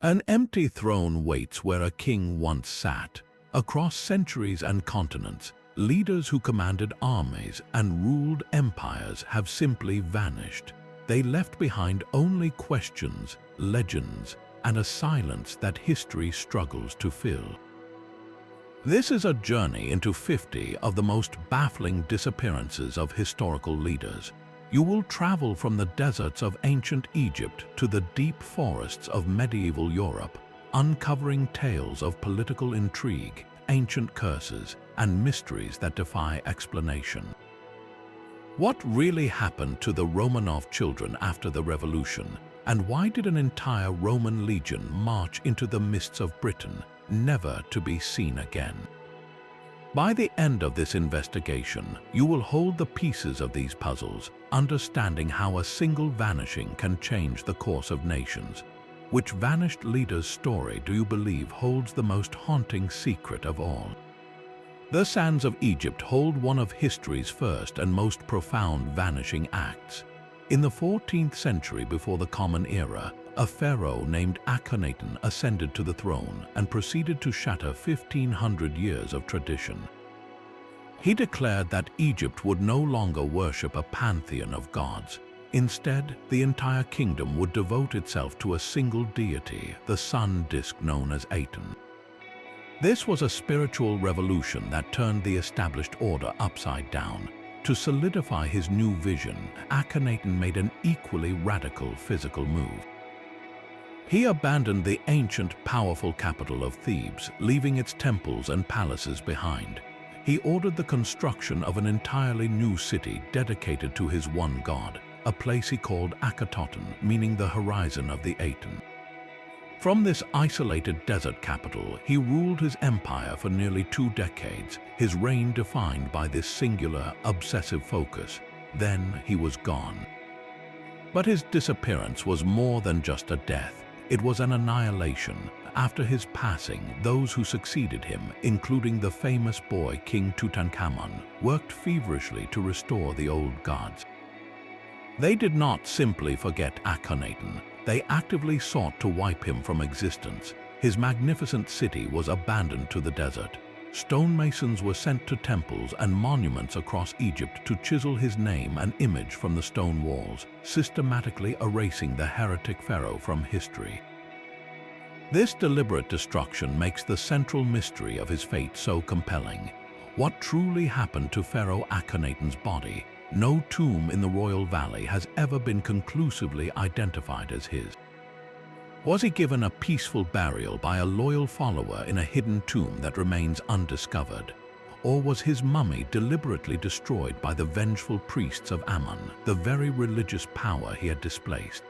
An empty throne waits where a king once sat. Across centuries and continents, leaders who commanded armies and ruled empires have simply vanished. They left behind only questions, legends, and a silence that history struggles to fill. This is a journey into 50 of the most baffling disappearances of historical leaders. You will travel from the deserts of ancient Egypt to the deep forests of medieval Europe, uncovering tales of political intrigue, ancient curses, and mysteries that defy explanation. What really happened to the Romanov children after the revolution, and why did an entire Roman legion march into the mists of Britain, never to be seen again? By the end of this investigation, you will hold the pieces of these puzzles, understanding how a single vanishing can change the course of nations. Which vanished leader's story do you believe holds the most haunting secret of all? The sands of Egypt hold one of history's first and most profound vanishing acts. In the 14th century before the Common Era, a pharaoh named Akhenaten ascended to the throne and proceeded to shatter 1,500 years of tradition. He declared that Egypt would no longer worship a pantheon of gods. Instead, the entire kingdom would devote itself to a single deity, the sun disk known as Aten. This was a spiritual revolution that turned the established order upside down. To solidify his new vision, Akhenaten made an equally radical physical move. He abandoned the ancient, powerful capital of Thebes, leaving its temples and palaces behind. He ordered the construction of an entirely new city dedicated to his one god, a place he called Akhenaten, meaning the horizon of the Aten. From this isolated desert capital, he ruled his empire for nearly 2 decades, his reign defined by this singular, obsessive focus. Then he was gone. But his disappearance was more than just a death. It was an annihilation. After his passing, those who succeeded him, including the famous boy King Tutankhamun, worked feverishly to restore the old gods. They did not simply forget Akhenaten. They actively sought to wipe him from existence. His magnificent city was abandoned to the desert. Stonemasons were sent to temples and monuments across Egypt to chisel his name and image from the stone walls, systematically erasing the heretic pharaoh from history. This deliberate destruction makes the central mystery of his fate so compelling. What truly happened to Pharaoh Akhenaten's body? No tomb in the Royal Valley has ever been conclusively identified as his. Was he given a peaceful burial by a loyal follower in a hidden tomb that remains undiscovered? Or was his mummy deliberately destroyed by the vengeful priests of Ammon, the very religious power he had displaced?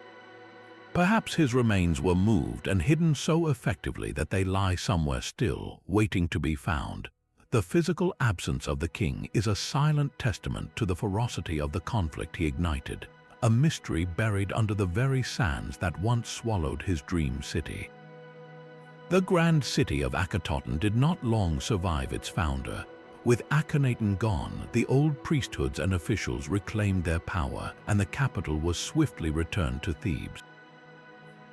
Perhaps his remains were moved and hidden so effectively that they lie somewhere still, waiting to be found. The physical absence of the king is a silent testament to the ferocity of the conflict he ignited, a mystery buried under the very sands that once swallowed his dream city. The grand city of Akhenaten did not long survive its founder. With Akhenaten gone, the old priesthoods and officials reclaimed their power, and the capital was swiftly returned to Thebes.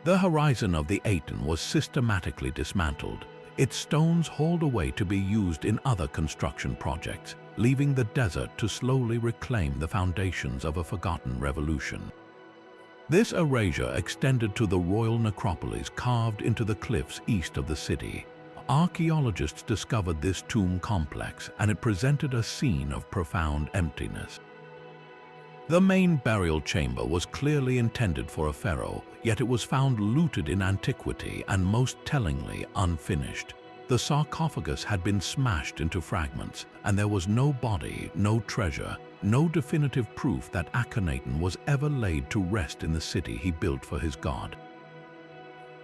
The horizon of the Aten was systematically dismantled, its stones hauled away to be used in other construction projects, leaving the desert to slowly reclaim the foundations of a forgotten revolution. This erasure extended to the royal necropolis carved into the cliffs east of the city. Archaeologists discovered this tomb complex, and it presented a scene of profound emptiness. The main burial chamber was clearly intended for a pharaoh, yet it was found looted in antiquity and most tellingly unfinished. The sarcophagus had been smashed into fragments, and there was no body, no treasure, no definitive proof that Akhenaten was ever laid to rest in the city he built for his god.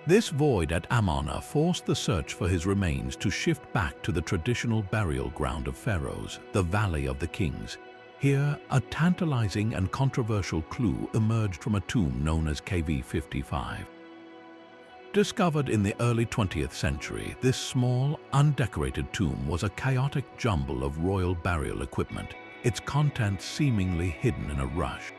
This void at Ammon forced the search for his remains to shift back to the traditional burial ground of pharaohs, the Valley of the Kings. Here, a tantalizing and controversial clue emerged from a tomb known as KV 55. Discovered in the early 20th century, this small, undecorated tomb was a chaotic jumble of royal burial equipment, its contents seemingly hidden in a rush.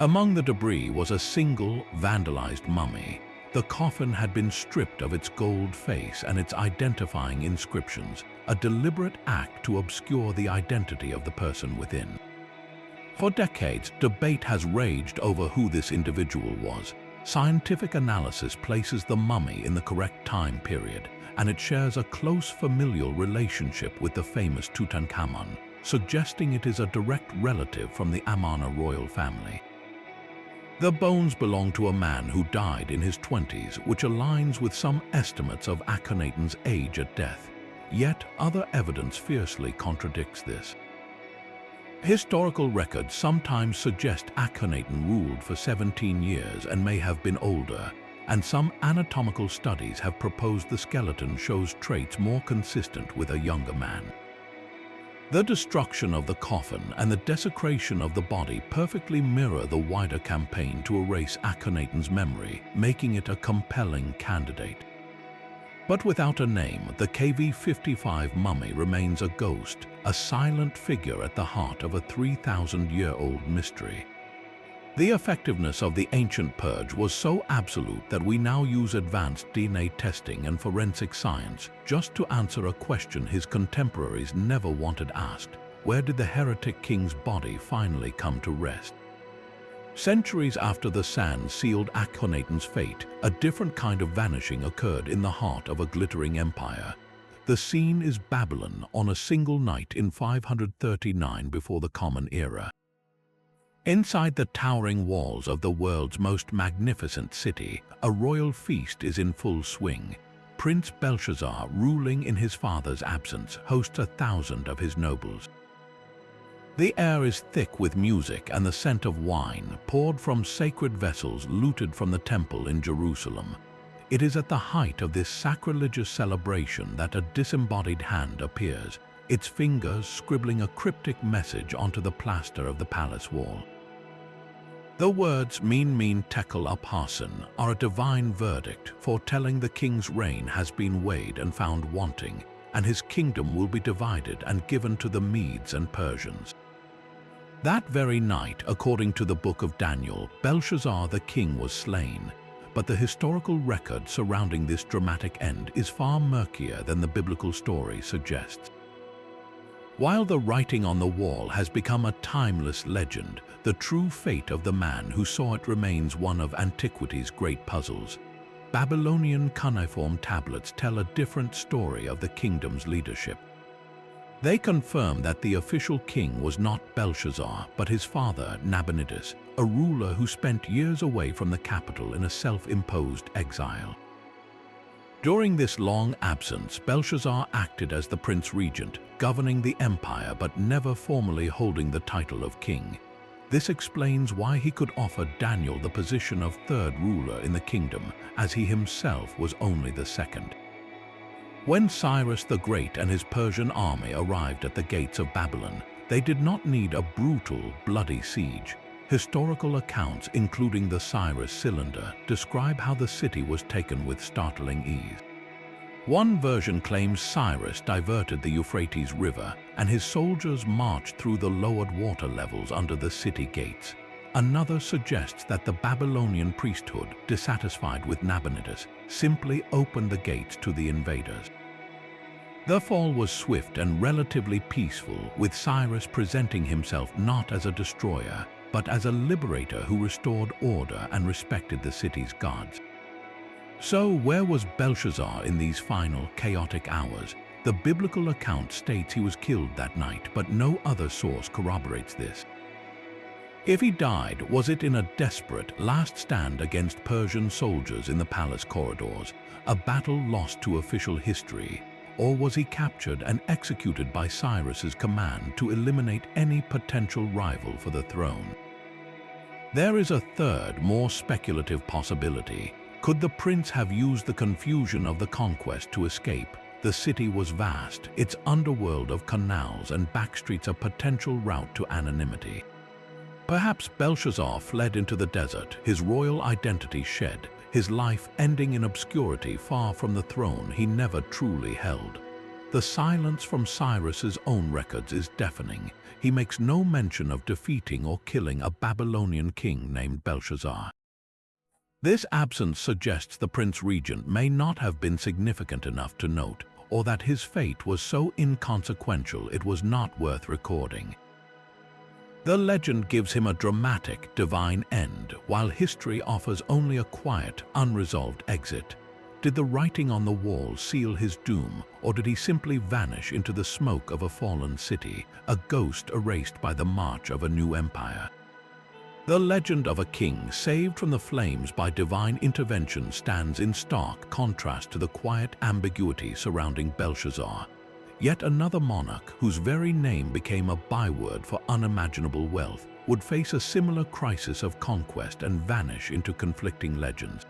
Among the debris was a single, vandalized mummy. The coffin had been stripped of its gold face and its identifying inscriptions, a deliberate act to obscure the identity of the person within. For decades, debate has raged over who this individual was. Scientific analysis places the mummy in the correct time period, and it shares a close familial relationship with the famous Tutankhamun, suggesting it is a direct relative from the Amarna royal family. The bones belong to a man who died in his 20s, which aligns with some estimates of Akhenaten's age at death. Yet other evidence fiercely contradicts this. Historical records sometimes suggest Akhenaten ruled for 17 years and may have been older, and some anatomical studies have proposed the skeleton shows traits more consistent with a younger man. The destruction of the coffin and the desecration of the body perfectly mirror the wider campaign to erase Akhenaten's memory, making it a compelling candidate. But without a name, the KV-55 mummy remains a ghost, a silent figure at the heart of a 3,000-year-old mystery. The effectiveness of the ancient purge was so absolute that we now use advanced DNA testing and forensic science just to answer a question his contemporaries never wanted asked: where did the heretic king's body finally come to rest? Centuries after the sand sealed Akhenaten's fate, a different kind of vanishing occurred in the heart of a glittering empire. The scene is Babylon on a single night in 539 before the Common Era. Inside the towering walls of the world's most magnificent city, a royal feast is in full swing. Prince Belshazzar, ruling in his father's absence, hosts 1,000 of his nobles. The air is thick with music and the scent of wine, poured from sacred vessels looted from the temple in Jerusalem. It is at the height of this sacrilegious celebration that a disembodied hand appears, its fingers scribbling a cryptic message onto the plaster of the palace wall. The words "Min tekel upharsin" are a divine verdict foretelling the king's reign has been weighed and found wanting, and his kingdom will be divided and given to the Medes and Persians. That very night, according to the book of Daniel, Belshazzar the king was slain, but the historical record surrounding this dramatic end is far murkier than the biblical story suggests. While the writing on the wall has become a timeless legend, the true fate of the man who saw it remains one of antiquity's great puzzles. Babylonian cuneiform tablets tell a different story of the kingdom's leadership. They confirm that the official king was not Belshazzar, but his father, Nabonidus, a ruler who spent years away from the capital in a self-imposed exile. During this long absence, Belshazzar acted as the prince regent, governing the empire but never formally holding the title of king. This explains why he could offer Daniel the position of third ruler in the kingdom, as he himself was only the second. When Cyrus the Great and his Persian army arrived at the gates of Babylon, they did not need a brutal, bloody siege. Historical accounts, including the Cyrus Cylinder, describe how the city was taken with startling ease. One version claims Cyrus diverted the Euphrates River and his soldiers marched through the lowered water levels under the city gates. Another suggests that the Babylonian priesthood, dissatisfied with Nabonidus, simply opened the gates to the invaders. The fall was swift and relatively peaceful, with Cyrus presenting himself not as a destroyer, but as a liberator who restored order and respected the city's gods. So where was Belshazzar in these final, chaotic hours? The biblical account states he was killed that night, but no other source corroborates this. If he died, was it in a desperate last stand against Persian soldiers in the palace corridors, a battle lost to official history, or was he captured and executed by Cyrus's command to eliminate any potential rival for the throne? There is a third, more speculative possibility. Could the prince have used the confusion of the conquest to escape? The city was vast, its underworld of canals and backstreets a potential route to anonymity. Perhaps Belshazzar fled into the desert, his royal identity shed, his life ending in obscurity far from the throne he never truly held. The silence from Cyrus's own records is deafening. He makes no mention of defeating or killing a Babylonian king named Belshazzar. This absence suggests the Prince Regent may not have been significant enough to note, or that his fate was so inconsequential it was not worth recording. The legend gives him a dramatic, divine end, while history offers only a quiet, unresolved exit. Did the writing on the wall seal his doom, or did he simply vanish into the smoke of a fallen city, a ghost erased by the march of a new empire? The legend of a king saved from the flames by divine intervention stands in stark contrast to the quiet ambiguity surrounding Belshazzar. Yet another monarch, whose very name became a byword for unimaginable wealth, would face a similar crisis of conquest and vanish into conflicting legends.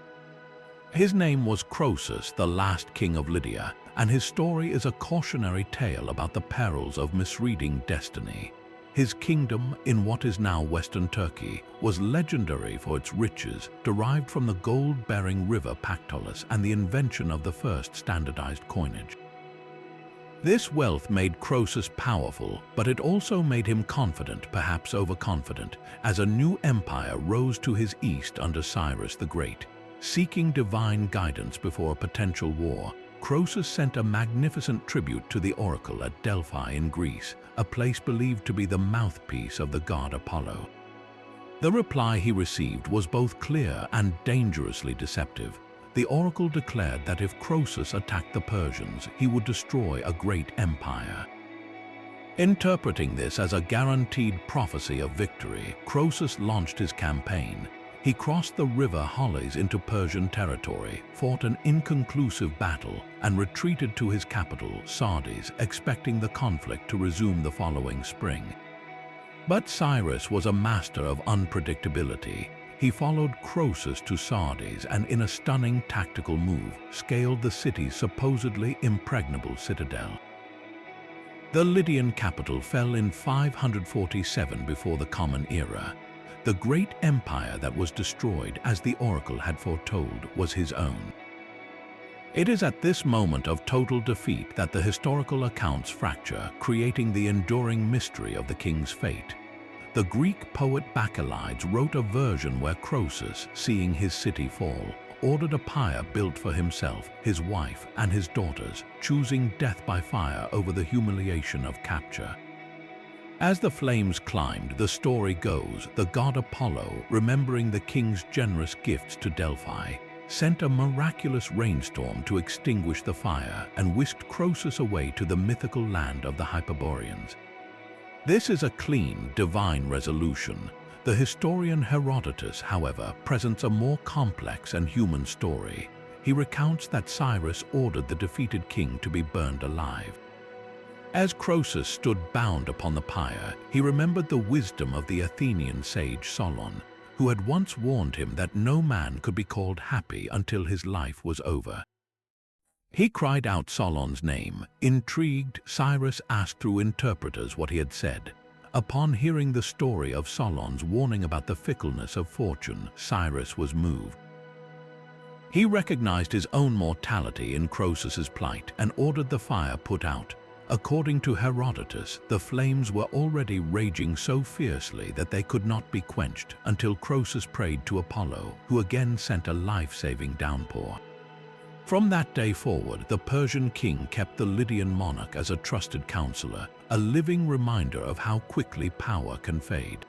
His name was Croesus, the last king of Lydia, and his story is a cautionary tale about the perils of misreading destiny. His kingdom, in what is now Western Turkey, was legendary for its riches, derived from the gold-bearing river Pactolus and the invention of the first standardized coinage. This wealth made Croesus powerful, but it also made him confident, perhaps overconfident, as a new empire rose to his east under Cyrus the Great. Seeking divine guidance before a potential war, Croesus sent a magnificent tribute to the oracle at Delphi in Greece, a place believed to be the mouthpiece of the god Apollo. The reply he received was both clear and dangerously deceptive. The oracle declared that if Croesus attacked the Persians, he would destroy a great empire. Interpreting this as a guaranteed prophecy of victory, Croesus launched his campaign. He crossed the river Halys into Persian territory, fought an inconclusive battle, and retreated to his capital, Sardis, expecting the conflict to resume the following spring. But Cyrus was a master of unpredictability. He followed Croesus to Sardis and, in a stunning tactical move, scaled the city's supposedly impregnable citadel. The Lydian capital fell in 547 before the Common Era. The great empire that was destroyed, as the oracle had foretold, was his own. It is at this moment of total defeat that the historical accounts fracture, creating the enduring mystery of the king's fate. The Greek poet Bacchylides wrote a version where Croesus, seeing his city fall, ordered a pyre built for himself, his wife, and his daughters, choosing death by fire over the humiliation of capture. As the flames climbed, the story goes, the god Apollo, remembering the king's generous gifts to Delphi, sent a miraculous rainstorm to extinguish the fire and whisked Croesus away to the mythical land of the Hyperboreans. This is a clean, divine resolution. The historian Herodotus, however, presents a more complex and human story. He recounts that Cyrus ordered the defeated king to be burned alive. As Croesus stood bound upon the pyre, he remembered the wisdom of the Athenian sage Solon, who had once warned him that no man could be called happy until his life was over. He cried out Solon's name. Intrigued, Cyrus asked through interpreters what he had said. Upon hearing the story of Solon's warning about the fickleness of fortune, Cyrus was moved. He recognized his own mortality in Croesus's plight and ordered the fire put out. According to Herodotus, the flames were already raging so fiercely that they could not be quenched until Croesus prayed to Apollo, who again sent a life-saving downpour. From that day forward, the Persian king kept the Lydian monarch as a trusted counselor, a living reminder of how quickly power can fade.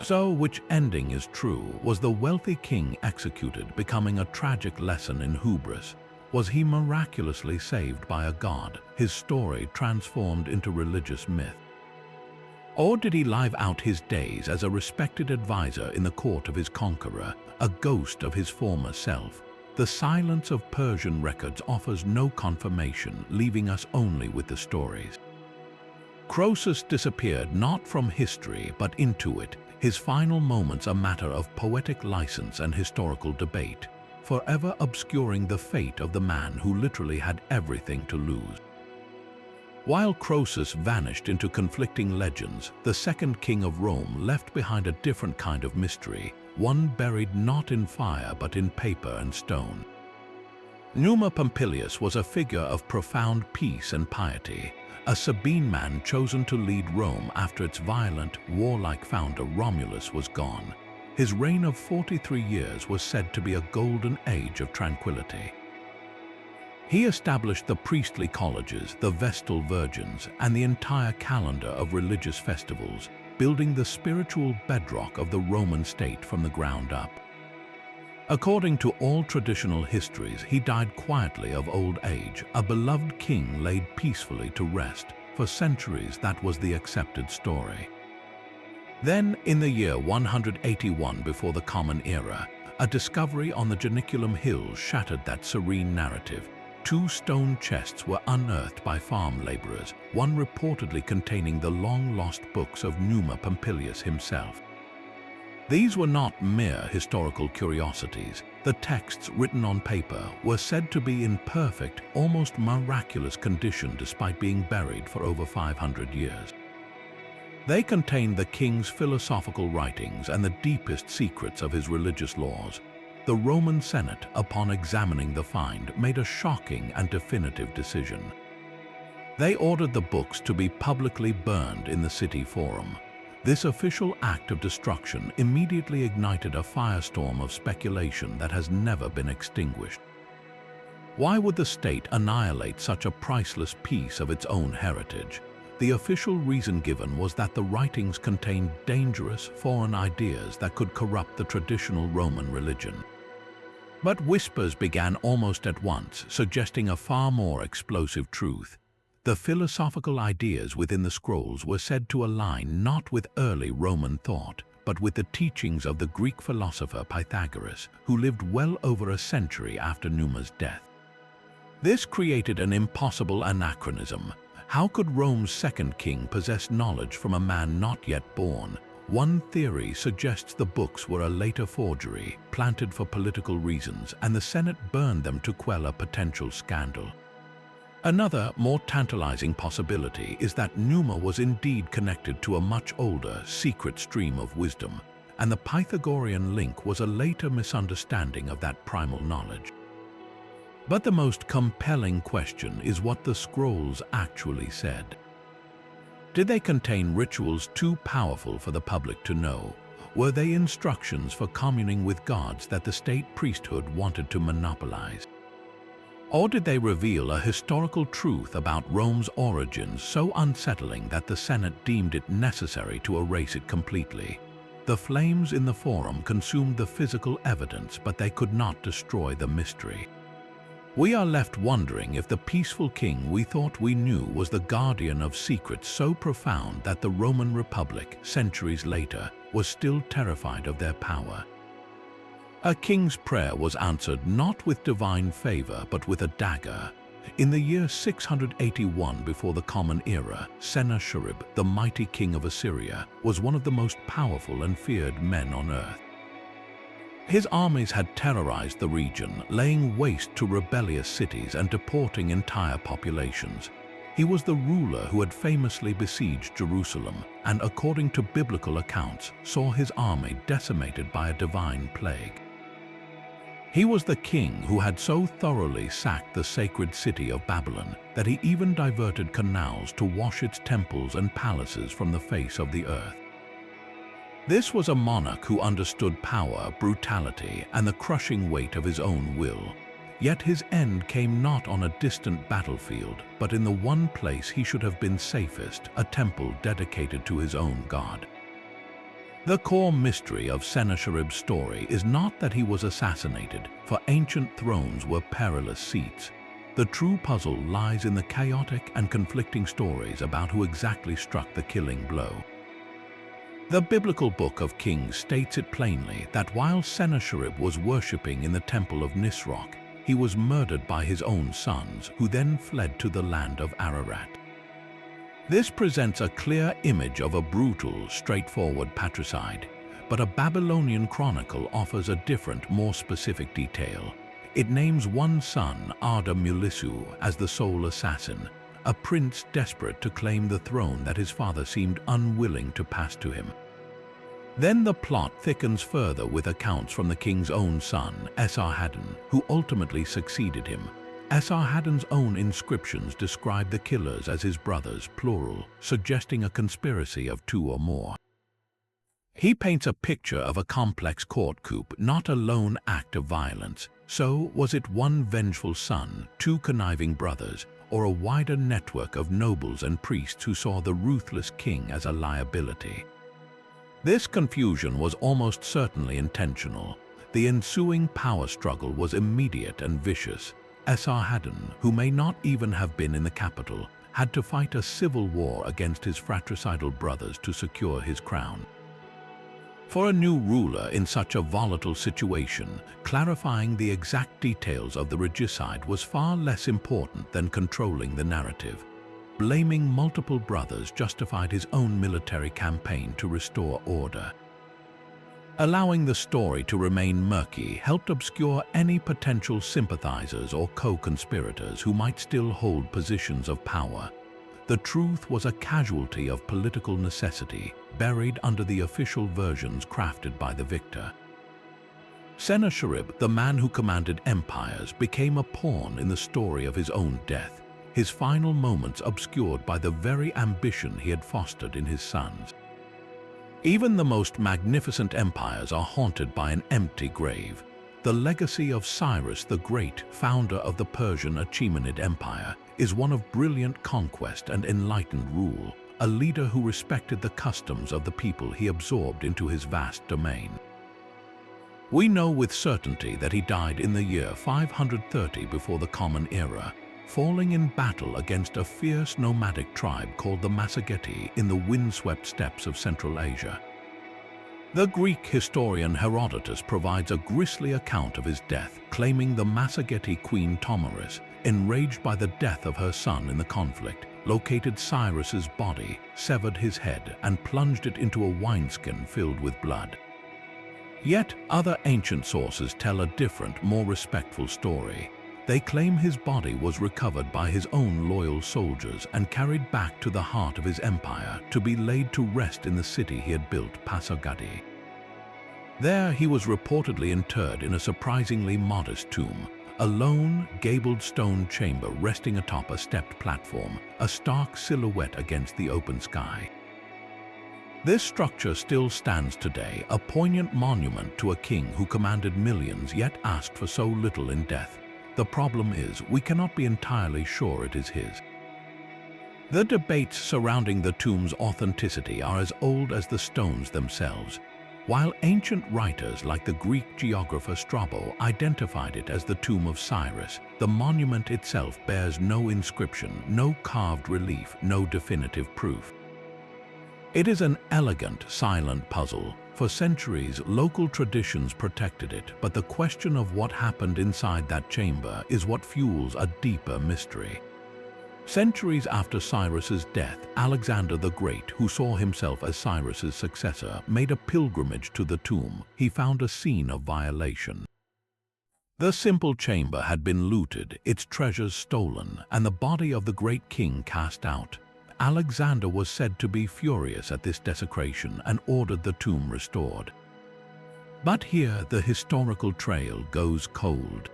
So, which ending is true? Was the wealthy king executed, becoming a tragic lesson in hubris? Was he miraculously saved by a god, his story transformed into religious myth? Or did he live out his days as a respected advisor in the court of his conqueror, a ghost of his former self? The silence of Persian records offers no confirmation, leaving us only with the stories. Croesus disappeared not from history but into it, his final moments a matter of poetic license and historical debate, forever obscuring the fate of the man who literally had everything to lose. While Croesus vanished into conflicting legends, the second king of Rome left behind a different kind of mystery, one buried not in fire but in paper and stone. Numa Pompilius was a figure of profound peace and piety, a Sabine man chosen to lead Rome after its violent, warlike founder Romulus was gone. His reign of 43 years was said to be a golden age of tranquility. He established the priestly colleges, the Vestal Virgins, and the entire calendar of religious festivals, building the spiritual bedrock of the Roman state from the ground up. According to all traditional histories, he died quietly of old age, a beloved king laid peacefully to rest. For centuries, that was the accepted story. Then, in the year 181 before the Common Era, a discovery on the Janiculum Hills shattered that serene narrative. 2 stone chests were unearthed by farm laborers, one reportedly containing the long-lost books of Numa Pompilius himself. These were not mere historical curiosities. The texts written on paper were said to be in perfect, almost miraculous condition despite being buried for over 500 years. They contained the king's philosophical writings and the deepest secrets of his religious laws. The Roman Senate, upon examining the find, made a shocking and definitive decision. They ordered the books to be publicly burned in the city forum. This official act of destruction immediately ignited a firestorm of speculation that has never been extinguished. Why would the state annihilate such a priceless piece of its own heritage? The official reason given was that the writings contained dangerous foreign ideas that could corrupt the traditional Roman religion. But whispers began almost at once, suggesting a far more explosive truth. The philosophical ideas within the scrolls were said to align not with early Roman thought, but with the teachings of the Greek philosopher Pythagoras, who lived well over a century after Numa's death. This created an impossible anachronism. How could Rome's second king possess knowledge from a man not yet born? One theory suggests the books were a later forgery, planted for political reasons, and the Senate burned them to quell a potential scandal. Another, more tantalizing possibility is that Numa was indeed connected to a much older, secret stream of wisdom, and the Pythagorean link was a later misunderstanding of that primal knowledge. But the most compelling question is what the scrolls actually said. Did they contain rituals too powerful for the public to know? Were they instructions for communing with gods that the state priesthood wanted to monopolize? Or did they reveal a historical truth about Rome's origins so unsettling that the Senate deemed it necessary to erase it completely? The flames in the forum consumed the physical evidence, but they could not destroy the mystery. We are left wondering if the peaceful king we thought we knew was the guardian of secrets so profound that the Roman Republic, centuries later, was still terrified of their power. A king's prayer was answered not with divine favor but with a dagger. In the year 681 before the Common Era, Sennacherib, the mighty king of Assyria, was one of the most powerful and feared men on earth. His armies had terrorized the region, laying waste to rebellious cities and deporting entire populations. He was the ruler who had famously besieged Jerusalem and, according to biblical accounts, saw his army decimated by a divine plague. He was the king who had so thoroughly sacked the sacred city of Babylon that he even diverted canals to wash its temples and palaces from the face of the earth. This was a monarch who understood power, brutality, and the crushing weight of his own will. Yet his end came not on a distant battlefield, but in the one place he should have been safest, a temple dedicated to his own god. The core mystery of Sennacherib's story is not that he was assassinated, for ancient thrones were perilous seats. The true puzzle lies in the chaotic and conflicting stories about who exactly struck the killing blow. The biblical book of Kings states it plainly that while Sennacherib was worshipping in the temple of Nisroch, he was murdered by his own sons, who then fled to the land of Ararat. This presents a clear image of a brutal, straightforward patricide, but a Babylonian chronicle offers a different, more specific detail. It names one son, Arda-Mulisu, as the sole assassin, a prince desperate to claim the throne that his father seemed unwilling to pass to him. Then the plot thickens further with accounts from the king's own son, Esarhaddon, who ultimately succeeded him. Esarhaddon's own inscriptions describe the killers as his brothers, plural, suggesting a conspiracy of 2 or more. He paints a picture of a complex court coup, not a lone act of violence. So, was it one vengeful son, two conniving brothers, or a wider network of nobles and priests who saw the ruthless king as a liability? This confusion was almost certainly intentional. The ensuing power struggle was immediate and vicious. Akhenaten, who may not even have been in the capital, had to fight a civil war against his fratricidal brothers to secure his crown. For a new ruler in such a volatile situation, clarifying the exact details of the regicide was far less important than controlling the narrative. Blaming multiple brothers justified his own military campaign to restore order. Allowing the story to remain murky helped obscure any potential sympathizers or co-conspirators who might still hold positions of power. The truth was a casualty of political necessity, buried under the official versions crafted by the victor. Sennacherib, the man who commanded empires, became a pawn in the story of his own death, his final moments obscured by the very ambition he had fostered in his sons. Even the most magnificent empires are haunted by an empty grave. The legacy of Cyrus the Great, founder of the Persian Achaemenid Empire, is one of brilliant conquest and enlightened rule, a leader who respected the customs of the people he absorbed into his vast domain. We know with certainty that he died in the year 530 before the Common Era, falling in battle against a fierce nomadic tribe called the Massageti in the windswept steppes of Central Asia. The Greek historian Herodotus provides a grisly account of his death, claiming the Massageti queen Tomaris, enraged by the death of her son in the conflict, located Cyrus's body, severed his head, and plunged it into a wineskin filled with blood. Yet other ancient sources tell a different, more respectful story. They claim his body was recovered by his own loyal soldiers and carried back to the heart of his empire to be laid to rest in the city he had built, Pasargadae. There he was reportedly interred in a surprisingly modest tomb, a lone, gabled stone chamber resting atop a stepped platform, a stark silhouette against the open sky. This structure still stands today, a poignant monument to a king who commanded millions yet asked for so little in death. The problem is, we cannot be entirely sure it is his. The debates surrounding the tomb's authenticity are as old as the stones themselves. While ancient writers like the Greek geographer Strabo identified it as the tomb of Cyrus, the monument itself bears no inscription, no carved relief, no definitive proof. It is an elegant, silent puzzle. For centuries, local traditions protected it, but the question of what happened inside that chamber is what fuels a deeper mystery. Centuries after Cyrus's death, Alexander the Great, who saw himself as Cyrus's successor, made a pilgrimage to the tomb. He found a scene of violation. The simple chamber had been looted, its treasures stolen, and the body of the great king cast out. Alexander was said to be furious at this desecration and ordered the tomb restored. But here the historical trail goes cold.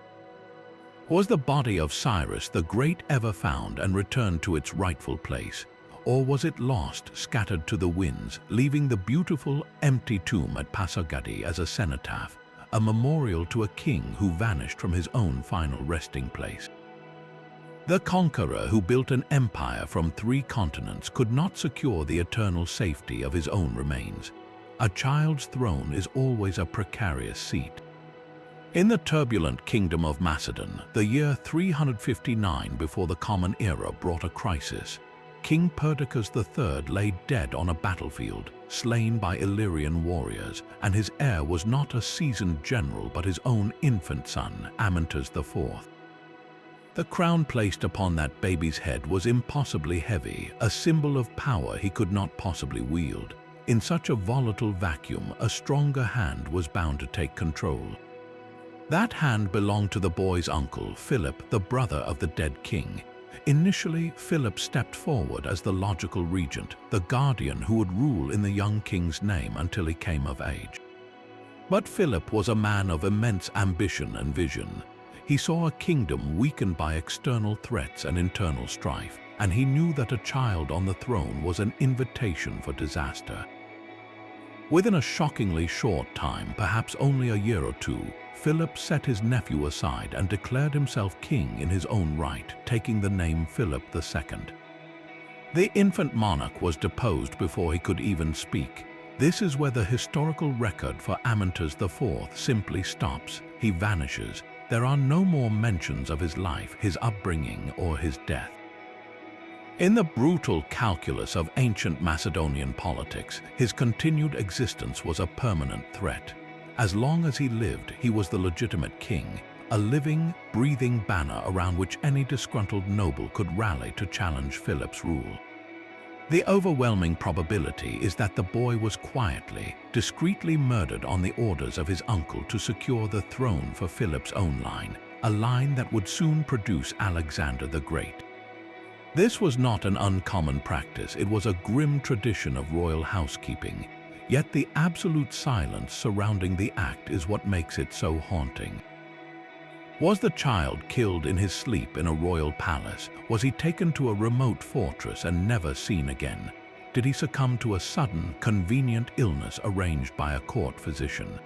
Was the body of Cyrus the Great ever found and returned to its rightful place? Or was it lost, scattered to the winds, leaving the beautiful, empty tomb at Pasargadae as a cenotaph, a memorial to a king who vanished from his own final resting place? The conqueror who built an empire from 3 continents could not secure the eternal safety of his own remains. A child's throne is always a precarious seat. In the turbulent kingdom of Macedon, the year 359 before the Common Era brought a crisis. King Perdiccas III lay dead on a battlefield, slain by Illyrian warriors, and his heir was not a seasoned general but his own infant son, Amyntas IV. The crown placed upon that baby's head was impossibly heavy, a symbol of power he could not possibly wield. In such a volatile vacuum, a stronger hand was bound to take control. That hand belonged to the boy's uncle, Philip, the brother of the dead king. Initially, Philip stepped forward as the logical regent, the guardian who would rule in the young king's name until he came of age. But Philip was a man of immense ambition and vision. He saw a kingdom weakened by external threats and internal strife, and he knew that a child on the throne was an invitation for disaster. Within a shockingly short time, perhaps only a year or two, Philip set his nephew aside and declared himself king in his own right, taking the name Philip II. The infant monarch was deposed before he could even speak. This is where the historical record for Amyntas IV simply stops. He vanishes. There are no more mentions of his life, his upbringing, or his death. In the brutal calculus of ancient Macedonian politics, his continued existence was a permanent threat. As long as he lived, he was the legitimate king, a living, breathing banner around which any disgruntled noble could rally to challenge Philip's rule. The overwhelming probability is that the boy was quietly, discreetly murdered on the orders of his uncle to secure the throne for Philip's own line, a line that would soon produce Alexander the Great. This was not an uncommon practice, it was a grim tradition of royal housekeeping. Yet the absolute silence surrounding the act is what makes it so haunting. Was the child killed in his sleep in a royal palace? Was he taken to a remote fortress and never seen again? Did he succumb to a sudden, convenient illness arranged by a court physician?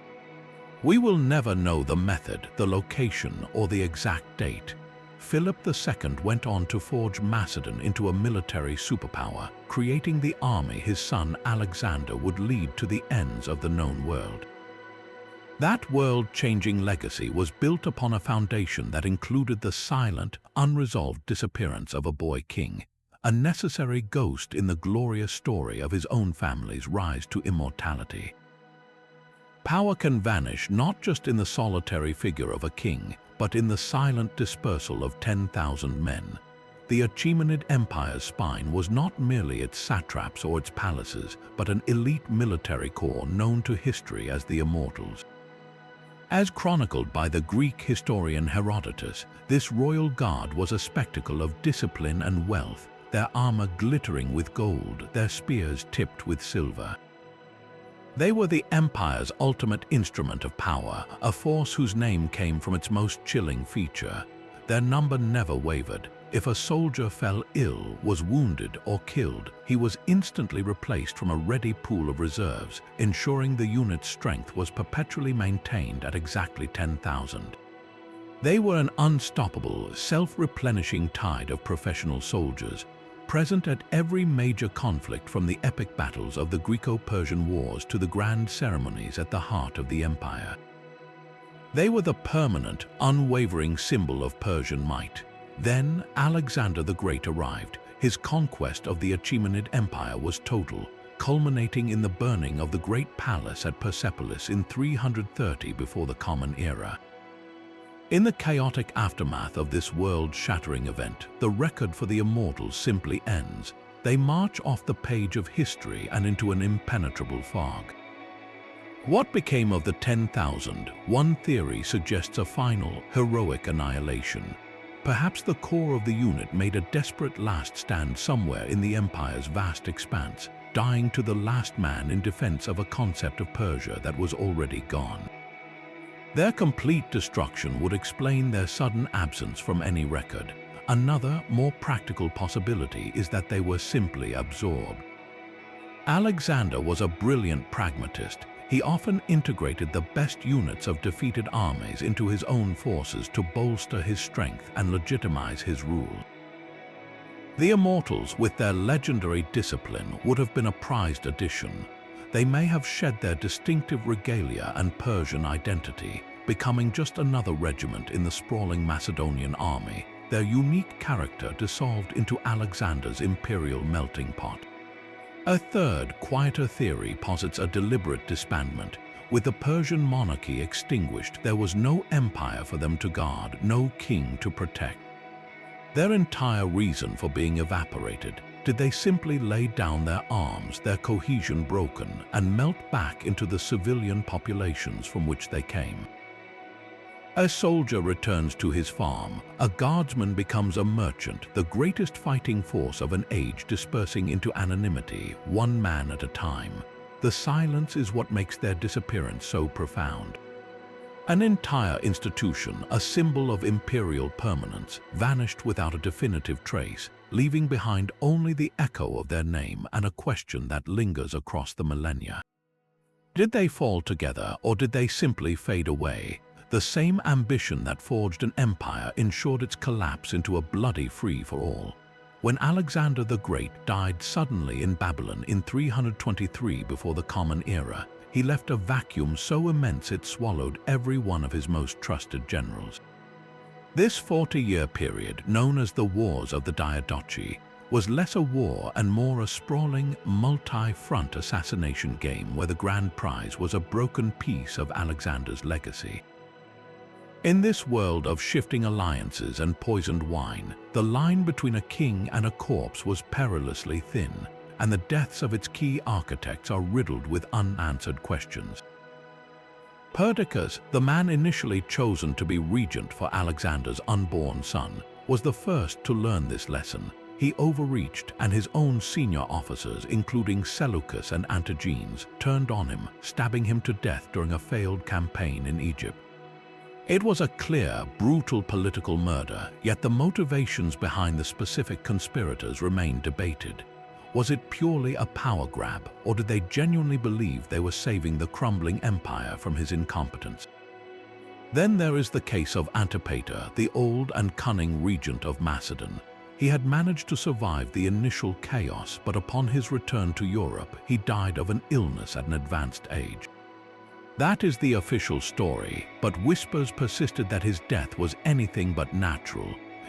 We will never know the method, the location, or the exact date. Philip II went on to forge Macedon into a military superpower, creating the army his son Alexander would lead to the ends of the known world. That world-changing legacy was built upon a foundation that included the silent, unresolved disappearance of a boy king, a necessary ghost in the glorious story of his own family's rise to immortality. Power can vanish not just in the solitary figure of a king, but in the silent dispersal of 10,000 men. The Achaemenid Empire's spine was not merely its satraps or its palaces, but an elite military corps known to history as the Immortals. As chronicled by the Greek historian Herodotus, this royal guard was a spectacle of discipline and wealth, their armor glittering with gold, their spears tipped with silver. They were the empire's ultimate instrument of power, a force whose name came from its most chilling feature. Their number never wavered. If a soldier fell ill, was wounded, or killed, he was instantly replaced from a ready pool of reserves, ensuring the unit's strength was perpetually maintained at exactly 10,000. They were an unstoppable, self-replenishing tide of professional soldiers, present at every major conflict from the epic battles of the Greco-Persian Wars to the grand ceremonies at the heart of the empire. They were the permanent, unwavering symbol of Persian might. Then Alexander the Great arrived. His conquest of the Achaemenid Empire was total, culminating in the burning of the great palace at Persepolis in 330 before the Common Era. In the chaotic aftermath of this world-shattering event, the record for the Immortals simply ends. They march off the page of history and into an impenetrable fog. What became of the 10,000? One theory suggests a final, heroic annihilation. Perhaps the core of the unit made a desperate last stand somewhere in the empire's vast expanse, dying to the last man in defense of a concept of Persia that was already gone. Their complete destruction would explain their sudden absence from any record. Another, more practical possibility is that they were simply absorbed. Alexander was a brilliant pragmatist. He often integrated the best units of defeated armies into his own forces to bolster his strength and legitimize his rule. The Immortals, with their legendary discipline, would have been a prized addition. They may have shed their distinctive regalia and Persian identity, becoming just another regiment in the sprawling Macedonian army, their unique character dissolved into Alexander's imperial melting pot. A third, quieter theory posits a deliberate disbandment. With the Persian monarchy extinguished, there was no empire for them to guard, no king to protect. Their entire reason for being evaporated. Did they simply lay down their arms, their cohesion broken, and melt back into the civilian populations from which they came? A soldier returns to his farm, a guardsman becomes a merchant, the greatest fighting force of an age dispersing into anonymity, one man at a time. The silence is what makes their disappearance so profound. An entire institution, a symbol of imperial permanence, vanished without a definitive trace, leaving behind only the echo of their name and a question that lingers across the millennia. Did they fall together, or did they simply fade away? The same ambition that forged an empire ensured its collapse into a bloody free-for-all. When Alexander the Great died suddenly in Babylon in 323 before the Common Era, he left a vacuum so immense it swallowed every one of his most trusted generals. This 40-year period, known as the Wars of the Diadochi, was less a war and more a sprawling, multi-front assassination game where the grand prize was a broken piece of Alexander's legacy. In this world of shifting alliances and poisoned wine, the line between a king and a corpse was perilously thin, and the deaths of its key architects are riddled with unanswered questions. Perdiccas, the man initially chosen to be regent for Alexander's unborn son, was the first to learn this lesson. He overreached, and his own senior officers, including Seleucus and Antigenes, turned on him, stabbing him to death during a failed campaign in Egypt. It was a clear, brutal political murder, yet the motivations behind the specific conspirators remained debated. Was it purely a power grab, or did they genuinely believe they were saving the crumbling empire from his incompetence? Then there is the case of Antipater, the old and cunning regent of Macedon. He had managed to survive the initial chaos, but upon his return to Europe, he died of an illness at an advanced age. That is the official story, but whispers persisted that his death was anything but natural.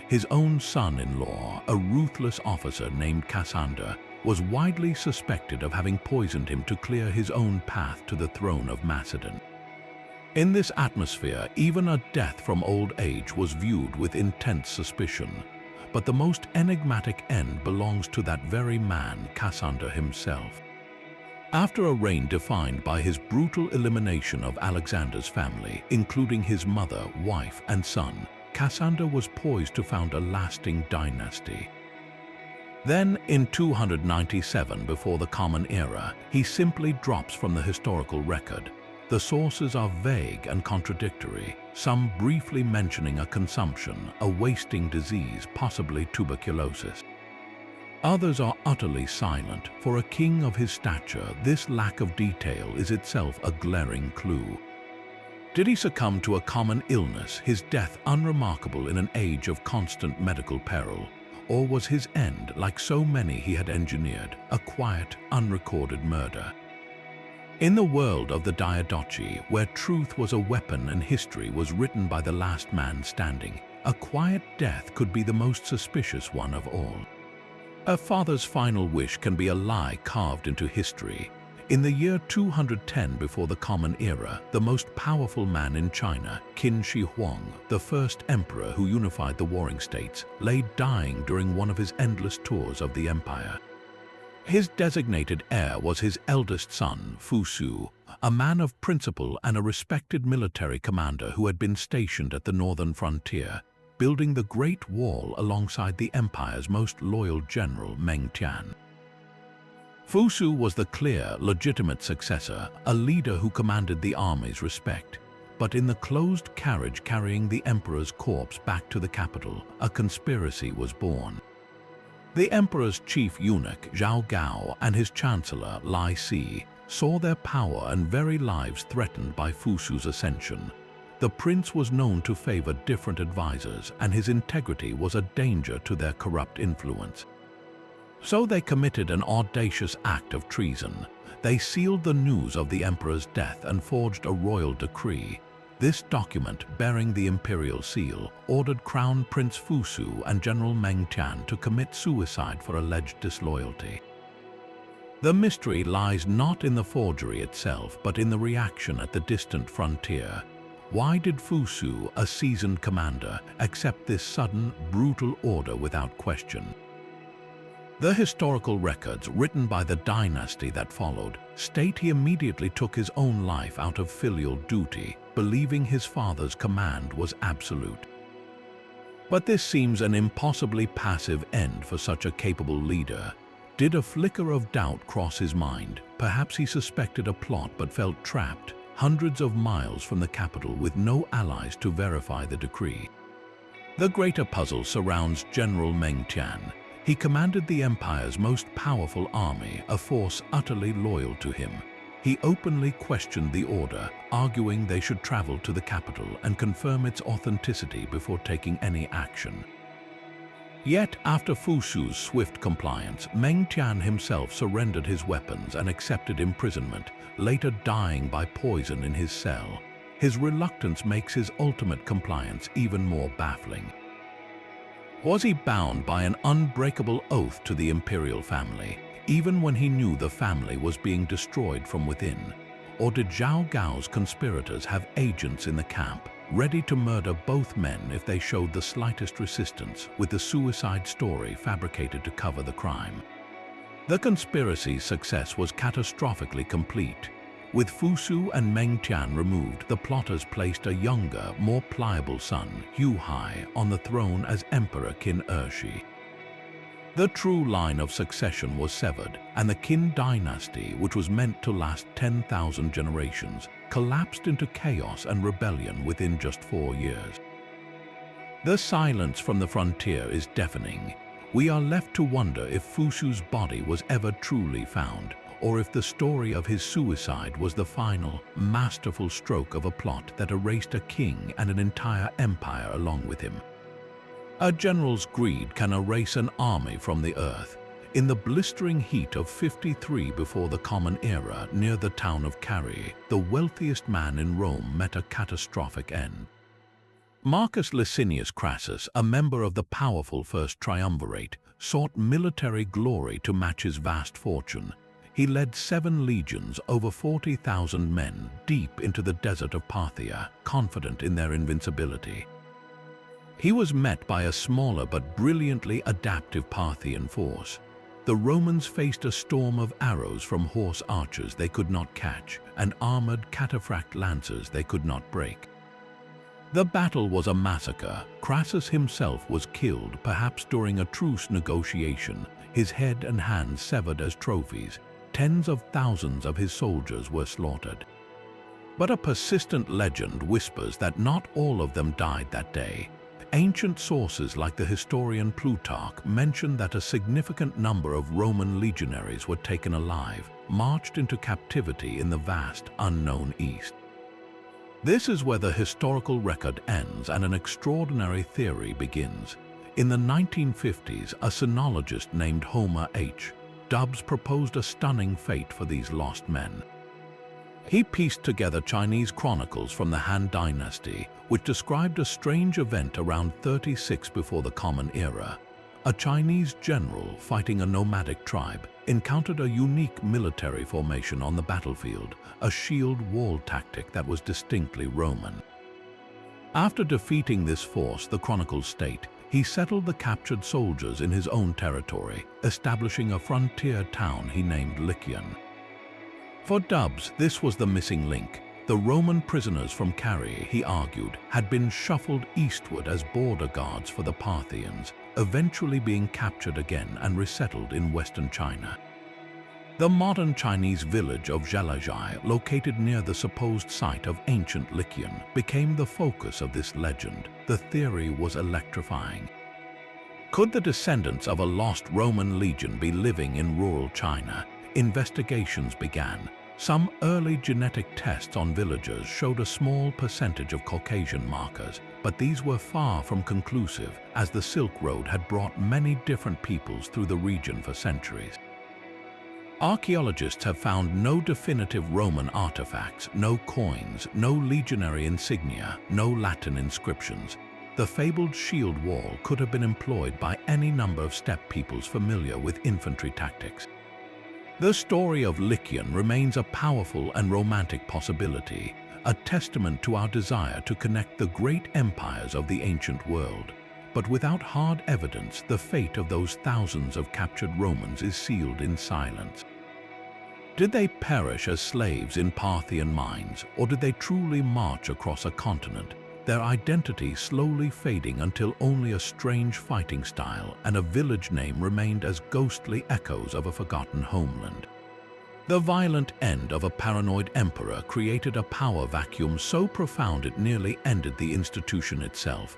His own son-in-law, a ruthless officer named Cassander, was widely suspected of having poisoned him to clear his own path to the throne of Macedon. In this atmosphere, even a death from old age was viewed with intense suspicion. But the most enigmatic end belongs to that very man, Cassander himself. After a reign defined by his brutal elimination of Alexander's family, including his mother, wife, and son, Cassander was poised to found a lasting dynasty. Then, in 297 before the Common Era, he simply drops from the historical record. The sources are vague and contradictory, some briefly mentioning a consumption, a wasting disease, possibly tuberculosis. Others are utterly silent. For a king of his stature, this lack of detail is itself a glaring clue. Did he succumb to a common illness, his death unremarkable in an age of constant medical peril? Or was his end, like so many he had engineered, a quiet, unrecorded murder? In the world of the Diadochi, where truth was a weapon and history was written by the last man standing, a quiet death could be the most suspicious one of all. A father's final wish can be a lie carved into history. In the year 210 before the Common Era, the most powerful man in China, Qin Shi Huang, the first emperor who unified the warring states, lay dying during one of his endless tours of the empire. His designated heir was his eldest son, Fu Su, a man of principle and a respected military commander who had been stationed at the northern frontier, building the Great Wall alongside the empire's most loyal general, Meng Tian. Fu Su was the clear, legitimate successor, a leader who commanded the army's respect. But in the closed carriage carrying the emperor's corpse back to the capital, a conspiracy was born. The emperor's chief eunuch, Zhao Gao, and his chancellor, Lai Si, saw their power and very lives threatened by Fu Su's ascension. The prince was known to favor different advisors, and his integrity was a danger to their corrupt influence. So they committed an audacious act of treason. They sealed the news of the emperor's death and forged a royal decree. This document, bearing the imperial seal, ordered Crown Prince Fu Su and General Meng Tian to commit suicide for alleged disloyalty. The mystery lies not in the forgery itself, but in the reaction at the distant frontier. Why did Fu Su, a seasoned commander, accept this sudden, brutal order without question? The historical records written by the dynasty that followed state he immediately took his own life out of filial duty, believing his father's command was absolute. But this seems an impossibly passive end for such a capable leader. Did a flicker of doubt cross his mind? Perhaps he suspected a plot but felt trapped, hundreds of miles from the capital with no allies to verify the decree. The greater puzzle surrounds General Meng Tian. He commanded the empire's most powerful army, a force utterly loyal to him. He openly questioned the order, arguing they should travel to the capital and confirm its authenticity before taking any action. Yet, after Fu Shu's swift compliance, Meng Tian himself surrendered his weapons and accepted imprisonment, later dying by poison in his cell. His reluctance makes his ultimate compliance even more baffling. Was he bound by an unbreakable oath to the imperial family, even when he knew the family was being destroyed from within? Or did Zhao Gao's conspirators have agents in the camp, ready to murder both men if they showed the slightest resistance, with the suicide story fabricated to cover the crime? The conspiracy's success was catastrophically complete. With Fu Shu and Meng Tian removed, the plotters placed a younger, more pliable son, Yu Hai, on the throne as Emperor Qin Ershi. The true line of succession was severed, and the Qin dynasty, which was meant to last 10,000 generations, collapsed into chaos and rebellion within just 4 years. The silence from the frontier is deafening. We are left to wonder if Fu Shu's body was ever truly found, or if the story of his suicide was the final, masterful stroke of a plot that erased a king and an entire empire along with him. A general's greed can erase an army from the earth. In the blistering heat of 53 before the Common Era, near the town of Carrhae, the wealthiest man in Rome met a catastrophic end. Marcus Licinius Crassus, a member of the powerful First Triumvirate, sought military glory to match his vast fortune. He led 7 legions, over 40,000 men, deep into the desert of Parthia, confident in their invincibility. He was met by a smaller but brilliantly adaptive Parthian force. The Romans faced a storm of arrows from horse archers they could not catch, and armored cataphract lancers they could not break. The battle was a massacre. Crassus himself was killed, perhaps during a truce negotiation, his head and hands severed as trophies. Tens of thousands of his soldiers were slaughtered. But a persistent legend whispers that not all of them died that day. Ancient sources like the historian Plutarch mention that a significant number of Roman legionaries were taken alive, marched into captivity in the vast, unknown East. This is where the historical record ends and an extraordinary theory begins. In the 1950s, a sinologist named Homer H. Dubs proposed a stunning fate for these lost men. He pieced together Chinese chronicles from the Han Dynasty, which described a strange event around 36 before the Common Era. A Chinese general fighting a nomadic tribe encountered a unique military formation on the battlefield, a shield wall tactic that was distinctly Roman. After defeating this force, the chronicles state, he settled the captured soldiers in his own territory, establishing a frontier town he named Lycian. For Dubs, this was the missing link. The Roman prisoners from Carrhae, he argued, had been shuffled eastward as border guards for the Parthians, eventually being captured again and resettled in western China. The modern Chinese village of Zhalazhai, located near the supposed site of ancient Lycian, became the focus of this legend. The theory was electrifying. Could the descendants of a lost Roman legion be living in rural China? Investigations began. Some early genetic tests on villagers showed a small percentage of Caucasian markers, but these were far from conclusive, as the Silk Road had brought many different peoples through the region for centuries. Archaeologists have found no definitive Roman artifacts, no coins, no legionary insignia, no Latin inscriptions. The fabled shield wall could have been employed by any number of steppe peoples familiar with infantry tactics. The story of Lycian remains a powerful and romantic possibility, a testament to our desire to connect the great empires of the ancient world. But without hard evidence, the fate of those thousands of captured Romans is sealed in silence. Did they perish as slaves in Parthian mines, or did they truly march across a continent, their identity slowly fading until only a strange fighting style and a village name remained as ghostly echoes of a forgotten homeland? The violent end of a paranoid emperor created a power vacuum so profound it nearly ended the institution itself.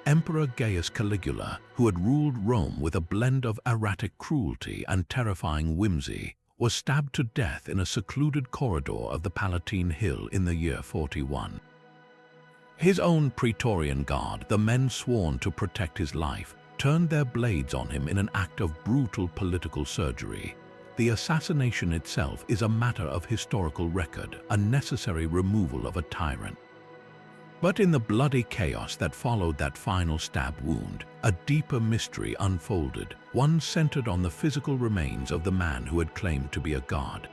Emperor Gaius Caligula, who had ruled Rome with a blend of erratic cruelty and terrifying whimsy, was stabbed to death in a secluded corridor of the Palatine Hill in the year 41. His own Praetorian Guard, the men sworn to protect his life, turned their blades on him in an act of brutal political surgery. The assassination itself is a matter of historical record, a necessary removal of a tyrant. But in the bloody chaos that followed that final stab wound, a deeper mystery unfolded, one centered on the physical remains of the man who had claimed to be a god.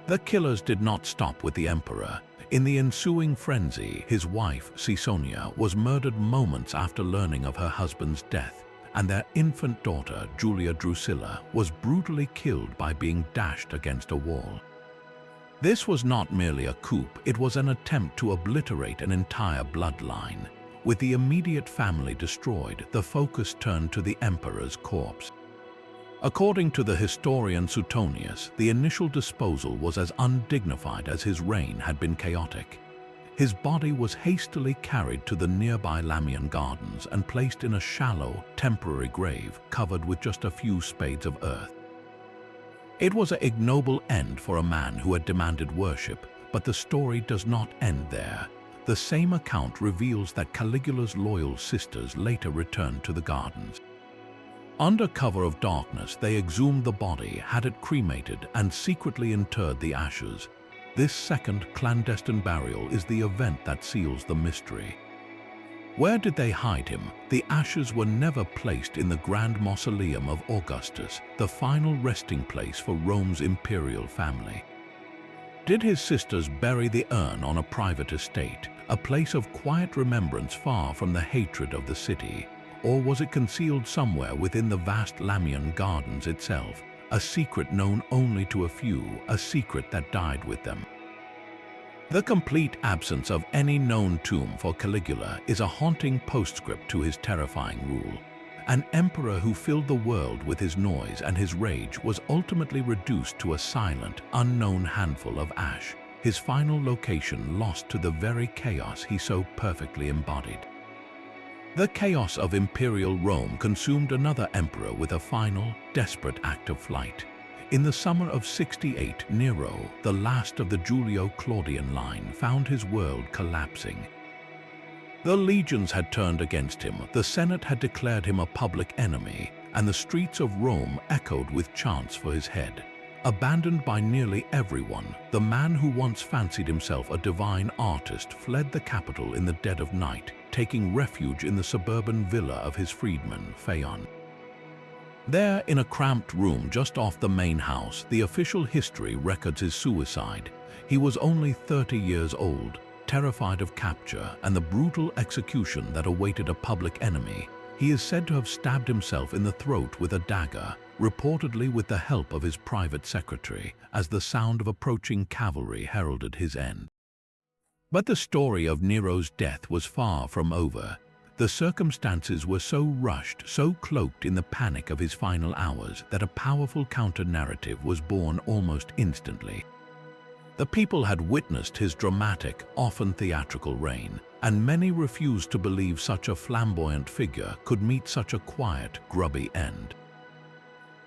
The killers did not stop with the emperor. In the ensuing frenzy, his wife, Caesonia, was murdered moments after learning of her husband's death, and their infant daughter, Julia Drusilla, was brutally killed by being dashed against a wall. This was not merely a coup, it was an attempt to obliterate an entire bloodline. With the immediate family destroyed, the focus turned to the emperor's corpse. According to the historian Suetonius, the initial disposal was as undignified as his reign had been chaotic. His body was hastily carried to the nearby Lamian gardens and placed in a shallow, temporary grave covered with just a few spades of earth. It was an ignoble end for a man who had demanded worship, but the story does not end there. The same account reveals that Caligula's loyal sisters later returned to the gardens. Under cover of darkness, they exhumed the body, had it cremated, and secretly interred the ashes. This second clandestine burial is the event that seals the mystery. Where did they hide him? The ashes were never placed in the grand mausoleum of Augustus, the final resting place for Rome's imperial family. Did his sisters bury the urn on a private estate, a place of quiet remembrance far from the hatred of the city? Or was it concealed somewhere within the vast Lamian gardens itself, a secret known only to a few, a secret that died with them? The complete absence of any known tomb for Caligula is a haunting postscript to his terrifying rule. An emperor who filled the world with his noise and his rage was ultimately reduced to a silent, unknown handful of ash, his final location lost to the very chaos he so perfectly embodied. The chaos of imperial Rome consumed another emperor with a final, desperate act of flight. In the summer of 68, Nero, the last of the Julio-Claudian line, found his world collapsing. The legions had turned against him, the Senate had declared him a public enemy, and the streets of Rome echoed with chants for his head. Abandoned by nearly everyone, the man who once fancied himself a divine artist fled the capital in the dead of night, taking refuge in the suburban villa of his freedman, Phaon. There, in a cramped room just off the main house, the official history records his suicide. He was only 30 years old, terrified of capture and the brutal execution that awaited a public enemy. He is said to have stabbed himself in the throat with a dagger, reportedly with the help of his private secretary, as the sound of approaching cavalry heralded his end. But the story of Nero's death was far from over. The circumstances were so rushed, so cloaked in the panic of his final hours, that a powerful counter-narrative was born almost instantly. The people had witnessed his dramatic, often theatrical reign, and many refused to believe such a flamboyant figure could meet such a quiet, grubby end.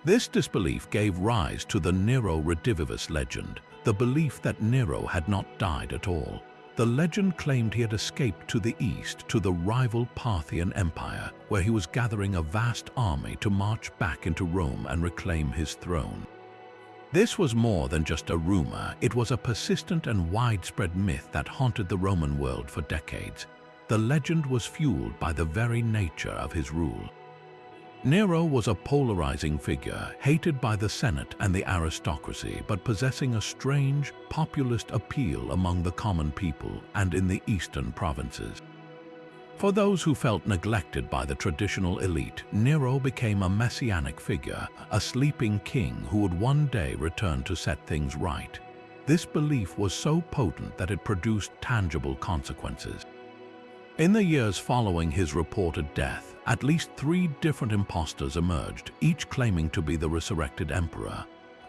This disbelief gave rise to the Nero Redivivus legend, the belief that Nero had not died at all. The legend claimed he had escaped to the east, to the rival Parthian Empire, where he was gathering a vast army to march back into Rome and reclaim his throne. This was more than just a rumor, it was a persistent and widespread myth that haunted the Roman world for decades. The legend was fueled by the very nature of his rule. Nero was a polarizing figure, hated by the Senate and the aristocracy, but possessing a strange, populist appeal among the common people and in the eastern provinces. For those who felt neglected by the traditional elite, Nero became a messianic figure, a sleeping king who would one day return to set things right. This belief was so potent that it produced tangible consequences. In the years following his reported death, at least 3 different impostors emerged, each claiming to be the resurrected emperor.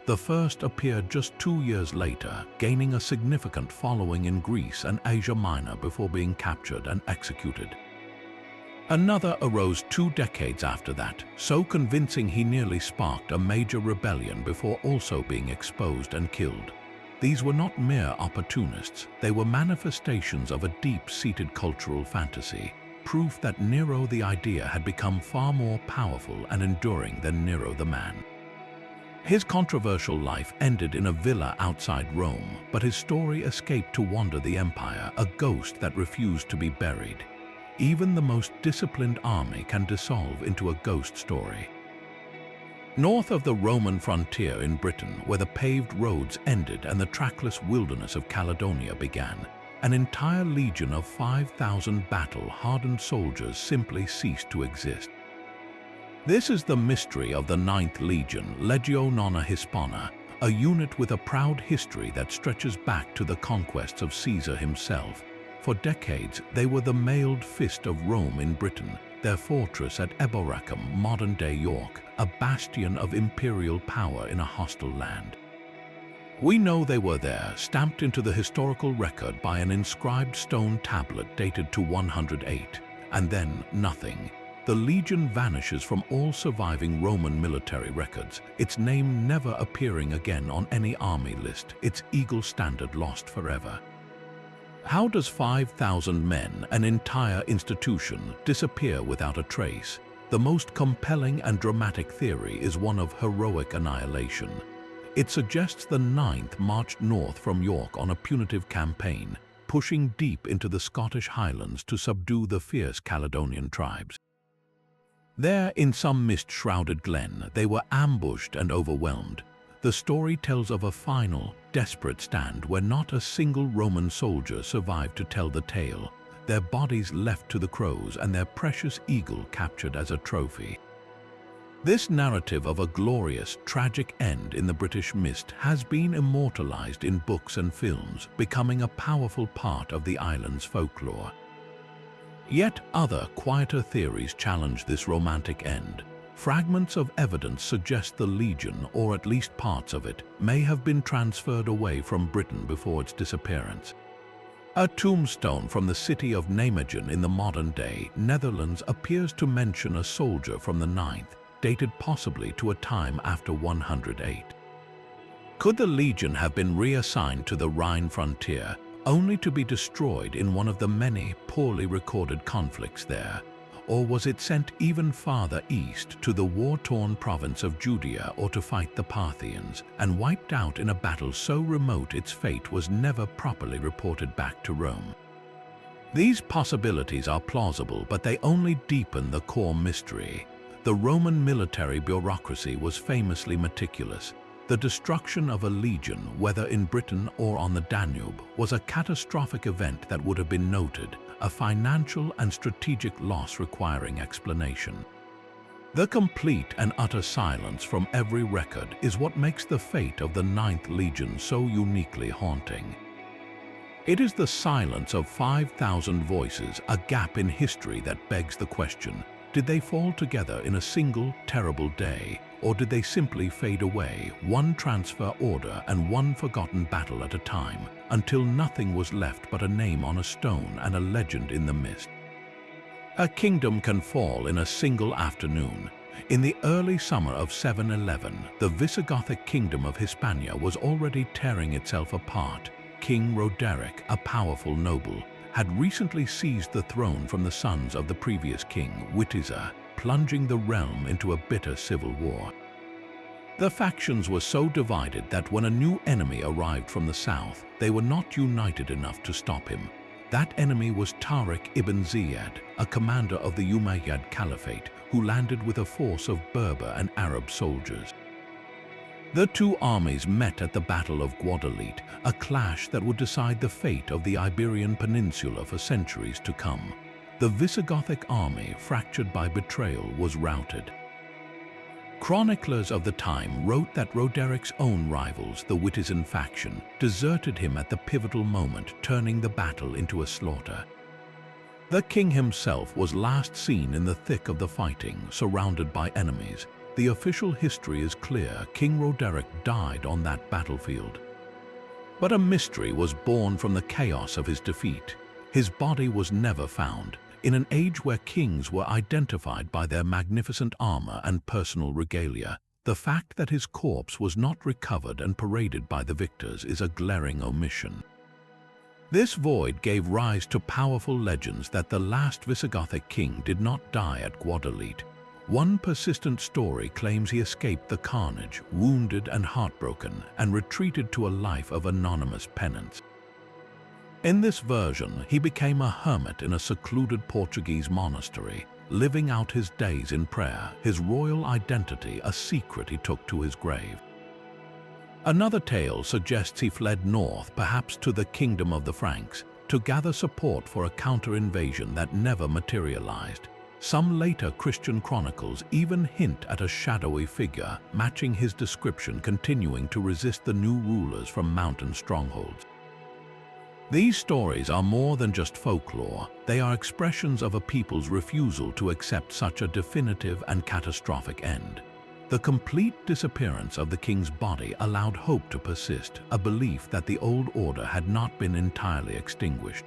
The first appeared just 2 years later, gaining a significant following in Greece and Asia Minor before being captured and executed. Another arose 2 decades after that, so convincing he nearly sparked a major rebellion before also being exposed and killed. These were not mere opportunists, they were manifestations of a deep-seated cultural fantasy, proof that Nero the idea had become far more powerful and enduring than Nero the man. His controversial life ended in a villa outside Rome, but his story escaped to wander the empire, a ghost that refused to be buried. Even the most disciplined army can dissolve into a ghost story. North of the Roman frontier in Britain, where the paved roads ended and the trackless wilderness of Caledonia began, an entire legion of 5,000 battle-hardened soldiers simply ceased to exist. This is the mystery of the 9th Legion, Legio Nona Hispana, a unit with a proud history that stretches back to the conquests of Caesar himself. For decades, they were the mailed fist of Rome in Britain, their fortress at Eboracum, modern-day York, a bastion of imperial power in a hostile land. We know they were there, stamped into the historical record by an inscribed stone tablet dated to 108, and then nothing. The legion vanishes from all surviving Roman military records, its name never appearing again on any army list, its eagle standard lost forever. How does 5,000 men, an entire institution, disappear without a trace? The most compelling and dramatic theory is one of heroic annihilation. It suggests the 9th marched north from York on a punitive campaign, pushing deep into the Scottish Highlands to subdue the fierce Caledonian tribes. There, in some mist-shrouded glen, they were ambushed and overwhelmed. The story tells of a final, desperate stand where not a single Roman soldier survived to tell the tale, their bodies left to the crows and their precious eagle captured as a trophy. This narrative of a glorious, tragic end in the British mist has been immortalized in books and films, becoming a powerful part of the island's folklore. Yet other, quieter theories challenge this romantic end. Fragments of evidence suggest the legion, or at least parts of it, may have been transferred away from Britain before its disappearance. A tombstone from the city of Nijmegen in the modern-day Netherlands appears to mention a soldier from the 9th, dated possibly to a time after 108. Could the legion have been reassigned to the Rhine frontier, only to be destroyed in one of the many poorly recorded conflicts there? Or was it sent even farther east to the war-torn province of Judea or to fight the Parthians, and wiped out in a battle so remote its fate was never properly reported back to Rome? These possibilities are plausible, but they only deepen the core mystery. The Roman military bureaucracy was famously meticulous. The destruction of a legion, whether in Britain or on the Danube, was a catastrophic event that would have been noted, a financial and strategic loss requiring explanation. The complete and utter silence from every record is what makes the fate of the 9th Legion so uniquely haunting. It is the silence of 5,000 voices, a gap in history that begs the question: did they fall together in a single terrible day, or did they simply fade away, one transfer order and one forgotten battle at a time, until nothing was left but a name on a stone and a legend in the mist? A kingdom can fall in a single afternoon. In the early summer of 711, the Visigothic kingdom of Hispania was already tearing itself apart. King Roderick, a powerful noble, had recently seized the throne from the sons of the previous king, Witiza, plunging the realm into a bitter civil war. The factions were so divided that when a new enemy arrived from the south, they were not united enough to stop him. That enemy was Tariq ibn Ziyad, a commander of the Umayyad Caliphate, who landed with a force of Berber and Arab soldiers. The two armies met at the Battle of Guadalete, a clash that would decide the fate of the Iberian Peninsula for centuries to come. The Visigothic army, fractured by betrayal, was routed. Chroniclers of the time wrote that Roderick's own rivals, the Witizan faction, deserted him at the pivotal moment, turning the battle into a slaughter. The king himself was last seen in the thick of the fighting, surrounded by enemies. The official history is clear: King Roderick died on that battlefield. But a mystery was born from the chaos of his defeat. His body was never found. In an age where kings were identified by their magnificent armor and personal regalia, the fact that his corpse was not recovered and paraded by the victors is a glaring omission. This void gave rise to powerful legends that the last Visigothic king did not die at Guadalete. One persistent story claims he escaped the carnage, wounded and heartbroken, and retreated to a life of anonymous penance. In this version, he became a hermit in a secluded Portuguese monastery, living out his days in prayer, his royal identity a secret he took to his grave. Another tale suggests he fled north, perhaps to the kingdom of the Franks, to gather support for a counter-invasion that never materialized. Some later Christian chronicles even hint at a shadowy figure, matching his description, continuing to resist the new rulers from mountain strongholds. These stories are more than just folklore. They are expressions of a people's refusal to accept such a definitive and catastrophic end. The complete disappearance of the king's body allowed hope to persist, a belief that the old order had not been entirely extinguished.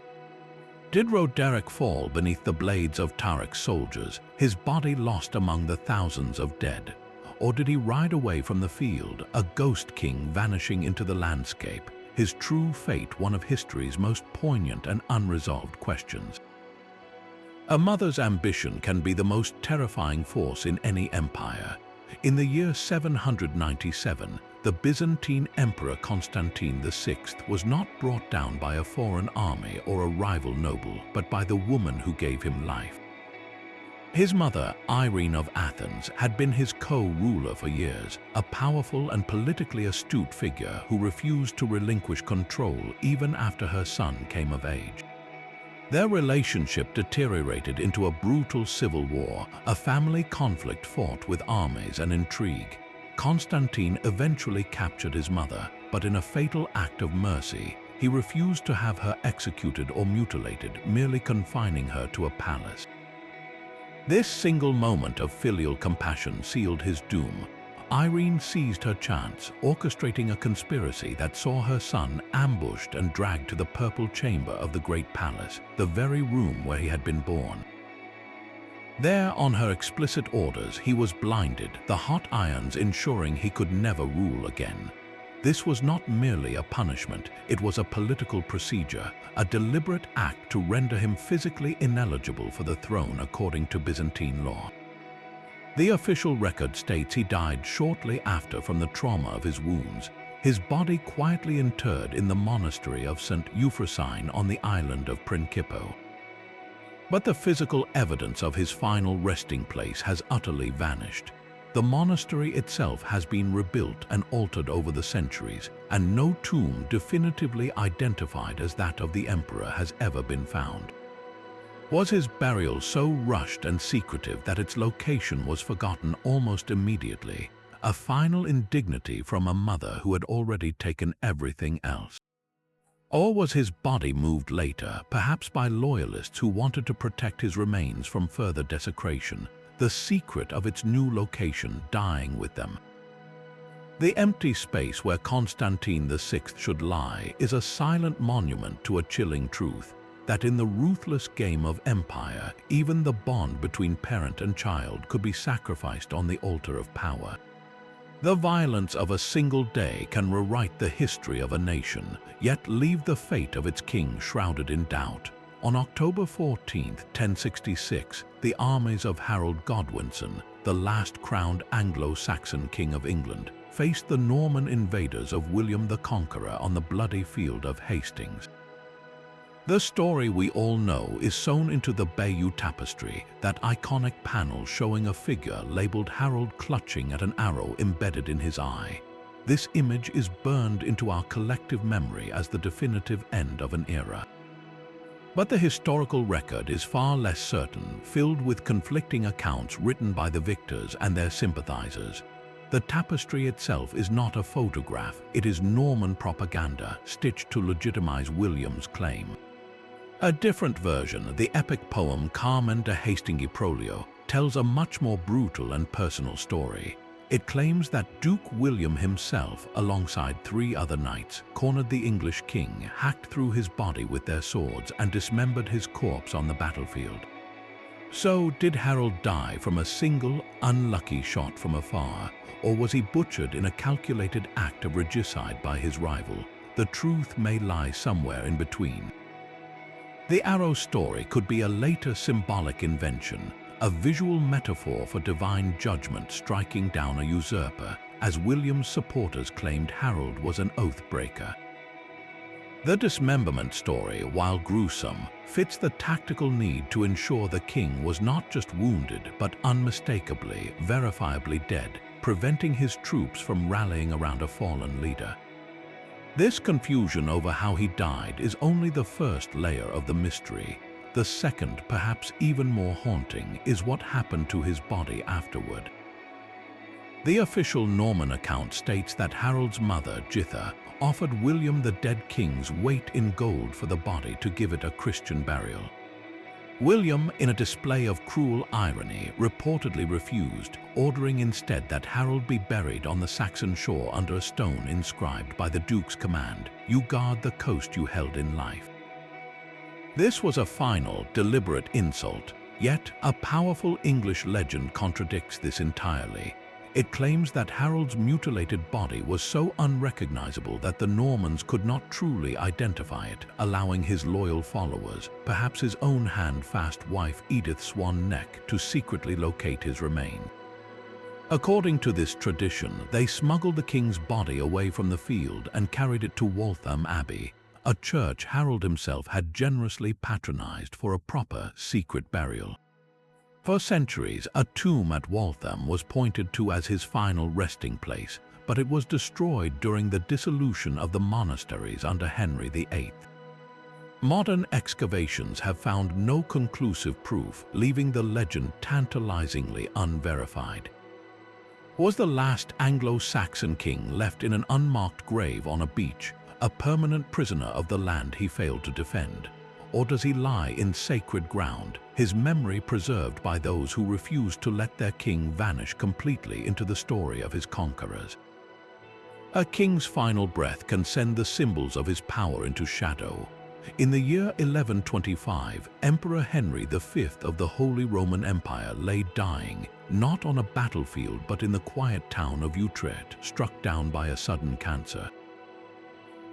Did Roderick fall beneath the blades of Tarek's soldiers, his body lost among the thousands of dead? Or did he ride away from the field, a ghost king vanishing into the landscape, his true fate one of history's most poignant and unresolved questions? A mother's ambition can be the most terrifying force in any empire. In the year 797, the Byzantine Emperor Constantine VI was not brought down by a foreign army or a rival noble, but by the woman who gave him life. His mother, Irene of Athens, had been his co-ruler for years, a powerful and politically astute figure who refused to relinquish control even after her son came of age. Their relationship deteriorated into a brutal civil war, a family conflict fought with armies and intrigue. Constantine eventually captured his mother, but in a fatal act of mercy, he refused to have her executed or mutilated, merely confining her to a palace. This single moment of filial compassion sealed his doom. Irene seized her chance, orchestrating a conspiracy that saw her son ambushed and dragged to the purple chamber of the great palace, the very room where he had been born. There, on her explicit orders, he was blinded, the hot irons ensuring he could never rule again. This was not merely a punishment, it was a political procedure, a deliberate act to render him physically ineligible for the throne according to Byzantine law. The official record states he died shortly after from the trauma of his wounds, his body quietly interred in the monastery of St. Euphrosyne on the island of Principio. But the physical evidence of his final resting place has utterly vanished. The monastery itself has been rebuilt and altered over the centuries, and no tomb definitively identified as that of the emperor has ever been found. Was his burial so rushed and secretive that its location was forgotten almost immediately, a final indignity from a mother who had already taken everything else? Or was his body moved later, perhaps by loyalists who wanted to protect his remains from further desecration, the secret of its new location dying with them? The empty space where Constantine VI should lie is a silent monument to a chilling truth, that in the ruthless game of empire, even the bond between parent and child could be sacrificed on the altar of power. The violence of a single day can rewrite the history of a nation, yet leave the fate of its king shrouded in doubt. On October 14, 1066, the armies of Harold Godwinson, the last crowned Anglo-Saxon king of England, faced the Norman invaders of William the Conqueror on the bloody field of Hastings. The story we all know is sewn into the Bayeux Tapestry, that iconic panel showing a figure labeled Harold clutching at an arrow embedded in his eye. This image is burned into our collective memory as the definitive end of an era. But the historical record is far less certain, filled with conflicting accounts written by the victors and their sympathizers. The tapestry itself is not a photograph, it is Norman propaganda stitched to legitimize William's claim. A different version, the epic poem Carmen de Hastingi-Prolio, tells a much more brutal and personal story. It claims that Duke William himself, alongside 3 other knights, cornered the English king, hacked through his body with their swords, and dismembered his corpse on the battlefield. So, did Harold die from a single, unlucky shot from afar, or was he butchered in a calculated act of regicide by his rival? The truth may lie somewhere in between. The arrow story could be a later symbolic invention, a visual metaphor for divine judgment striking down a usurper, as William's supporters claimed Harold was an oath-breaker. The dismemberment story, while gruesome, fits the tactical need to ensure the king was not just wounded but unmistakably, verifiably dead, preventing his troops from rallying around a fallen leader. This confusion over how he died is only the first layer of the mystery. The second, perhaps even more haunting, is what happened to his body afterward. The official Norman account states that Harold's mother, Githa, offered William the dead king's weight in gold for the body to give it a Christian burial. William, in a display of cruel irony, reportedly refused, ordering instead that Harold be buried on the Saxon shore under a stone inscribed by the Duke's command, "You guard the coast you held in life." This was a final, deliberate insult, yet a powerful English legend contradicts this entirely. It claims that Harold's mutilated body was so unrecognizable that the Normans could not truly identify it, allowing his loyal followers, perhaps his own hand-fast wife Edith Swan Neck, to secretly locate his remains. According to this tradition, they smuggled the king's body away from the field and carried it to Waltham Abbey, a church Harold himself had generously patronized for a proper secret burial. For centuries, a tomb at Waltham was pointed to as his final resting place, but it was destroyed during the dissolution of the monasteries under Henry VIII. Modern excavations have found no conclusive proof, leaving the legend tantalizingly unverified. Was the last Anglo-Saxon king left in an unmarked grave on a beach, a permanent prisoner of the land he failed to defend? Or does he lie in sacred ground, his memory preserved by those who refused to let their king vanish completely into the story of his conquerors? A king's final breath can send the symbols of his power into shadow. In the year 1125, Emperor Henry V of the Holy Roman Empire lay dying, not on a battlefield but in the quiet town of Utrecht, struck down by a sudden cancer.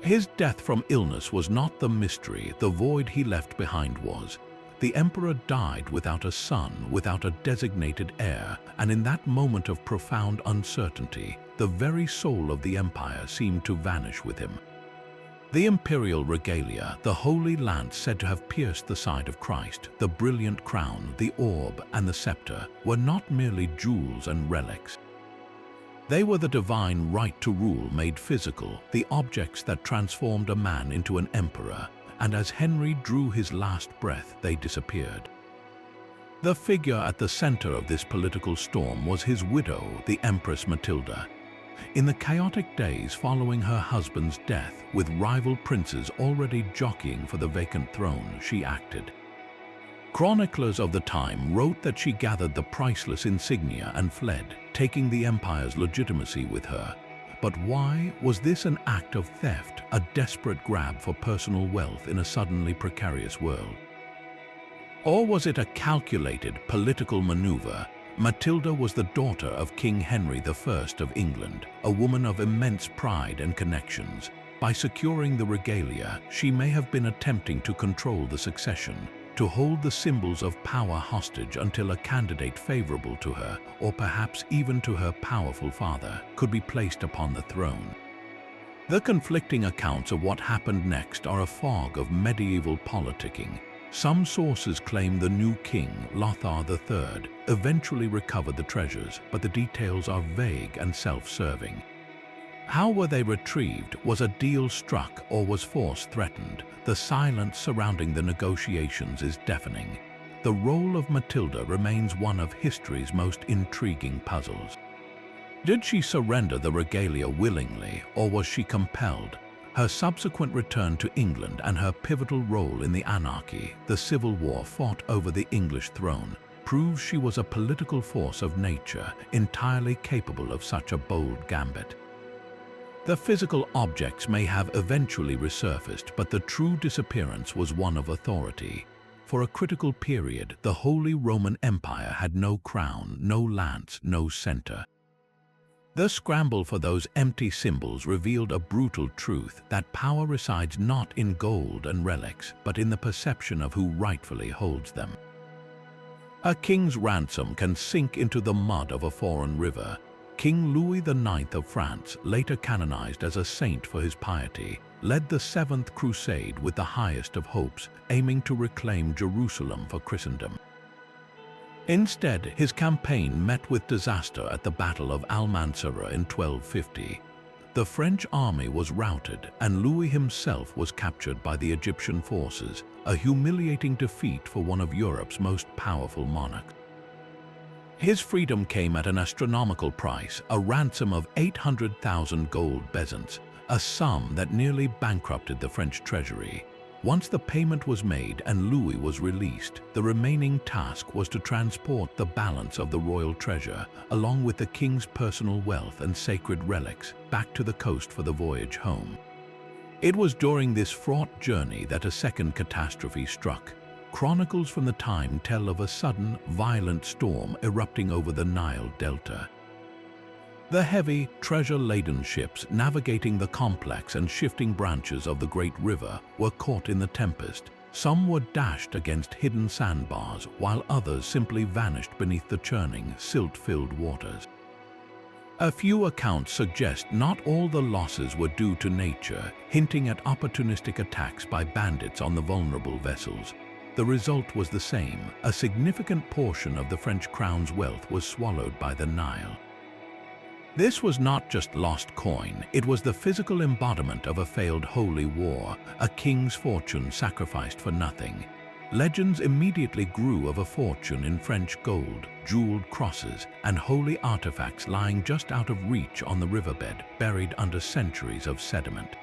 His death from illness was not the mystery, the void he left behind was. The emperor died without a son, without a designated heir, and in that moment of profound uncertainty, the very soul of the empire seemed to vanish with him. The imperial regalia, the holy lance said to have pierced the side of Christ, the brilliant crown, the orb, and the scepter, were not merely jewels and relics. They were the divine right to rule made physical, the objects that transformed a man into an emperor, and as Henry drew his last breath, they disappeared. The figure at the center of this political storm was his widow, the Empress Matilda. In the chaotic days following her husband's death, with rival princes already jockeying for the vacant throne, she acted. Chroniclers of the time wrote that she gathered the priceless insignia and fled, taking the empire's legitimacy with her. But why? Was this an act of theft, a desperate grab for personal wealth in a suddenly precarious world? Or was it a calculated political maneuver? Matilda was the daughter of King Henry I of England, a woman of immense pride and connections. By securing the regalia, she may have been attempting to control the succession, to hold the symbols of power hostage until a candidate favorable to her, or perhaps even to her powerful father, could be placed upon the throne. The conflicting accounts of what happened next are a fog of medieval politicking. Some sources claim the new king, Lothar III, eventually recovered the treasures, but the details are vague and self-serving. How were they retrieved? Was a deal struck or was force threatened? The silence surrounding the negotiations is deafening. The role of Matilda remains one of history's most intriguing puzzles. Did she surrender the regalia willingly, or was she compelled? Her subsequent return to England and her pivotal role in the anarchy, the civil war fought over the English throne, proves she was a political force of nature, entirely capable of such a bold gambit. The physical objects may have eventually resurfaced, but the true disappearance was one of authority. For a critical period, the Holy Roman Empire had no crown, no lance, no center. The scramble for those empty symbols revealed a brutal truth that power resides not in gold and relics, but in the perception of who rightfully holds them. A king's ransom can sink into the mud of a foreign river. King Louis IX of France, later canonized as a saint for his piety, led the Seventh Crusade with the highest of hopes, aiming to reclaim Jerusalem for Christendom. Instead, his campaign met with disaster at the Battle of Almanzora in 1250. The French army was routed, and Louis himself was captured by the Egyptian forces, a humiliating defeat for one of Europe's most powerful monarchs. His freedom came at an astronomical price, a ransom of 800,000 gold bezants, a sum that nearly bankrupted the French treasury. Once the payment was made and Louis was released, the remaining task was to transport the balance of the royal treasure, along with the king's personal wealth and sacred relics, back to the coast for the voyage home. It was during this fraught journey that a second catastrophe struck. Chronicles from the time tell of a sudden, violent storm erupting over the Nile Delta. The heavy, treasure-laden ships navigating the complex and shifting branches of the great river were caught in the tempest. Some were dashed against hidden sandbars, while others simply vanished beneath the churning, silt-filled waters. A few accounts suggest not all the losses were due to nature, hinting at opportunistic attacks by bandits on the vulnerable vessels. The result was the same: a significant portion of the French crown's wealth was swallowed by the Nile. This was not just lost coin, it was the physical embodiment of a failed holy war, a king's fortune sacrificed for nothing. Legends immediately grew of a fortune in French gold, jeweled crosses, and holy artifacts lying just out of reach on the riverbed, buried under centuries of sediment.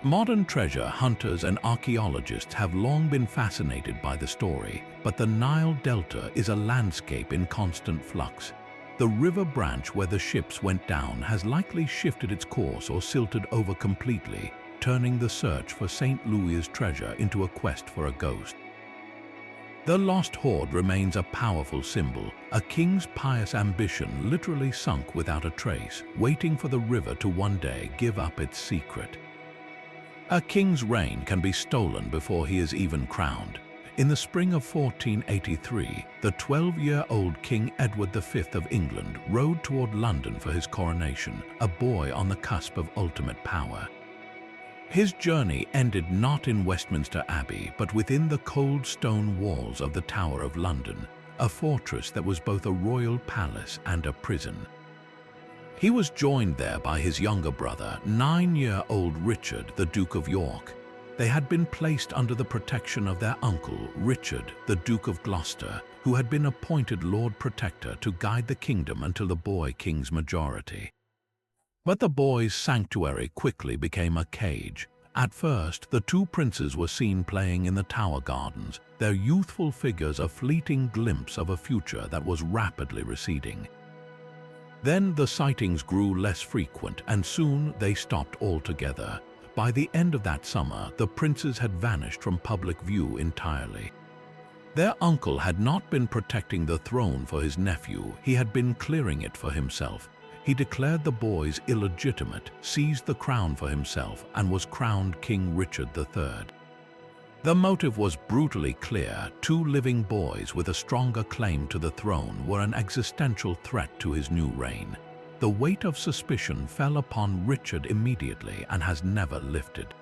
Modern treasure hunters and archaeologists have long been fascinated by the story, but the Nile Delta is a landscape in constant flux. The river branch where the ships went down has likely shifted its course or silted over completely, turning the search for St. Louis's treasure into a quest for a ghost. The lost hoard remains a powerful symbol, a king's pious ambition literally sunk without a trace, waiting for the river to one day give up its secret. A king's reign can be stolen before he is even crowned. In the spring of 1483, the 12-year-old King Edward V of England rode toward London for his coronation, a boy on the cusp of ultimate power. His journey ended not in Westminster Abbey, but within the cold stone walls of the Tower of London, a fortress that was both a royal palace and a prison. He was joined there by his younger brother, 9-year-old Richard, the Duke of York. They had been placed under the protection of their uncle, Richard, the Duke of Gloucester, who had been appointed Lord Protector to guide the kingdom until the boy king's majority. But the boy's sanctuary quickly became a cage. At first, the two princes were seen playing in the Tower Gardens, their youthful figures a fleeting glimpse of a future that was rapidly receding. Then the sightings grew less frequent, and soon they stopped altogether. By the end of that summer, the princes had vanished from public view entirely. Their uncle had not been protecting the throne for his nephew, he had been clearing it for himself. He declared the boys illegitimate, seized the crown for himself, and was crowned King Richard III. The motive was brutally clear: two living boys with a stronger claim to the throne were an existential threat to his new reign. The weight of suspicion fell upon Richard immediately and has never lifted.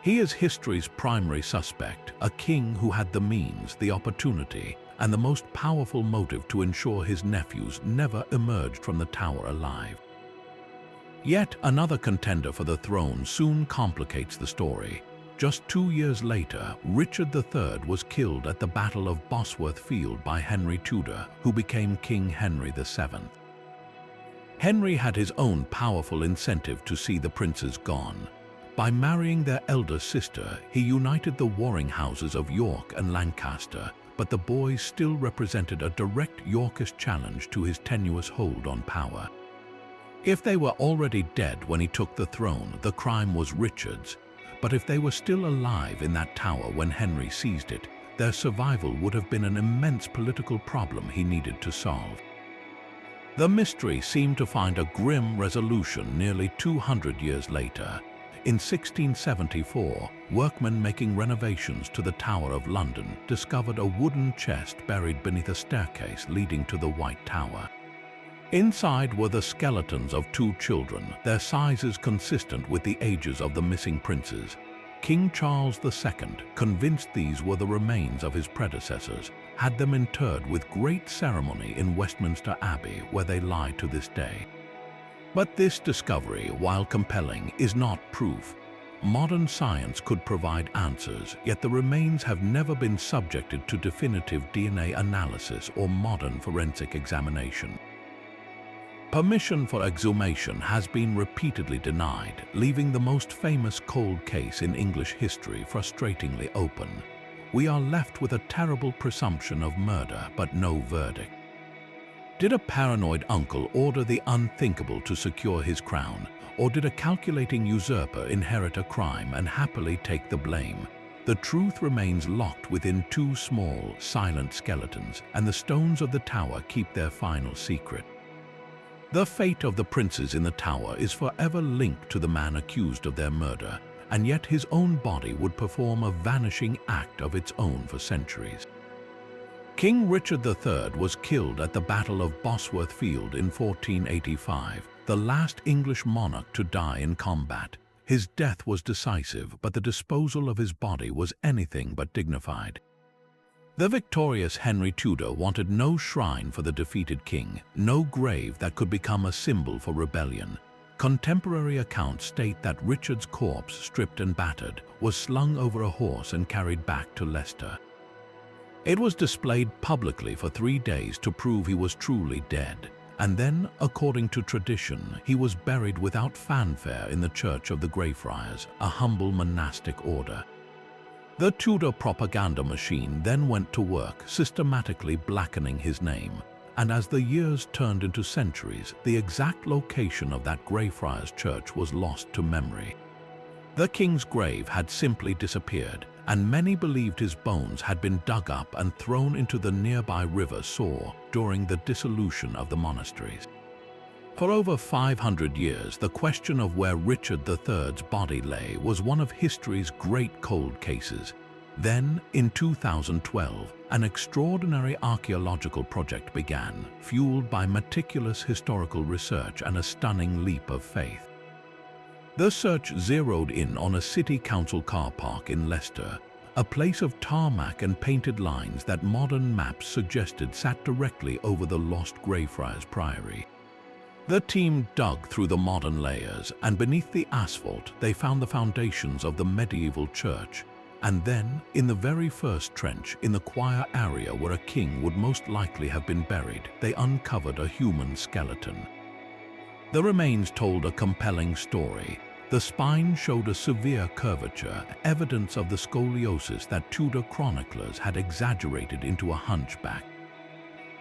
He is history's primary suspect, a king who had the means, the opportunity, and the most powerful motive to ensure his nephews never emerged from the tower alive. Yet another contender for the throne soon complicates the story. Just 2 years later, Richard III was killed at the Battle of Bosworth Field by Henry Tudor, who became King Henry VII. Henry had his own powerful incentive to see the princes gone. By marrying their elder sister, he united the warring houses of York and Lancaster, but the boys still represented a direct Yorkist challenge to his tenuous hold on power. If they were already dead when he took the throne, the crime was Richard's. but if they were still alive in that tower when Henry seized it, their survival would have been an immense political problem he needed to solve. The mystery seemed to find a grim resolution nearly 200 years later. In 1674, workmen making renovations to the Tower of London discovered a wooden chest buried beneath a staircase leading to the White Tower. Inside were the skeletons of 2 children, their sizes consistent with the ages of the missing princes. King Charles II, convinced these were the remains of his predecessors, had them interred with great ceremony in Westminster Abbey, where they lie to this day. But this discovery, while compelling, is not proof. Modern science could provide answers, yet the remains have never been subjected to definitive DNA analysis or modern forensic examination. Permission for exhumation has been repeatedly denied, leaving the most famous cold case in English history frustratingly open. We are left with a terrible presumption of murder, but no verdict. Did a paranoid uncle order the unthinkable to secure his crown, or did a calculating usurper inherit a crime and happily take the blame? The truth remains locked within 2 small, silent skeletons, and the stones of the tower keep their final secret. The fate of the princes in the tower is forever linked to the man accused of their murder, and yet his own body would perform a vanishing act of its own for centuries. King Richard III was killed at the Battle of Bosworth Field in 1485, the last English monarch to die in combat. His death was decisive, but the disposal of his body was anything but dignified. The victorious Henry Tudor wanted no shrine for the defeated king, no grave that could become a symbol for rebellion. Contemporary accounts state that Richard's corpse, stripped and battered, was slung over a horse and carried back to Leicester. It was displayed publicly for 3 days to prove he was truly dead, and then, according to tradition, he was buried without fanfare in the Church of the Greyfriars, a humble monastic order. The Tudor propaganda machine then went to work, systematically blackening his name, and as the years turned into centuries, the exact location of that Greyfriars church was lost to memory. The king's grave had simply disappeared, and many believed his bones had been dug up and thrown into the nearby river Tsar during the dissolution of the monasteries. For over 500 years, the question of where Richard III's body lay was one of history's great cold cases. Then, in 2012, an extraordinary archaeological project began, fueled by meticulous historical research and a stunning leap of faith. The search zeroed in on a city council car park in Leicester, a place of tarmac and painted lines that modern maps suggested sat directly over the lost Greyfriars Priory. The team dug through the modern layers, and beneath the asphalt they found the foundations of the medieval church. And then, in the very first trench, in the choir area where a king would most likely have been buried, they uncovered a human skeleton. The remains told a compelling story. The spine showed a severe curvature, evidence of the scoliosis that Tudor chroniclers had exaggerated into a hunchback.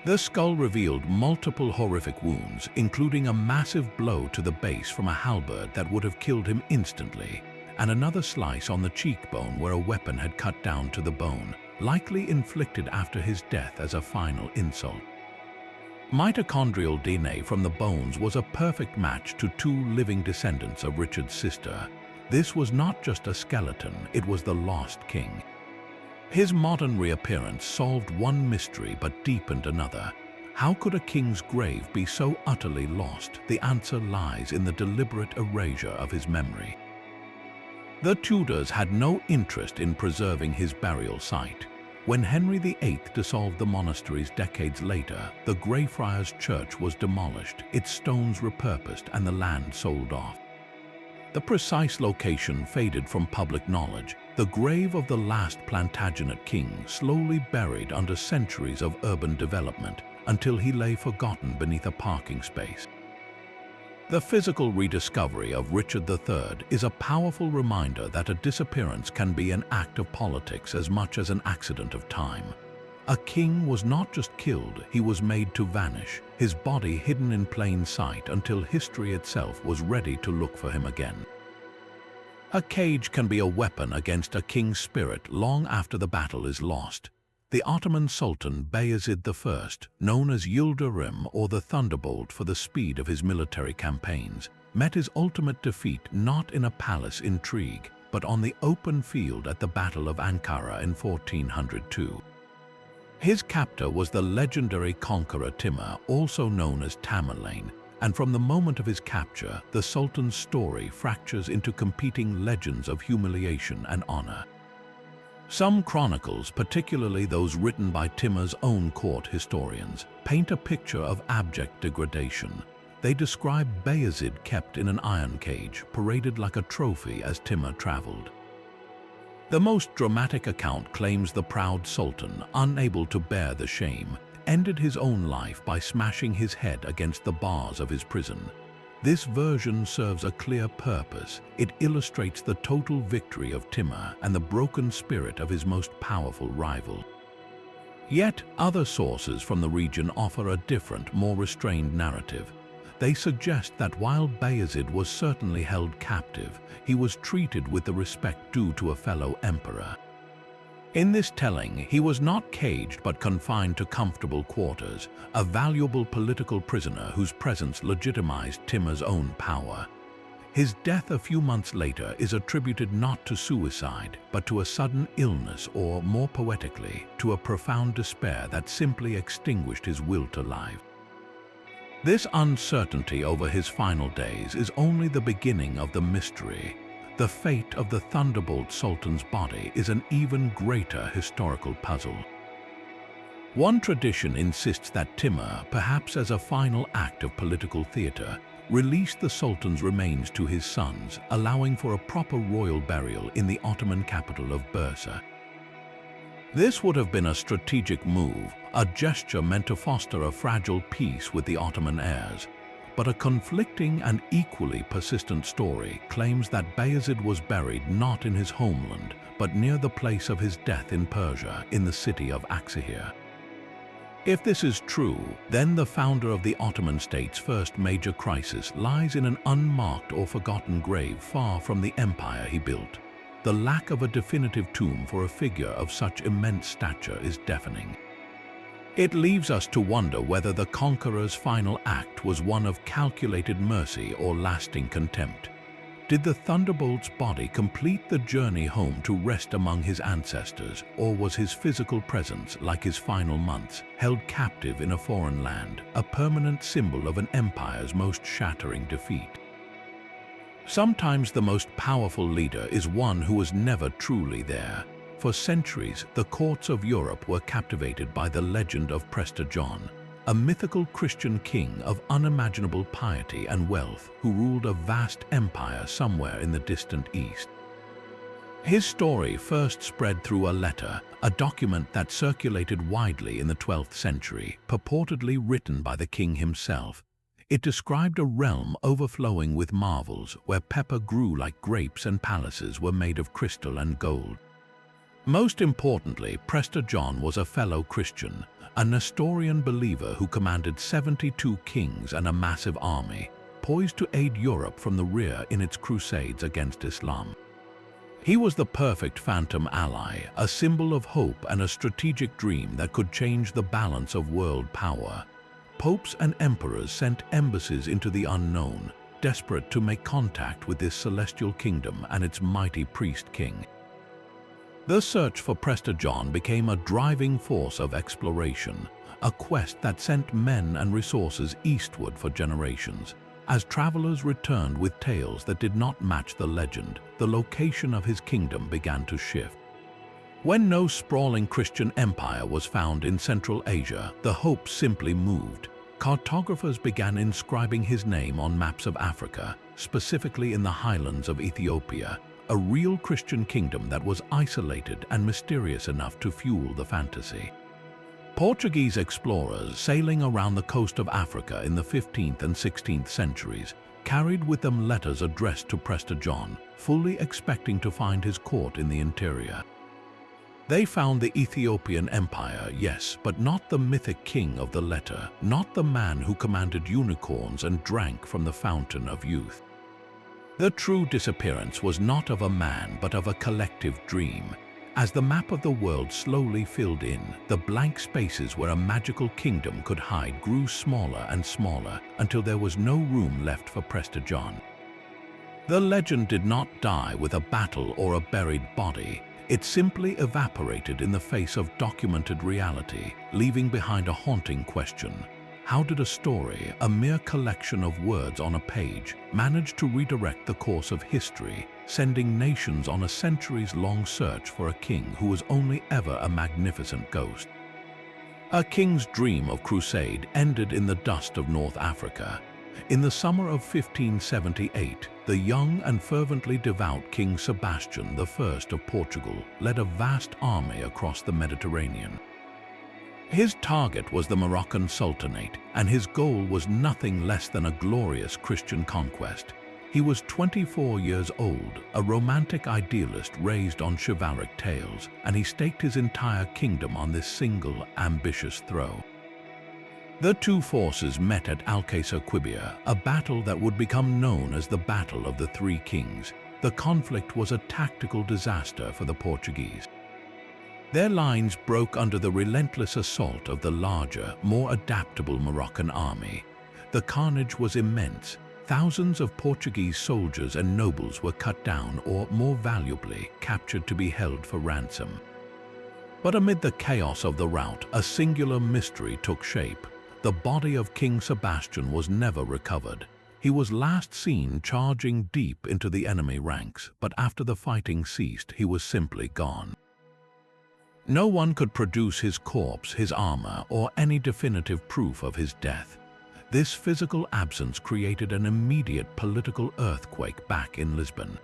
The skull revealed multiple horrific wounds, including a massive blow to the base from a halberd that would have killed him instantly, and another slice on the cheekbone where a weapon had cut down to the bone, likely inflicted after his death as a final insult. Mitochondrial DNA from the bones was a perfect match to 2 living descendants of Richard's sister. This was not just a skeleton, it was the lost king. His modern reappearance solved one mystery but deepened another. How could a king's grave be so utterly lost? The answer lies in the deliberate erasure of his memory. The Tudors had no interest in preserving his burial site. When Henry VIII dissolved the monasteries decades later, the Greyfriars Church was demolished, its stones repurposed, and the land sold off. The precise location faded from public knowledge. The grave of the last Plantagenet king slowly buried under centuries of urban development until he lay forgotten beneath a parking space. The physical rediscovery of Richard III is a powerful reminder that a disappearance can be an act of politics as much as an accident of time. A king was not just killed, he was made to vanish, his body hidden in plain sight until history itself was ready to look for him again. A cage can be a weapon against a king's spirit long after the battle is lost. The Ottoman Sultan Bayezid I, known as Yildirim or the Thunderbolt for the speed of his military campaigns, met his ultimate defeat not in a palace intrigue, but on the open field at the Battle of Ankara in 1402. His captor was the legendary conqueror Timur, also known as Tamerlane, and from the moment of his capture, the Sultan's story fractures into competing legends of humiliation and honor. Some chronicles, particularly those written by Timur's own court historians, paint a picture of abject degradation. They describe Bayezid kept in an iron cage, paraded like a trophy as Timur traveled. The most dramatic account claims the proud Sultan, unable to bear the shame, ended his own life by smashing his head against the bars of his prison. This version serves a clear purpose. It illustrates the total victory of Timur and the broken spirit of his most powerful rival. Yet, other sources from the region offer a different, more restrained narrative. They suggest that while Bayezid was certainly held captive, he was treated with the respect due to a fellow emperor. In this telling, he was not caged but confined to comfortable quarters, a valuable political prisoner whose presence legitimized Timur's own power. His death a few months later is attributed not to suicide, but to a sudden illness or, more poetically, to a profound despair that simply extinguished his will to live. This uncertainty over his final days is only the beginning of the mystery. The fate of the Thunderbolt Sultan's body is an even greater historical puzzle. One tradition insists that Timur, perhaps as a final act of political theater, released the Sultan's remains to his sons, allowing for a proper royal burial in the Ottoman capital of Bursa. This would have been a strategic move, a gesture meant to foster a fragile peace with the Ottoman heirs. But a conflicting and equally persistent story claims that Bayezid was buried not in his homeland, but near the place of his death in Persia, in the city of Akhenaten. If this is true, then the founder of the Ottoman state's first major crisis lies in an unmarked or forgotten grave far from the empire he built. The lack of a definitive tomb for a figure of such immense stature is deafening. It leaves us to wonder whether the conqueror's final act was one of calculated mercy or lasting contempt. Did the Thunderbolt's body complete the journey home to rest among his ancestors, or was his physical presence, like his final months, held captive in a foreign land, a permanent symbol of an empire's most shattering defeat? Sometimes the most powerful leader is one who was never truly there. For centuries, the courts of Europe were captivated by the legend of Prester John, a mythical Christian king of unimaginable piety and wealth who ruled a vast empire somewhere in the distant east. His story first spread through a letter, a document that circulated widely in the 12th century, purportedly written by the king himself. It described a realm overflowing with marvels, where pepper grew like grapes and palaces were made of crystal and gold. Most importantly, Prester John was a fellow Christian, a Nestorian believer who commanded 72 kings and a massive army, poised to aid Europe from the rear in its crusades against Islam. He was the perfect phantom ally, a symbol of hope and a strategic dream that could change the balance of world power. Popes and emperors sent embassies into the unknown, desperate to make contact with this celestial kingdom and its mighty priest-king. The search for Prester John became a driving force of exploration, a quest that sent men and resources eastward for generations. As travelers returned with tales that did not match the legend, the location of his kingdom began to shift. When no sprawling Christian empire was found in Central Asia, the hope simply moved. Cartographers began inscribing his name on maps of Africa, specifically in the highlands of Ethiopia, a real Christian kingdom that was isolated and mysterious enough to fuel the fantasy. Portuguese explorers sailing around the coast of Africa in the 15th and 16th centuries carried with them letters addressed to Prester John, fully expecting to find his court in the interior. They found the Ethiopian Empire, yes, but not the mythic king of the letter, not the man who commanded unicorns and drank from the fountain of youth. The true disappearance was not of a man but of a collective dream. As the map of the world slowly filled in, the blank spaces where a magical kingdom could hide grew smaller and smaller until there was no room left for Prester John. The legend did not die with a battle or a buried body. It simply evaporated in the face of documented reality, leaving behind a haunting question. How did a story, a mere collection of words on a page, manage to redirect the course of history, sending nations on a centuries-long search for a king who was only ever a magnificent ghost? A king's dream of crusade ended in the dust of North Africa. In the summer of 1578, the young and fervently devout King Sebastian I of Portugal led a vast army across the Mediterranean. His target was the Moroccan Sultanate, and his goal was nothing less than a glorious Christian conquest. He was 24 years old, a romantic idealist raised on chivalric tales, and he staked his entire kingdom on this single, ambitious throw. The two forces met at Alcácer, a battle that would become known as the Battle of the Three Kings. The conflict was a tactical disaster for the Portuguese. Their lines broke under the relentless assault of the larger, more adaptable Moroccan army. The carnage was immense. Thousands of Portuguese soldiers and nobles were cut down or, more valuably, captured to be held for ransom. But amid the chaos of the rout, a singular mystery took shape. The body of King Sebastian was never recovered. He was last seen charging deep into the enemy ranks, but after the fighting ceased, he was simply gone. No one could produce his corpse, his armor, or any definitive proof of his death. This physical absence created an immediate political earthquake back in Lisbon.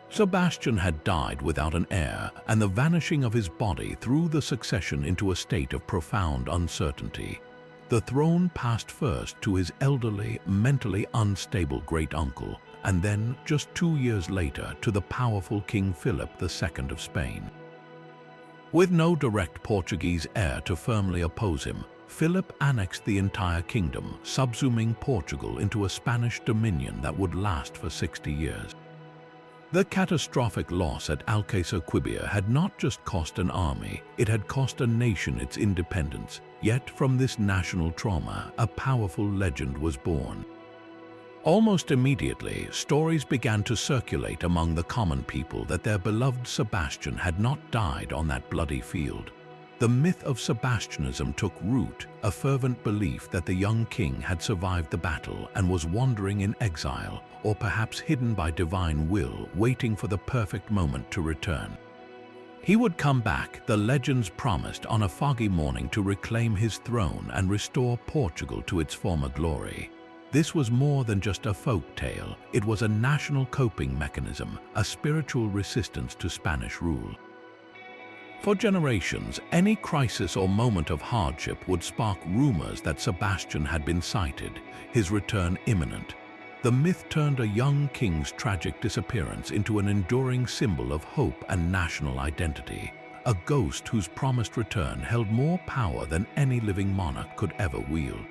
Sebastian had died without an heir, and the vanishing of his body threw the succession into a state of profound uncertainty. The throne passed first to his elderly, mentally unstable great-uncle, and then, just 2 years later, to the powerful King Philip II of Spain. With no direct Portuguese heir to firmly oppose him, Philip annexed the entire kingdom, subsuming Portugal into a Spanish dominion that would last for 60 years. The catastrophic loss at Alcácer had not just cost an army, it had cost a nation its independence. Yet from this national trauma, a powerful legend was born. Almost immediately, stories began to circulate among the common people that their beloved Sebastian had not died on that bloody field. The myth of Sebastianism took root, a fervent belief that the young king had survived the battle and was wandering in exile, or perhaps hidden by divine will, waiting for the perfect moment to return. He would come back, the legends promised, on a foggy morning to reclaim his throne and restore Portugal to its former glory. This was more than just a folk tale. It was a national coping mechanism, a spiritual resistance to Spanish rule. For generations, any crisis or moment of hardship would spark rumors that Sebastian had been sighted, his return imminent. The myth turned a young king's tragic disappearance into an enduring symbol of hope and national identity, a ghost whose promised return held more power than any living monarch could ever wield.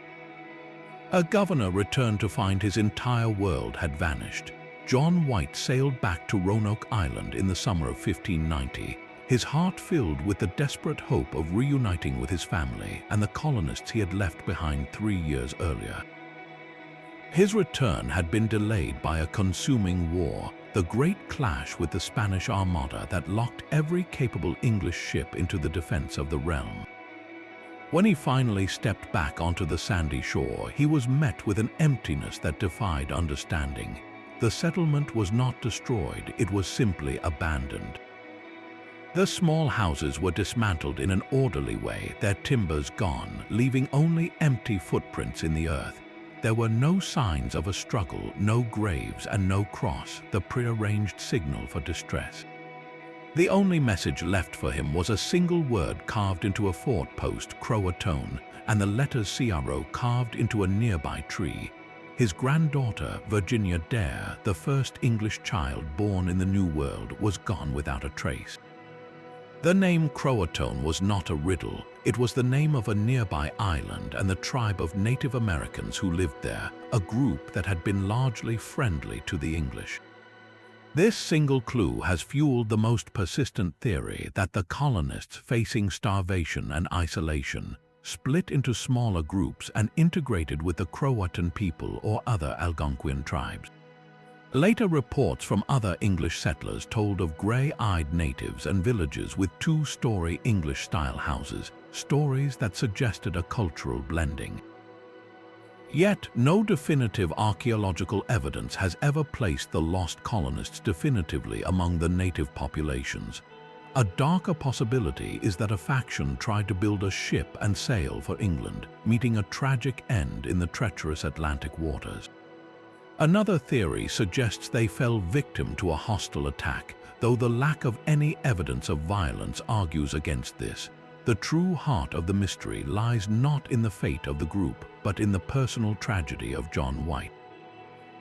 A governor returned to find his entire world had vanished. John White sailed back to Roanoke Island in the summer of 1590, his heart filled with the desperate hope of reuniting with his family and the colonists he had left behind 3 years earlier. His return had been delayed by a consuming war, the great clash with the Spanish Armada that locked every capable English ship into the defense of the realm. When he finally stepped back onto the sandy shore, he was met with an emptiness that defied understanding. The settlement was not destroyed, it was simply abandoned. The small houses were dismantled in an orderly way, their timbers gone, leaving only empty footprints in the earth. There were no signs of a struggle, no graves and no cross, the prearranged signal for distress. The only message left for him was a single word carved into a fort post, Croatoan, and the letters Tsar carved into a nearby tree. His granddaughter, Virginia Dare, the first English child born in the New World, was gone without a trace. The name Croatoan was not a riddle. It was the name of a nearby island and the tribe of Native Americans who lived there, a group that had been largely friendly to the English. This single clue has fueled the most persistent theory that the colonists, facing starvation and isolation, split into smaller groups and integrated with the Croatan people or other Algonquian tribes. Later reports from other English settlers told of grey-eyed natives and villages with two-story English-style houses, stories that suggested a cultural blending. Yet, no definitive archaeological evidence has ever placed the lost colonists definitively among the native populations. A darker possibility is that a faction tried to build a ship and sail for England, meeting a tragic end in the treacherous Atlantic waters. Another theory suggests they fell victim to a hostile attack, though the lack of any evidence of violence argues against this. The true heart of the mystery lies not in the fate of the group, but in the personal tragedy of John White.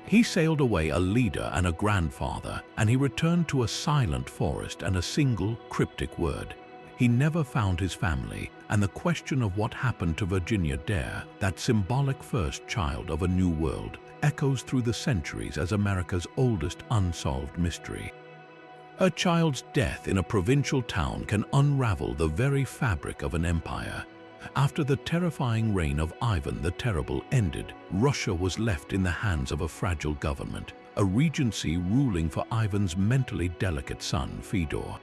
He sailed away a leader and a grandfather, and he returned to a silent forest and a single cryptic word. He never found his family, and the question of what happened to Virginia Dare, that symbolic first child of a new world, echoes through the centuries as America's oldest unsolved mystery. A child's death in a provincial town can unravel the very fabric of an empire. After the terrifying reign of Ivan the Terrible ended, Russia was left in the hands of a fragile government, a regency ruling for Ivan's mentally delicate son, Fyodor.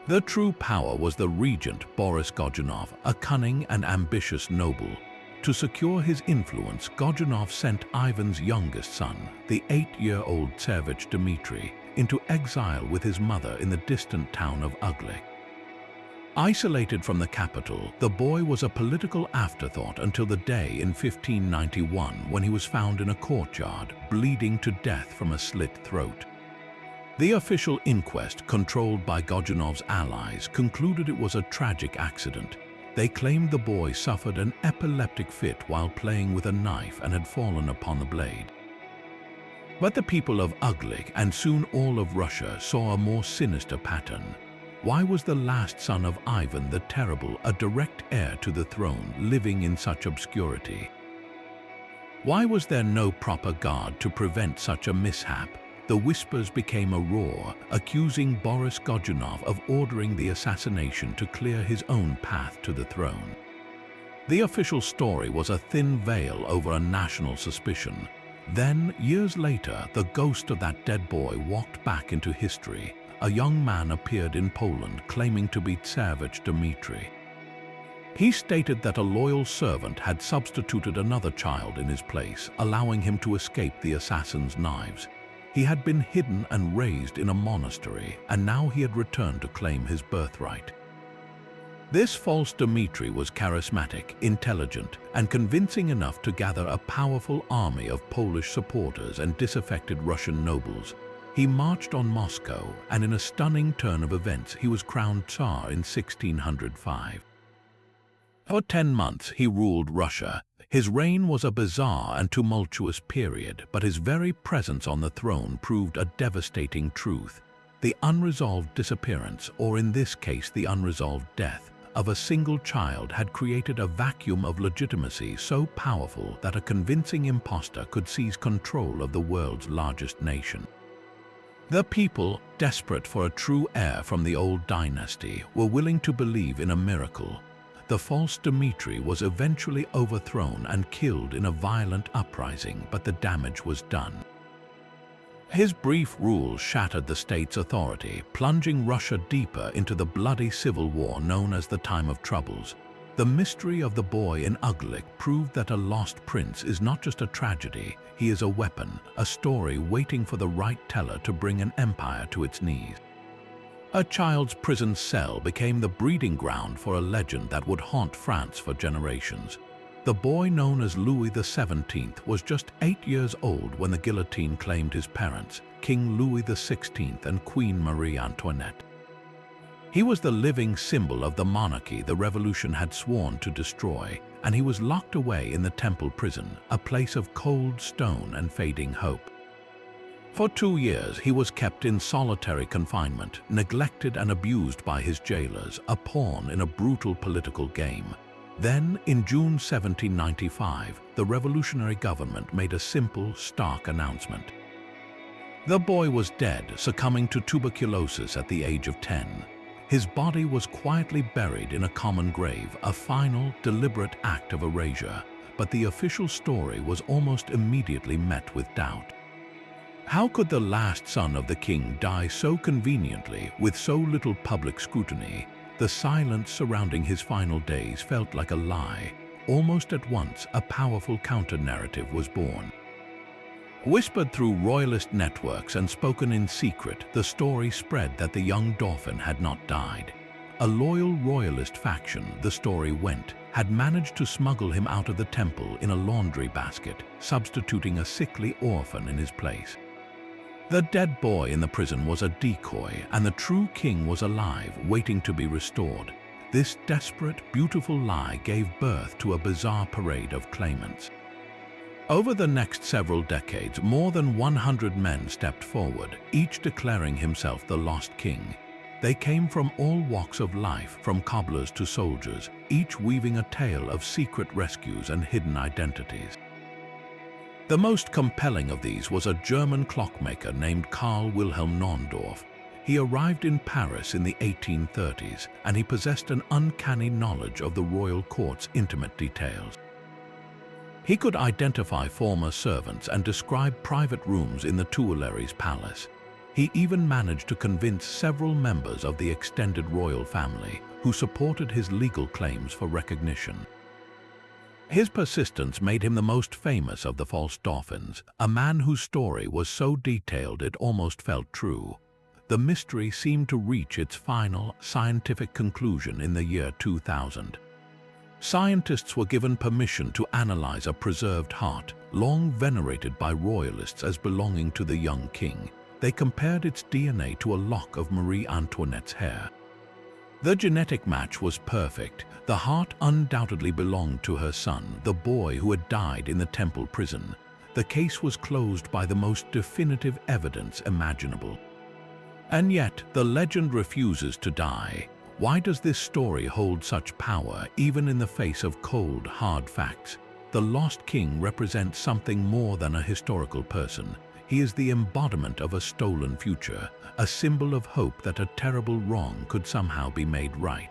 The true power was the regent, Boris Godunov, a cunning and ambitious noble. To secure his influence, Godunov sent Ivan's youngest son, the 8-year-old Tsarevich Dmitry, into exile with his mother in the distant town of Ugly. Isolated from the capital, the boy was a political afterthought until the day in 1591 when he was found in a courtyard, bleeding to death from a slit throat. The official inquest, controlled by Godunov's allies, concluded it was a tragic accident. They claimed the boy suffered an epileptic fit while playing with a knife and had fallen upon the blade. But the people of Ugly, and soon all of Russia, saw a more sinister pattern. Why was the last son of Ivan the Terrible, a direct heir to the throne, living in such obscurity? Why was there no proper guard to prevent such a mishap? The whispers became a roar, accusing Boris Godunov of ordering the assassination to clear his own path to the throne. The official story was a thin veil over a national suspicion. Then, years later, the ghost of that dead boy walked back into history. A young man appeared in Poland claiming to be Tsarevich Dmitry. He stated that a loyal servant had substituted another child in his place, allowing him to escape the assassin's knives. He had been hidden and raised in a monastery, and now he had returned to claim his birthright. This false Dmitry was charismatic, intelligent, and convincing enough to gather a powerful army of Polish supporters and disaffected Russian nobles. He marched on Moscow, and in a stunning turn of events, he was crowned Tsar in 1605. For 10 months, he ruled Russia. His reign was a bizarre and tumultuous period, but his very presence on the throne proved a devastating truth. The unresolved disappearance, or in this case the unresolved death, of a single child had created a vacuum of legitimacy so powerful that a convincing impostor could seize control of the world's largest nation. The people, desperate for a true heir from the old dynasty, were willing to believe in a miracle. The false Dmitry was eventually overthrown and killed in a violent uprising, but the damage was done. His brief rule shattered the state's authority, plunging Russia deeper into the bloody civil war known as the Time of Troubles. The mystery of the boy in Ugly proved that a lost prince is not just a tragedy, he is a weapon, a story waiting for the right teller to bring an empire to its knees. A child's prison cell became the breeding ground for a legend that would haunt France for generations. The boy known as Louis XVII was just 8 years old when the guillotine claimed his parents, King Louis XVI and Queen Marie Antoinette. He was the living symbol of the monarchy the revolution had sworn to destroy, and he was locked away in the Temple prison, a place of cold stone and fading hope. For 2 years, he was kept in solitary confinement, neglected and abused by his jailers, a pawn in a brutal political game. Then, in June 1795, the revolutionary government made a simple, stark announcement. The boy was dead, succumbing to tuberculosis at the age of 10. His body was quietly buried in a common grave, a final, deliberate act of erasure. But the official story was almost immediately met with doubt. How could the last son of the king die so conveniently with so little public scrutiny? The silence surrounding his final days felt like a lie. Almost at once, a powerful counter-narrative was born. Whispered through royalist networks and spoken in secret, the story spread that the young dauphin had not died. A loyal royalist faction, the story went, had managed to smuggle him out of the temple in a laundry basket, substituting a sickly orphan in his place. The dead boy in the prison was a decoy, and the true king was alive, waiting to be restored. This desperate, beautiful lie gave birth to a bizarre parade of claimants. Over the next several decades, more than 100 men stepped forward, each declaring himself the lost king. They came from all walks of life, from cobblers to soldiers, each weaving a tale of secret rescues and hidden identities. The most compelling of these was a German clockmaker named Karl Wilhelm Naundorf. He arrived in Paris in the 1830s, and he possessed an uncanny knowledge of the royal court's intimate details. He could identify former servants and describe private rooms in the Tuileries Palace. He even managed to convince several members of the extended royal family who supported his legal claims for recognition. His persistence made him the most famous of the false dauphins, a man whose story was so detailed it almost felt true. The mystery seemed to reach its final, scientific conclusion in the year 2000. Scientists were given permission to analyze a preserved heart, long venerated by royalists as belonging to the young king. They compared its DNA to a lock of Marie Antoinette's hair. The genetic match was perfect. The heart undoubtedly belonged to her son, the boy who had died in the temple prison. The case was closed by the most definitive evidence imaginable. And yet, the legend refuses to die. Why does this story hold such power, even in the face of cold, hard facts? The lost king represents something more than a historical person. He is the embodiment of a stolen future, a symbol of hope that a terrible wrong could somehow be made right.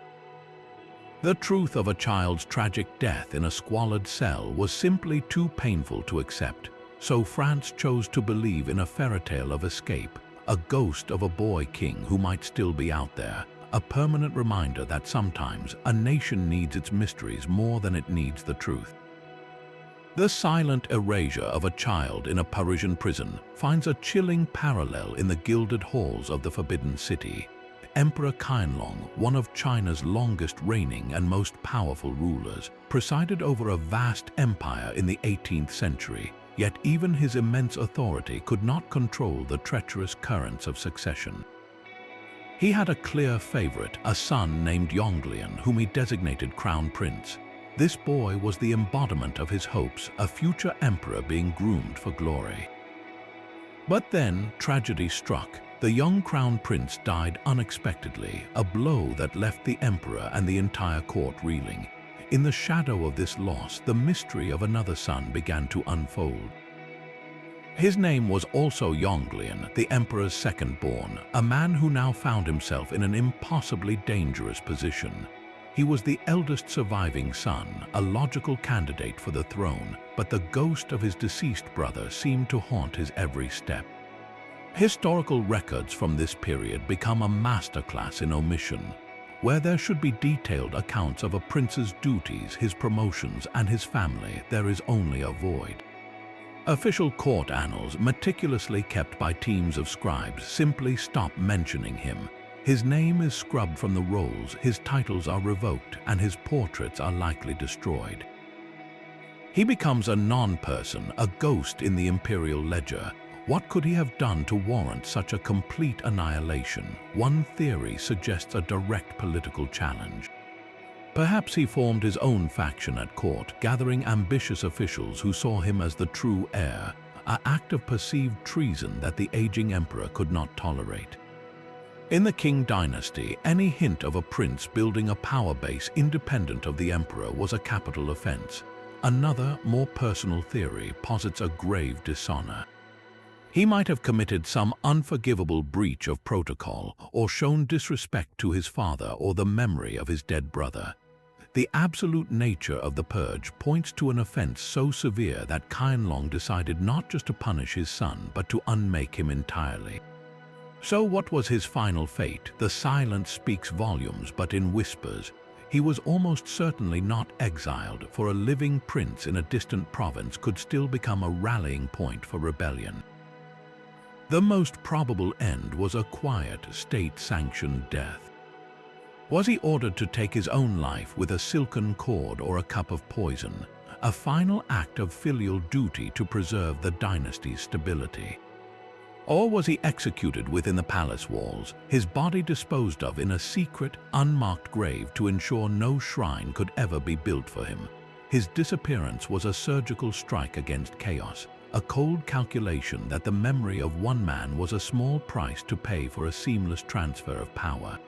The truth of a child's tragic death in a squalid cell was simply too painful to accept, so France chose to believe in a fairy tale of escape, a ghost of a boy king who might still be out there, a permanent reminder that sometimes a nation needs its mysteries more than it needs the truth. The silent erasure of a child in a Parisian prison finds a chilling parallel in the gilded halls of the Forbidden City. Emperor Qianlong, one of China's longest reigning and most powerful rulers, presided over a vast empire in the 18th century, yet even his immense authority could not control the treacherous currents of succession. He had a clear favorite, a son named Yonglian, whom he designated Crown Prince. This boy was the embodiment of his hopes, a future emperor being groomed for glory. But then tragedy struck. The young crown prince died unexpectedly, a blow that left the emperor and the entire court reeling. In the shadow of this loss, the mystery of another son began to unfold. His name was also Yonglian, the emperor's second-born, a man who now found himself in an impossibly dangerous position. He was the eldest surviving son, a logical candidate for the throne, but the ghost of his deceased brother seemed to haunt his every step. Historical records from this period become a masterclass in omission. Where there should be detailed accounts of a prince's duties, his promotions, and his family, there is only a void. Official court annals, meticulously kept by teams of scribes, simply stop mentioning him. His name is scrubbed from the rolls, his titles are revoked, and his portraits are likely destroyed. He becomes a non-person, a ghost in the imperial ledger. What could he have done to warrant such a complete annihilation? One theory suggests a direct political challenge. Perhaps he formed his own faction at court, gathering ambitious officials who saw him as the true heir. an act of perceived treason that the aging emperor could not tolerate. In the Qing dynasty, any hint of a prince building a power base independent of the emperor was a capital offense. Another, more personal theory posits a grave dishonor. He might have committed some unforgivable breach of protocol or shown disrespect to his father or the memory of his dead brother. The absolute nature of the purge points to an offense so severe that Qianlong decided not just to punish his son but to unmake him entirely. So what was his final fate? The silence speaks volumes, but in whispers. He was almost certainly not exiled, for a living prince in a distant province could still become a rallying point for rebellion. The most probable end was a quiet, state-sanctioned death. Was he ordered to take his own life with a silken cord or a cup of poison, a final act of filial duty to preserve the dynasty's stability? Or was he executed within the palace walls, his body disposed of in a secret, unmarked grave to ensure no shrine could ever be built for him? His disappearance was a surgical strike against chaos, a cold calculation that the memory of one man was a small price to pay for a seamless transfer of power.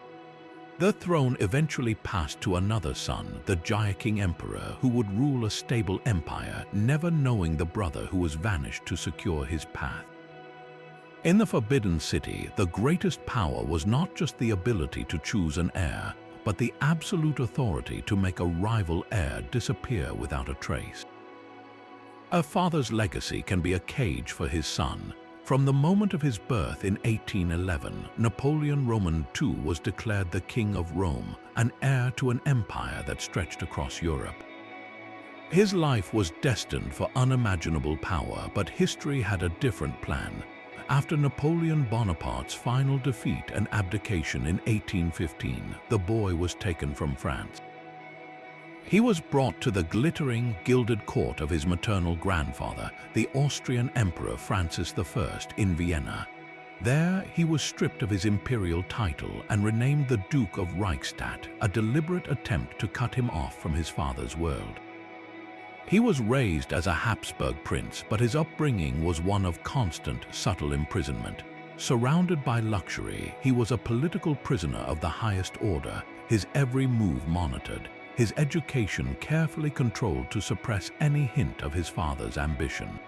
The throne eventually passed to another son, the King Emperor, who would rule a stable empire, never knowing the brother who was vanished to secure his path. In the Forbidden City, the greatest power was not just the ability to choose an heir, but the absolute authority to make a rival heir disappear without a trace. A father's legacy can be a cage for his son. From the moment of his birth in 1811, Napoleon Roman II was declared the King of Rome, an heir to an empire that stretched across Europe. His life was destined for unimaginable power, but history had a different plan. After Napoleon Bonaparte's final defeat and abdication in 1815, the boy was taken from France. He was brought to the glittering, gilded court of his maternal grandfather, the Austrian Emperor Francis I, in Vienna. There, he was stripped of his imperial title and renamed the Duke of Reichstadt, a deliberate attempt to cut him off from his father's world. He was raised as a Habsburg prince, but his upbringing was one of constant, subtle imprisonment. Surrounded by luxury, he was a political prisoner of the highest order, his every move monitored, his education carefully controlled to suppress any hint of his father's ambition.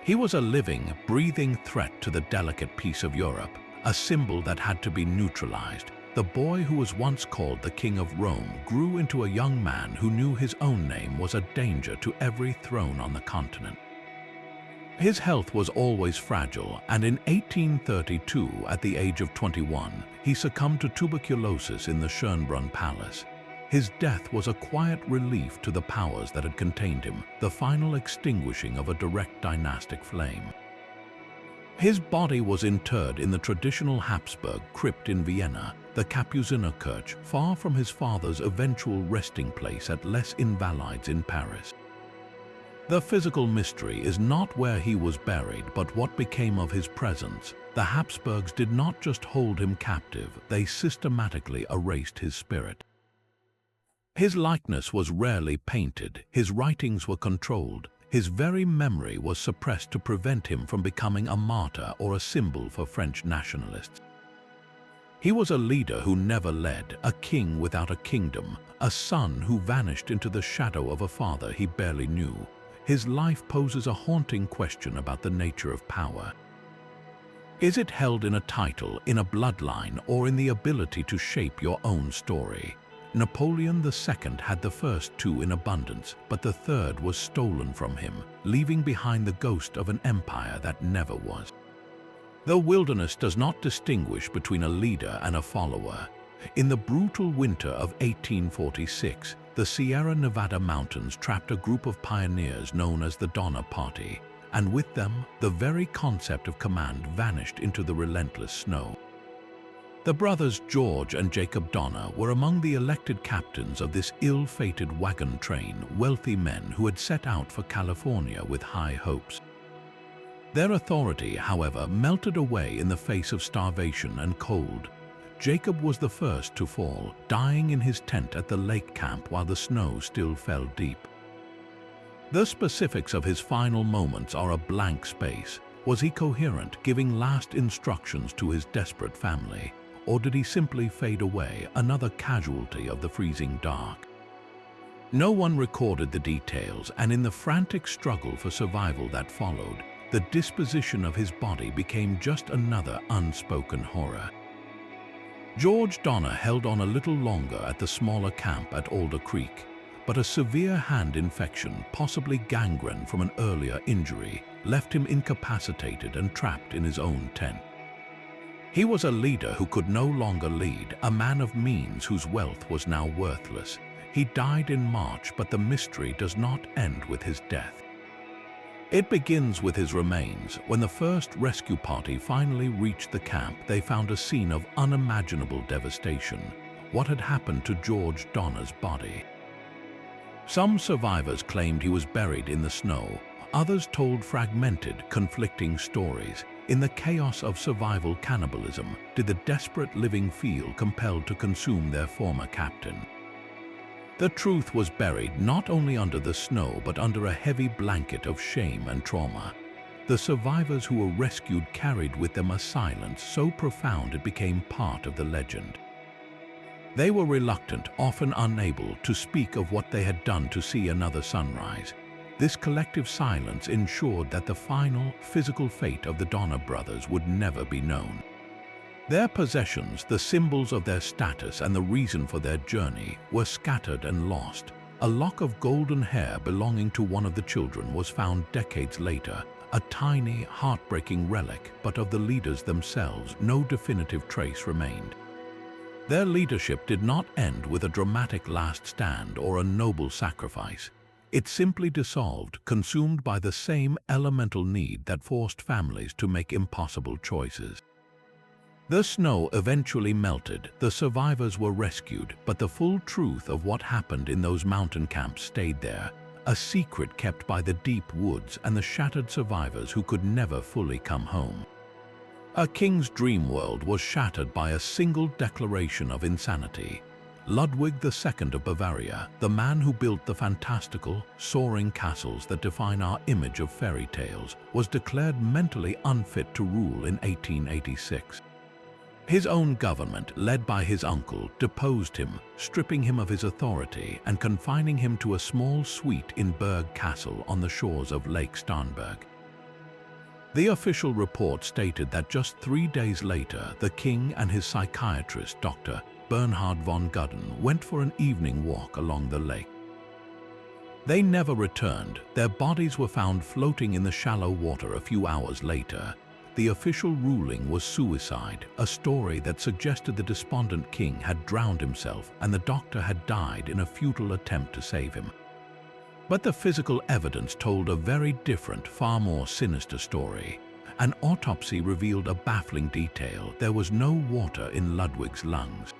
He was a living, breathing threat to the delicate peace of Europe, a symbol that had to be neutralized. The boy who was once called the King of Rome grew into a young man who knew his own name was a danger to every throne on the continent. His health was always fragile, and in 1832, at the age of 21, he succumbed to tuberculosis in the Schönbrunn Palace. His death was a quiet relief to the powers that had contained him, the final extinguishing of a direct dynastic flame. His body was interred in the traditional Habsburg crypt in Vienna, the Kapuzinerkirche, far from his father's eventual resting place at Les Invalides in Paris. The physical mystery is not where he was buried, but what became of his presence. The Habsburgs did not just hold him captive, they systematically erased his spirit. His likeness was rarely painted, his writings were controlled, his very memory was suppressed to prevent him from becoming a martyr or a symbol for French nationalists. He was a leader who never led, a king without a kingdom, a son who vanished into the shadow of a father he barely knew. His life poses a haunting question about the nature of power. Is it held in a title, in a bloodline, or in the ability to shape your own story? Napoleon II had the first two in abundance, but the third was stolen from him, leaving behind the ghost of an empire that never was. The wilderness does not distinguish between a leader and a follower. In the brutal winter of 1846, the Sierra Nevada mountains trapped a group of pioneers known as the Donner Party, and with them, the very concept of command vanished into the relentless snow. The brothers George and Jacob Donner were among the elected captains of this ill-fated wagon train, wealthy men who had set out for California with high hopes. Their authority, however, melted away in the face of starvation and cold. Jacob was the first to fall, dying in his tent at the lake camp while the snow still fell deep. The specifics of his final moments are a blank space. Was he coherent, giving last instructions to his desperate family? Or did he simply fade away, another casualty of the freezing dark? No one recorded the details, and in the frantic struggle for survival that followed, the disposition of his body became just another unspoken horror. George Donner held on a little longer at the smaller camp at Alder Creek, but a severe hand infection, possibly gangrene from an earlier injury, left him incapacitated and trapped in his own tent. He was a leader who could no longer lead, a man of means whose wealth was now worthless. He died in March, but the mystery does not end with his death. It begins with his remains. When the first rescue party finally reached the camp, they found a scene of unimaginable devastation. What had happened to George Donner's body? Some survivors claimed he was buried in the snow. Others told fragmented, conflicting stories. In the chaos of survival cannibalism, did the desperate living feel compelled to consume their former captain? The truth was buried not only under the snow but under a heavy blanket of shame and trauma. The survivors who were rescued carried with them a silence so profound it became part of the legend. They were reluctant, often unable, to speak of what they had done to see another sunrise. This collective silence ensured that the final, physical fate of the Donner brothers would never be known. Their possessions, the symbols of their status and the reason for their journey, were scattered and lost. A lock of golden hair belonging to one of the children was found decades later, a tiny, heartbreaking relic, but of the leaders themselves, no definitive trace remained. Their leadership did not end with a dramatic last stand or a noble sacrifice. It simply dissolved, consumed by the same elemental need that forced families to make impossible choices. The snow eventually melted, the survivors were rescued, but the full truth of what happened in those mountain camps stayed there, a secret kept by the deep woods and the shattered survivors who could never fully come home. A king's dream world was shattered by a single declaration of insanity. Ludwig II of Bavaria, the man who built the fantastical, soaring castles that define our image of fairy tales, was declared mentally unfit to rule in 1886. His own government, led by his uncle, deposed him, stripping him of his authority and confining him to a small suite in Berg Castle on the shores of Lake Starnberg. The official report stated that just 3 days later, the king and his psychiatrist, Dr. Bernhard von Gudden, went for an evening walk along the lake. They never returned. Their bodies were found floating in the shallow water a few hours later. The official ruling was suicide, a story that suggested the despondent king had drowned himself and the doctor had died in a futile attempt to save him. But the physical evidence told a very different, far more sinister story. An autopsy revealed a baffling detail. There was no water in Ludwig's lungs.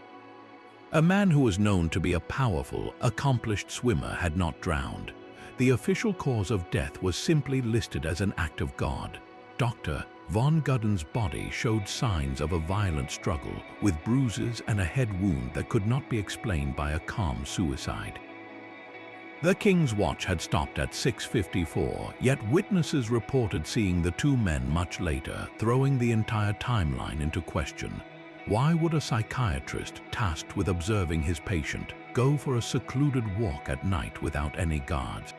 A man who was known to be a powerful, accomplished swimmer had not drowned. The official cause of death was simply listed as an act of God. Dr. Von Gudden's body showed signs of a violent struggle, with bruises and a head wound that could not be explained by a calm suicide. The King's Watch had stopped at 6:54, yet witnesses reported seeing the two men much later, throwing the entire timeline into question. Why would a psychiatrist tasked with observing his patient go for a secluded walk at night without any guards?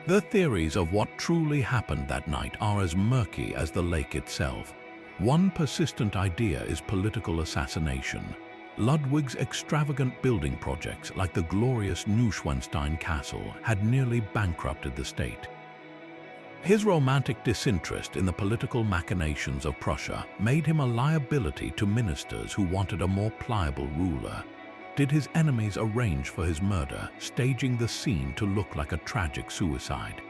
The theories of what truly happened that night are as murky as the lake itself. One persistent idea is political assassination. Ludwig's extravagant building projects, like the glorious Neuschwanstein Castle, had nearly bankrupted the state. His romantic disinterest in the political machinations of Prussia made him a liability to ministers who wanted a more pliable ruler. Did his enemies arrange for his murder, staging the scene to look like a tragic suicide?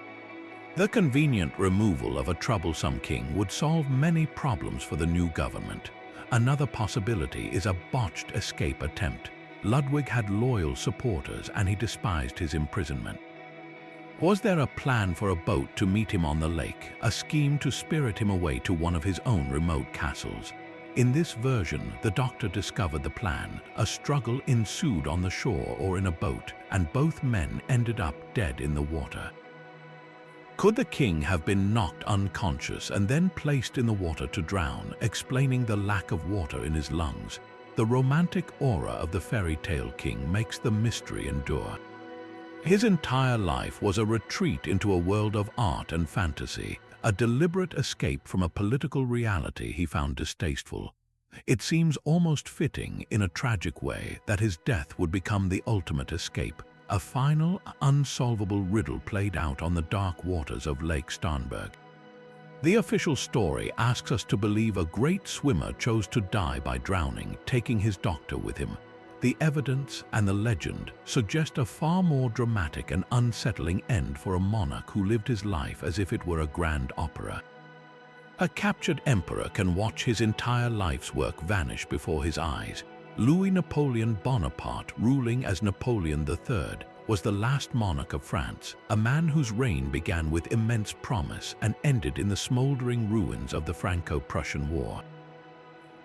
The convenient removal of a troublesome king would solve many problems for the new government. Another possibility is a botched escape attempt. Ludwig had loyal supporters and he despised his imprisonment. Was there a plan for a boat to meet him on the lake, a scheme to spirit him away to one of his own remote castles? In this version, the doctor discovered the plan. A struggle ensued on the shore or in a boat, and both men ended up dead in the water. Could the king have been knocked unconscious and then placed in the water to drown, explaining the lack of water in his lungs? The romantic aura of the fairy tale king makes the mystery endure. His entire life was a retreat into a world of art and fantasy, a deliberate escape from a political reality he found distasteful. It seems almost fitting, in a tragic way, that his death would become the ultimate escape, a final, unsolvable riddle played out on the dark waters of Lake Starnberg. The official story asks us to believe a great swimmer chose to die by drowning, taking his doctor with him. The evidence and the legend suggest a far more dramatic and unsettling end for a monarch who lived his life as if it were a grand opera. A captured emperor can watch his entire life's work vanish before his eyes. Louis Napoleon Bonaparte, ruling as Napoleon III, was the last monarch of France, a man whose reign began with immense promise and ended in the smoldering ruins of the Franco-Prussian War.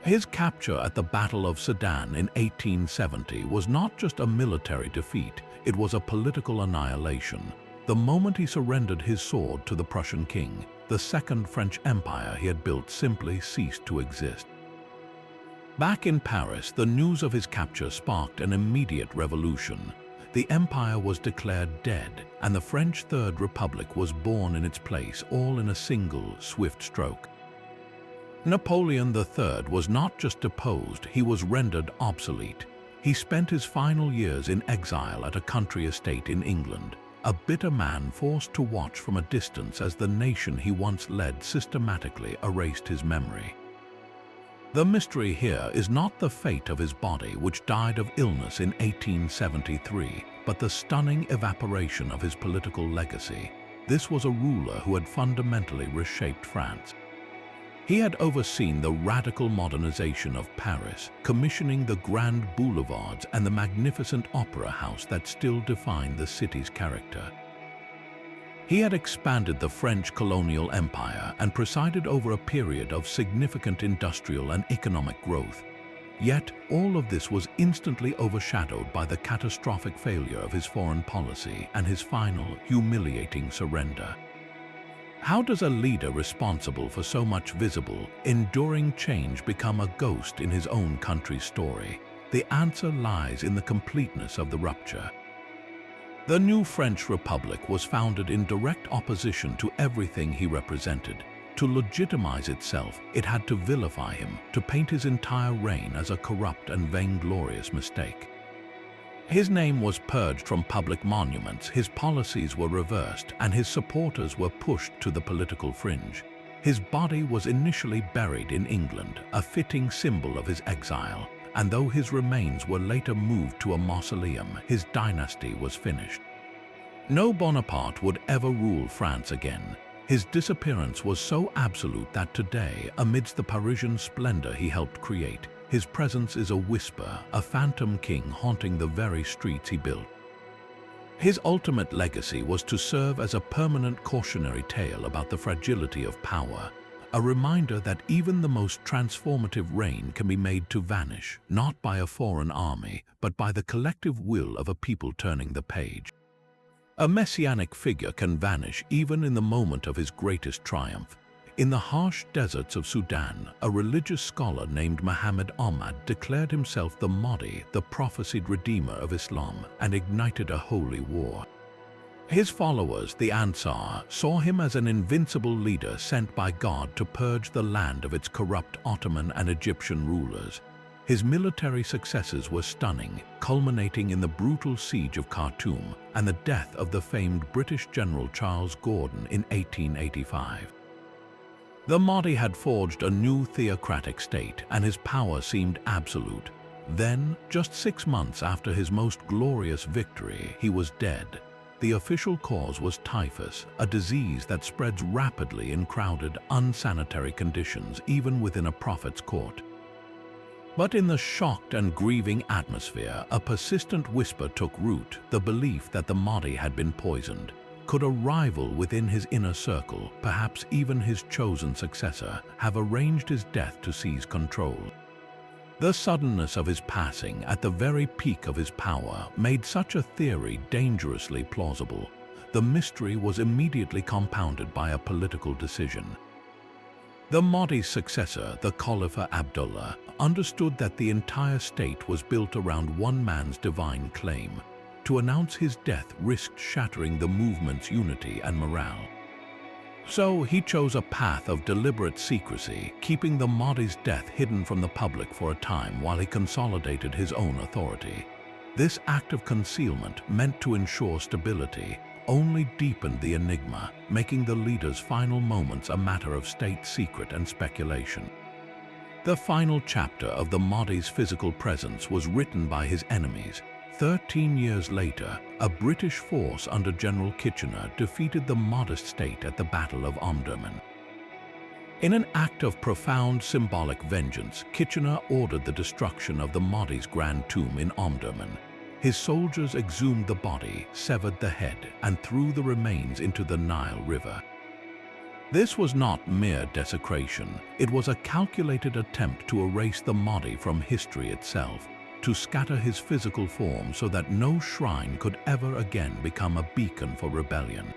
His capture at the Battle of Sedan in 1870 was not just a military defeat, it was a political annihilation. The moment he surrendered his sword to the Prussian king, the Second French Empire he had built simply ceased to exist. Back in Paris, the news of his capture sparked an immediate revolution. The empire was declared dead, and the French Third Republic was born in its place, all in a single, swift stroke. Napoleon III was not just deposed, he was rendered obsolete. He spent his final years in exile at a country estate in England, a bitter man forced to watch from a distance as the nation he once led systematically erased his memory. The mystery here is not the fate of his body, which died of illness in 1873, but the stunning evaporation of his political legacy. This was a ruler who had fundamentally reshaped France. He had overseen the radical modernization of Paris, commissioning the grand boulevards and the magnificent opera house that still defined the city's character. He had expanded the French colonial empire and presided over a period of significant industrial and economic growth. Yet, all of this was instantly overshadowed by the catastrophic failure of his foreign policy and his final, humiliating surrender. How does a leader responsible for so much visible, enduring change become a ghost in his own country's story? The answer lies in the completeness of the rupture. The new French Republic was founded in direct opposition to everything he represented. To legitimize itself, it had to vilify him, to paint his entire reign as a corrupt and vainglorious mistake. His name was purged from public monuments, his policies were reversed, and his supporters were pushed to the political fringe. His body was initially buried in England, a fitting symbol of his exile, and though his remains were later moved to a mausoleum, his dynasty was finished. No Bonaparte would ever rule France again. His disappearance was so absolute that today, amidst the Parisian splendor he helped create, his presence is a whisper, a phantom king haunting the very streets he built. His ultimate legacy was to serve as a permanent cautionary tale about the fragility of power, a reminder that even the most transformative reign can be made to vanish, not by a foreign army, but by the collective will of a people turning the page. A messianic figure can vanish even in the moment of his greatest triumph. In the harsh deserts of Sudan, a religious scholar named Muhammad Ahmad declared himself the Mahdi, the prophesied redeemer of Islam, and ignited a holy war. His followers, the Tsars, saw him as an invincible leader sent by God to purge the land of its corrupt Ottoman and Egyptian rulers. His military successes were stunning, culminating in the brutal siege of Khartoum and the death of the famed British General Charles Gordon in 1885. The Mahdi had forged a new theocratic state, and his power seemed absolute. Then, just 6 months after his most glorious victory, he was dead. The official cause was typhus, a disease that spreads rapidly in crowded, unsanitary conditions, even within a prophet's court. But in the shocked and grieving atmosphere, a persistent whisper took root, the belief that the Mahdi had been poisoned. Could a rival within his inner circle, perhaps even his chosen successor, have arranged his death to seize control? The suddenness of his passing at the very peak of his power made such a theory dangerously plausible. the mystery was immediately compounded by a political decision. The Mahdi's successor, the Caliph Abdullah, understood that the entire state was built around one man's divine claim. To announce his death risked shattering the movement's unity and morale. So he chose a path of deliberate secrecy, keeping the Mahdi's death hidden from the public for a time while he consolidated his own authority. This act of concealment, meant to ensure stability, only deepened the enigma, making the leader's final moments a matter of state secret and speculation. The final chapter of the Mahdi's physical presence was written by his enemies. 13 years later, a British force under General Kitchener defeated the Mahdist state at the Battle of Omdurman. In an act of profound symbolic vengeance, Kitchener ordered the destruction of the Mahdi's grand tomb in Omdurman. His soldiers exhumed the body, severed the head, and threw the remains into the Nile River. This was not mere desecration. It was a calculated attempt to erase the Mahdi from history itself, to scatter his physical form so that no shrine could ever again become a beacon for rebellion.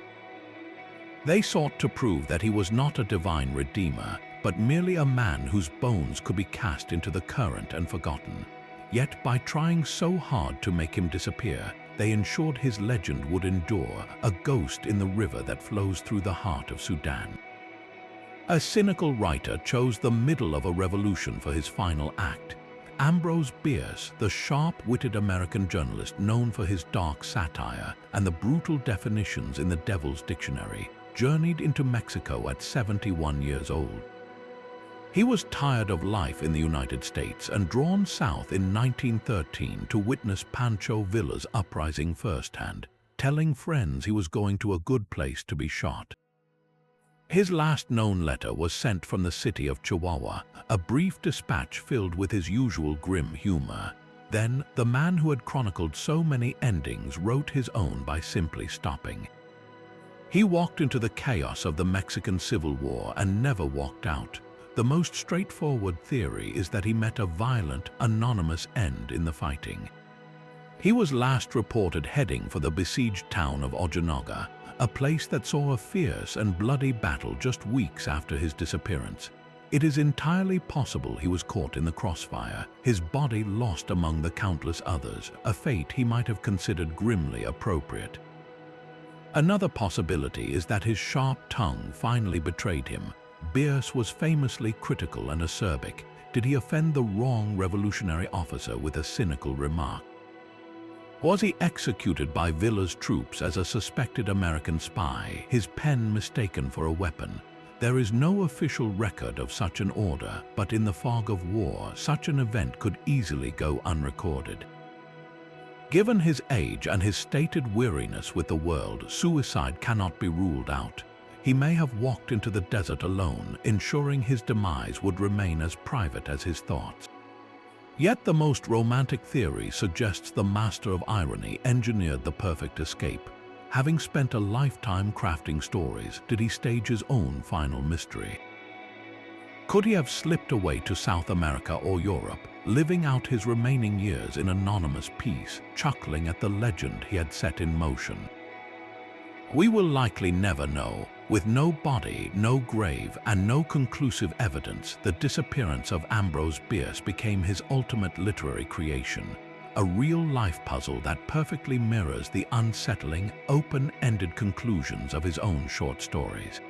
They sought to prove that he was not a divine redeemer, but merely a man whose bones could be cast into the current and forgotten. Yet by trying so hard to make him disappear, they ensured his legend would endure, a ghost in the river that flows through the heart of Sudan. A cynical writer chose the middle of a revolution for his final act. Ambrose Bierce, the sharp-witted American journalist known for his dark satire and the brutal definitions in the Devil's Dictionary, journeyed into Mexico at 71 years old. He was tired of life in the United States and drawn south in 1913 to witness Pancho Villa's uprising firsthand, telling friends he was going to a good place to be shot. His last known letter was sent from the city of Chihuahua, a brief dispatch filled with his usual grim humor. Then, the man who had chronicled so many endings wrote his own by simply stopping. He walked into the chaos of the Mexican Civil War and never walked out. The most straightforward theory is that he met a violent, anonymous end in the fighting. He was last reported heading for the besieged town of Ojinaga, a place that saw a fierce and bloody battle just weeks after his disappearance. It is entirely possible he was caught in the crossfire, his body lost among the countless others, a fate he might have considered grimly appropriate. Another possibility is that his sharp tongue finally betrayed him. Bierce was famously critical and acerbic. Did he offend the wrong revolutionary officer with a cynical remark? Was he executed by Villa's troops as a suspected American spy, his pen mistaken for a weapon? There is no official record of such an order, but in the fog of war, such an event could easily go unrecorded. Given his age and his stated weariness with the world, suicide cannot be ruled out. He may have walked into the desert alone, ensuring his demise would remain as private as his thoughts. Yet the most romantic theory suggests the master of irony engineered the perfect escape. Having spent a lifetime crafting stories, did he stage his own final mystery? Could he have slipped away to South America or Europe, living out his remaining years in anonymous peace, chuckling at the legend he had set in motion? We will likely never know. With no body, no grave, and no conclusive evidence, the disappearance of Ambrose Bierce became his ultimate literary creation, a real-life puzzle that perfectly mirrors the unsettling, open-ended conclusions of his own short stories.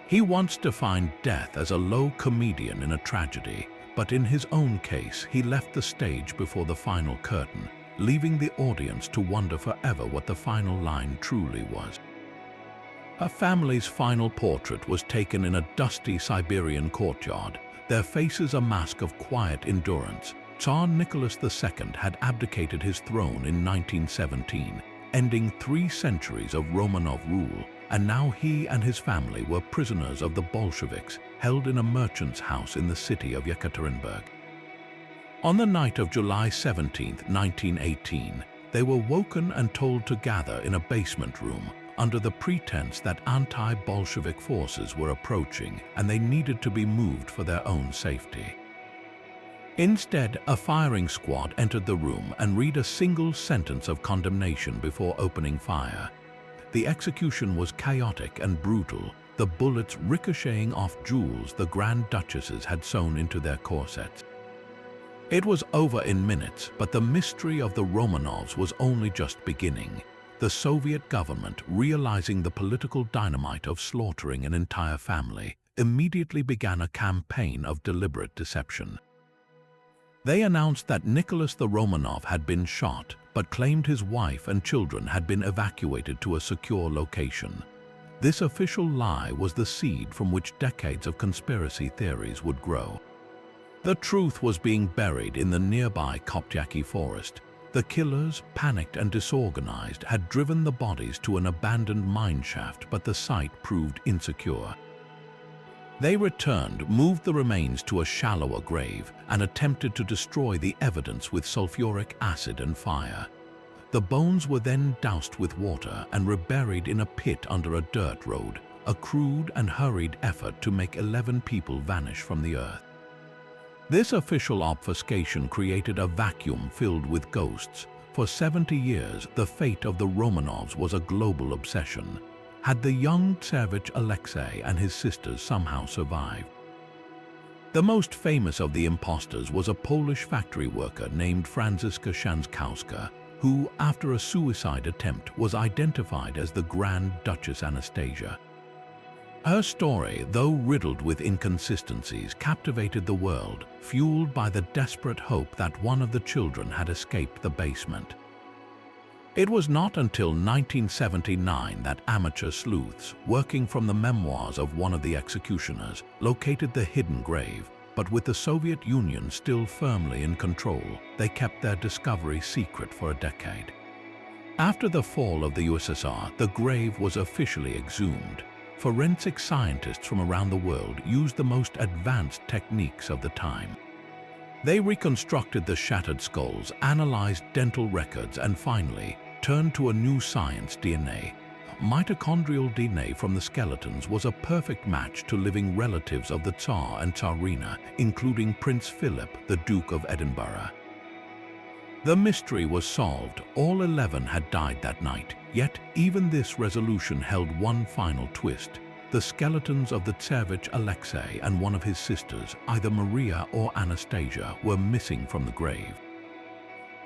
He once defined death as a low comedian in a tragedy, but in his own case, he left the stage before the final curtain, leaving the audience to wonder forever what the final line truly was. A family's final portrait was taken in a dusty Siberian courtyard, their faces a mask of quiet endurance. Tsar Nicholas II had abdicated his throne in 1917, ending 3 centuries of Romanov rule, and now he and his family were prisoners of the Bolsheviks, held in a merchant's house in the city of Yekaterinburg. On the night of July 17, 1918, they were woken and told to gather in a basement room, under the pretense that anti-Bolshevik forces were approaching and they needed to be moved for their own safety. Instead, a firing squad entered the room and read a single sentence of condemnation before opening fire. The execution was chaotic and brutal, the bullets ricocheting off jewels the Grand Duchesses had sewn into their corsets. It was over in minutes, but the mystery of the Romanovs was only just beginning. The Soviet government, realizing the political dynamite of slaughtering an entire family, immediately began a campaign of deliberate deception. They announced that Nicholas the Romanov had been shot, but claimed his wife and children had been evacuated to a secure location. This official lie was the seed from which decades of conspiracy theories would grow. The truth was being buried in the nearby Koptyaki forest. The killers, panicked and disorganized, had driven the bodies to an abandoned mine shaft, but the site proved insecure. They returned, moved the remains to a shallower grave, and attempted to destroy the evidence with sulfuric acid and fire. The bones were then doused with water and reburied in a pit under a dirt road, a crude and hurried effort to make 11 people vanish from the earth. This official obfuscation created a vacuum filled with ghosts. For 70 years, the fate of the Romanovs was a global obsession. Had the young Tsarevich Alexei and his sisters somehow survived? The most famous of the impostors was a Polish factory worker named Franziska Szankowska, who, after a suicide attempt, was identified as the Grand Duchess Anastasia. Her story, though riddled with inconsistencies, captivated the world, fueled by the desperate hope that one of the children had escaped the basement. It was not until 1979 that amateur sleuths, working from the memoirs of one of the executioners, located the hidden grave. But with the Soviet Union still firmly in control, they kept their discovery secret for a decade. After the fall of the USSR, the grave was officially exhumed. Forensic scientists from around the world used the most advanced techniques of the time. They reconstructed the shattered skulls, analyzed dental records, and finally turned to a new science: DNA. Mitochondrial DNA from the skeletons was a perfect match to living relatives of the Tsar and Tsarina, including Prince Philip, the Duke of Edinburgh. The mystery was solved. All 11 had died that night, yet even this resolution held one final twist. The skeletons of the Tsarevich Alexei and one of his sisters, either Maria or Anastasia, were missing from the grave.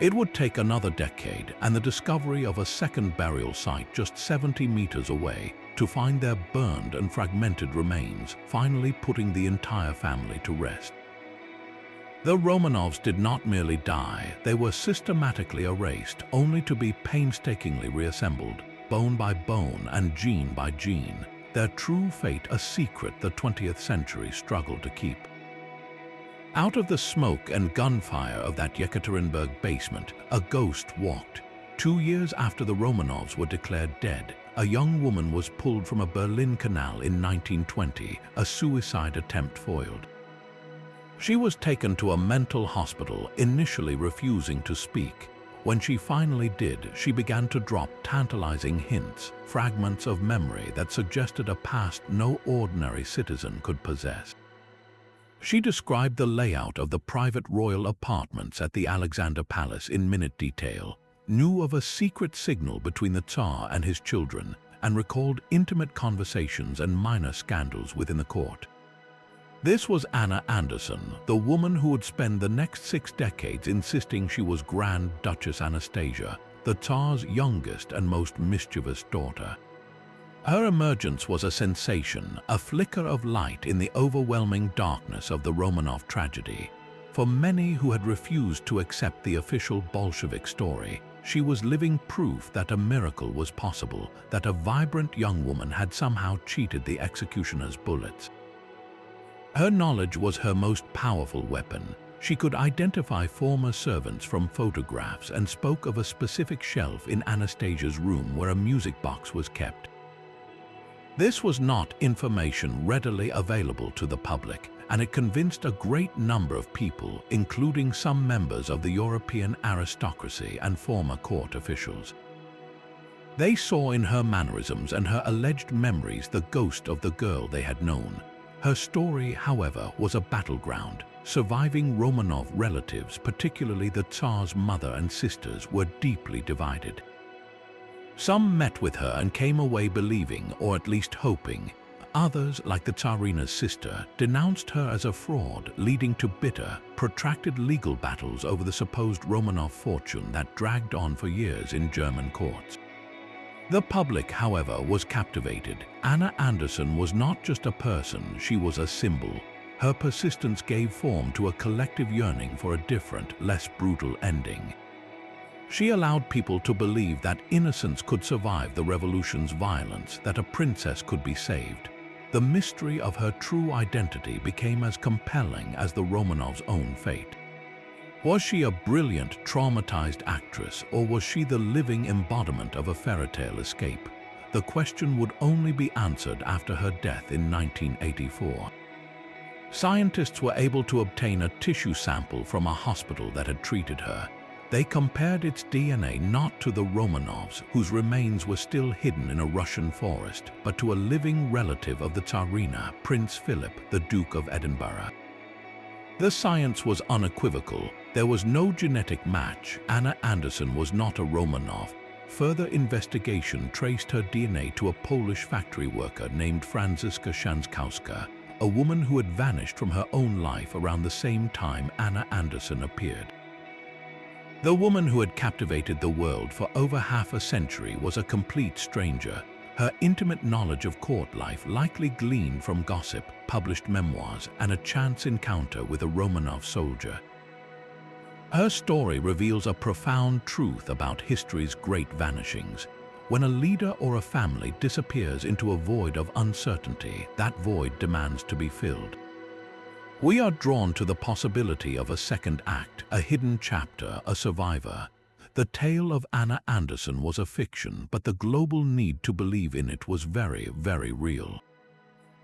It would take another decade and the discovery of a second burial site just 70 meters away to find their burned and fragmented remains, finally putting the entire family to rest. The Romanovs did not merely die, they were systematically erased, only to be painstakingly reassembled, bone by bone and gene by gene, their true fate a secret the 20th century struggled to keep. Out of the smoke and gunfire of that Yekaterinburg basement, a ghost walked. 2 years after the Romanovs were declared dead, a young woman was pulled from a Berlin canal in 1920, a suicide attempt foiled. She was taken to a mental hospital, initially refusing to speak. When she finally did, she began to drop tantalizing hints, fragments of memory that suggested a past no ordinary citizen could possess. She described the layout of the private royal apartments at the Alexander Palace in minute detail, knew of a secret signal between the Tsar and his children, and recalled intimate conversations and minor scandals within the court. This was Anna Anderson, the woman who would spend the next 6 decades insisting she was Grand Duchess Anastasia, the Tsar's youngest and most mischievous daughter. Her emergence was a sensation, a flicker of light in the overwhelming darkness of the Romanov tragedy. For many who had refused to accept the official Bolshevik story, she was living proof that a miracle was possible, that a vibrant young woman had somehow cheated the executioner's bullets. Her knowledge was her most powerful weapon. She could identify former servants from photographs and spoke of a specific shelf in Anastasia's room where a music box was kept. This was not information readily available to the public, and it convinced a great number of people, including some members of the European aristocracy and former court officials. They saw in her mannerisms and her alleged memories the ghost of the girl they had known. Her story, however, was a battleground. Surviving Romanov relatives, particularly the Tsar's mother and sisters, were deeply divided. Some met with her and came away believing, or at least hoping. Others, like the Tsarina's sister, denounced her as a fraud, leading to bitter, protracted legal battles over the supposed Romanov fortune that dragged on for years in German courts. The public, however, was captivated. Anna Anderson was not just a person, she was a symbol. Her persistence gave form to a collective yearning for a different, less brutal ending. She allowed people to believe that innocence could survive the revolution's violence, that a princess could be saved. The mystery of her true identity became as compelling as the Romanovs' own fate. Was she a brilliant, traumatized actress, or was she the living embodiment of a fairy tale escape? The question would only be answered after her death in 1984. Scientists were able to obtain a tissue sample from a hospital that had treated her. They compared its DNA not to the Romanovs, whose remains were still hidden in a Russian forest, but to a living relative of the Tsarina, Prince Philip, the Duke of Edinburgh. The science was unequivocal. There was no genetic match. Anna Anderson was not a Romanov. Further investigation traced her DNA to a Polish factory worker named Franziska Szankowska, a woman who had vanished from her own life around the same time Anna Anderson appeared. The woman who had captivated the world for over half a century was a complete stranger. Her intimate knowledge of court life likely gleaned from gossip, published memoirs, and a chance encounter with a Romanov soldier. Her story reveals a profound truth about history's great vanishings. When a leader or a family disappears into a void of uncertainty, that void demands to be filled. We are drawn to the possibility of a second act, a hidden chapter, a survivor. The tale of Anna Anderson was a fiction, but the global need to believe in it was very, very real.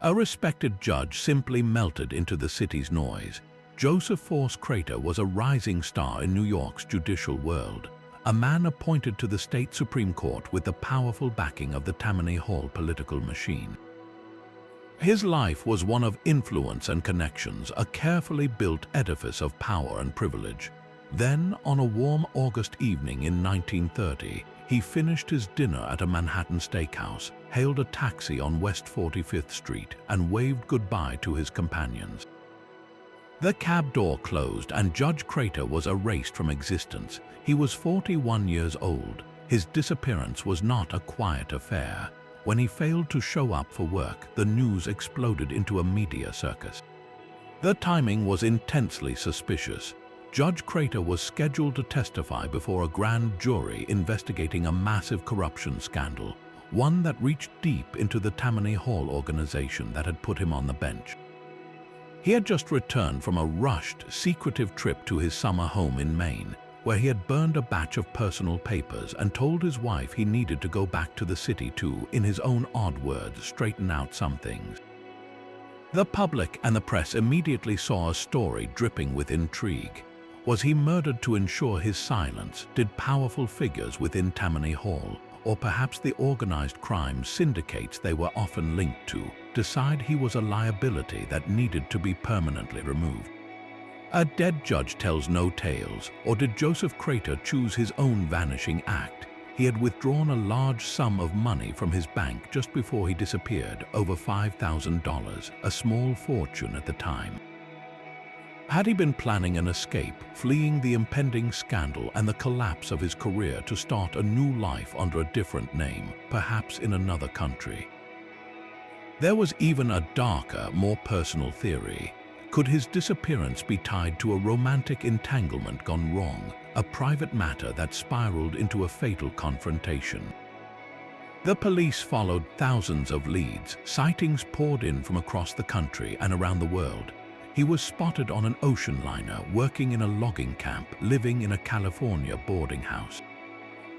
A respected judge simply melted into the city's noise. Joseph Force Crater was a rising star in New York's judicial world, a man appointed to the state Supreme Court with the powerful backing of the Tammany Hall political machine. His life was one of influence and connections, a carefully built edifice of power and privilege. Then, on a warm August evening in 1930, he finished his dinner at a Manhattan steakhouse, hailed a taxi on West 45th Street, and waved goodbye to his companions. The cab door closed and Judge Crater was erased from existence. He was 41 years old. His disappearance was not a quiet affair. When he failed to show up for work, the news exploded into a media circus. The timing was intensely suspicious. Judge Crater was scheduled to testify before a grand jury investigating a massive corruption scandal, one that reached deep into the Tammany Hall organization that had put him on the bench. He had just returned from a rushed, secretive trip to his summer home in Maine, where he had burned a batch of personal papers and told his wife he needed to go back to the city to, in his own odd words, straighten out some things. The public and the press immediately saw a story dripping with intrigue. Was he murdered to ensure his silence? Did powerful figures within Tammany Hall, or perhaps the organized crime syndicates they were often linked to, decide he was a liability that needed to be permanently removed? A dead judge tells no tales, or did Joseph Crater choose his own vanishing act? He had withdrawn a large sum of money from his bank just before he disappeared, over $5,000, a small fortune at the time. Had he been planning an escape, fleeing the impending scandal and the collapse of his career to start a new life under a different name, perhaps in another country? There was even a darker, more personal theory. Could his disappearance be tied to a romantic entanglement gone wrong, a private matter that spiraled into a fatal confrontation? The police followed thousands of leads. Sightings poured in from across the country and around the world. He was spotted on an ocean liner, working in a logging camp, living in a California boarding house.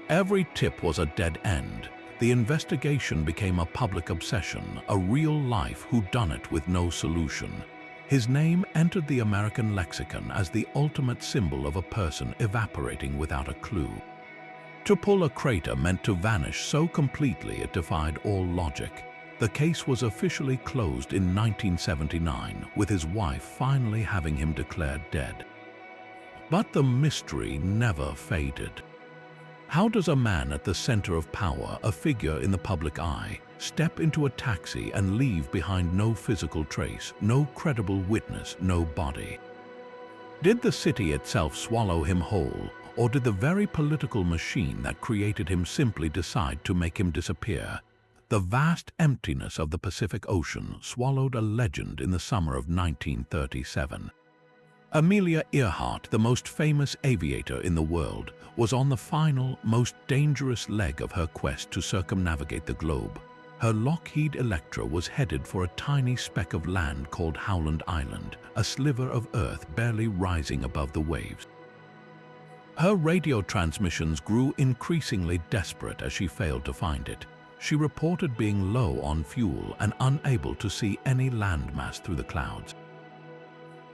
Every tip was a dead end. The investigation became a public obsession, a real-life whodunit with no solution. His name entered the American lexicon as the ultimate symbol of a person evaporating without a clue. To pull a Crater meant to vanish so completely it defied all logic. The case was officially closed in 1979, with his wife finally having him declared dead. But the mystery never faded. How does a man at the center of power, a figure in the public eye, step into a taxi and leave behind no physical trace, no credible witness, no body? Did the city itself swallow him whole, or did the very political machine that created him simply decide to make him disappear? The vast emptiness of the Pacific Ocean swallowed a legend in the summer of 1937. Amelia Earhart, the most famous aviator in the world, was on the final, most dangerous leg of her quest to circumnavigate the globe. Her Lockheed Electra was headed for a tiny speck of land called Howland Island, a sliver of earth barely rising above the waves. Her radio transmissions grew increasingly desperate as she failed to find it. She reported being low on fuel and unable to see any landmass through the clouds.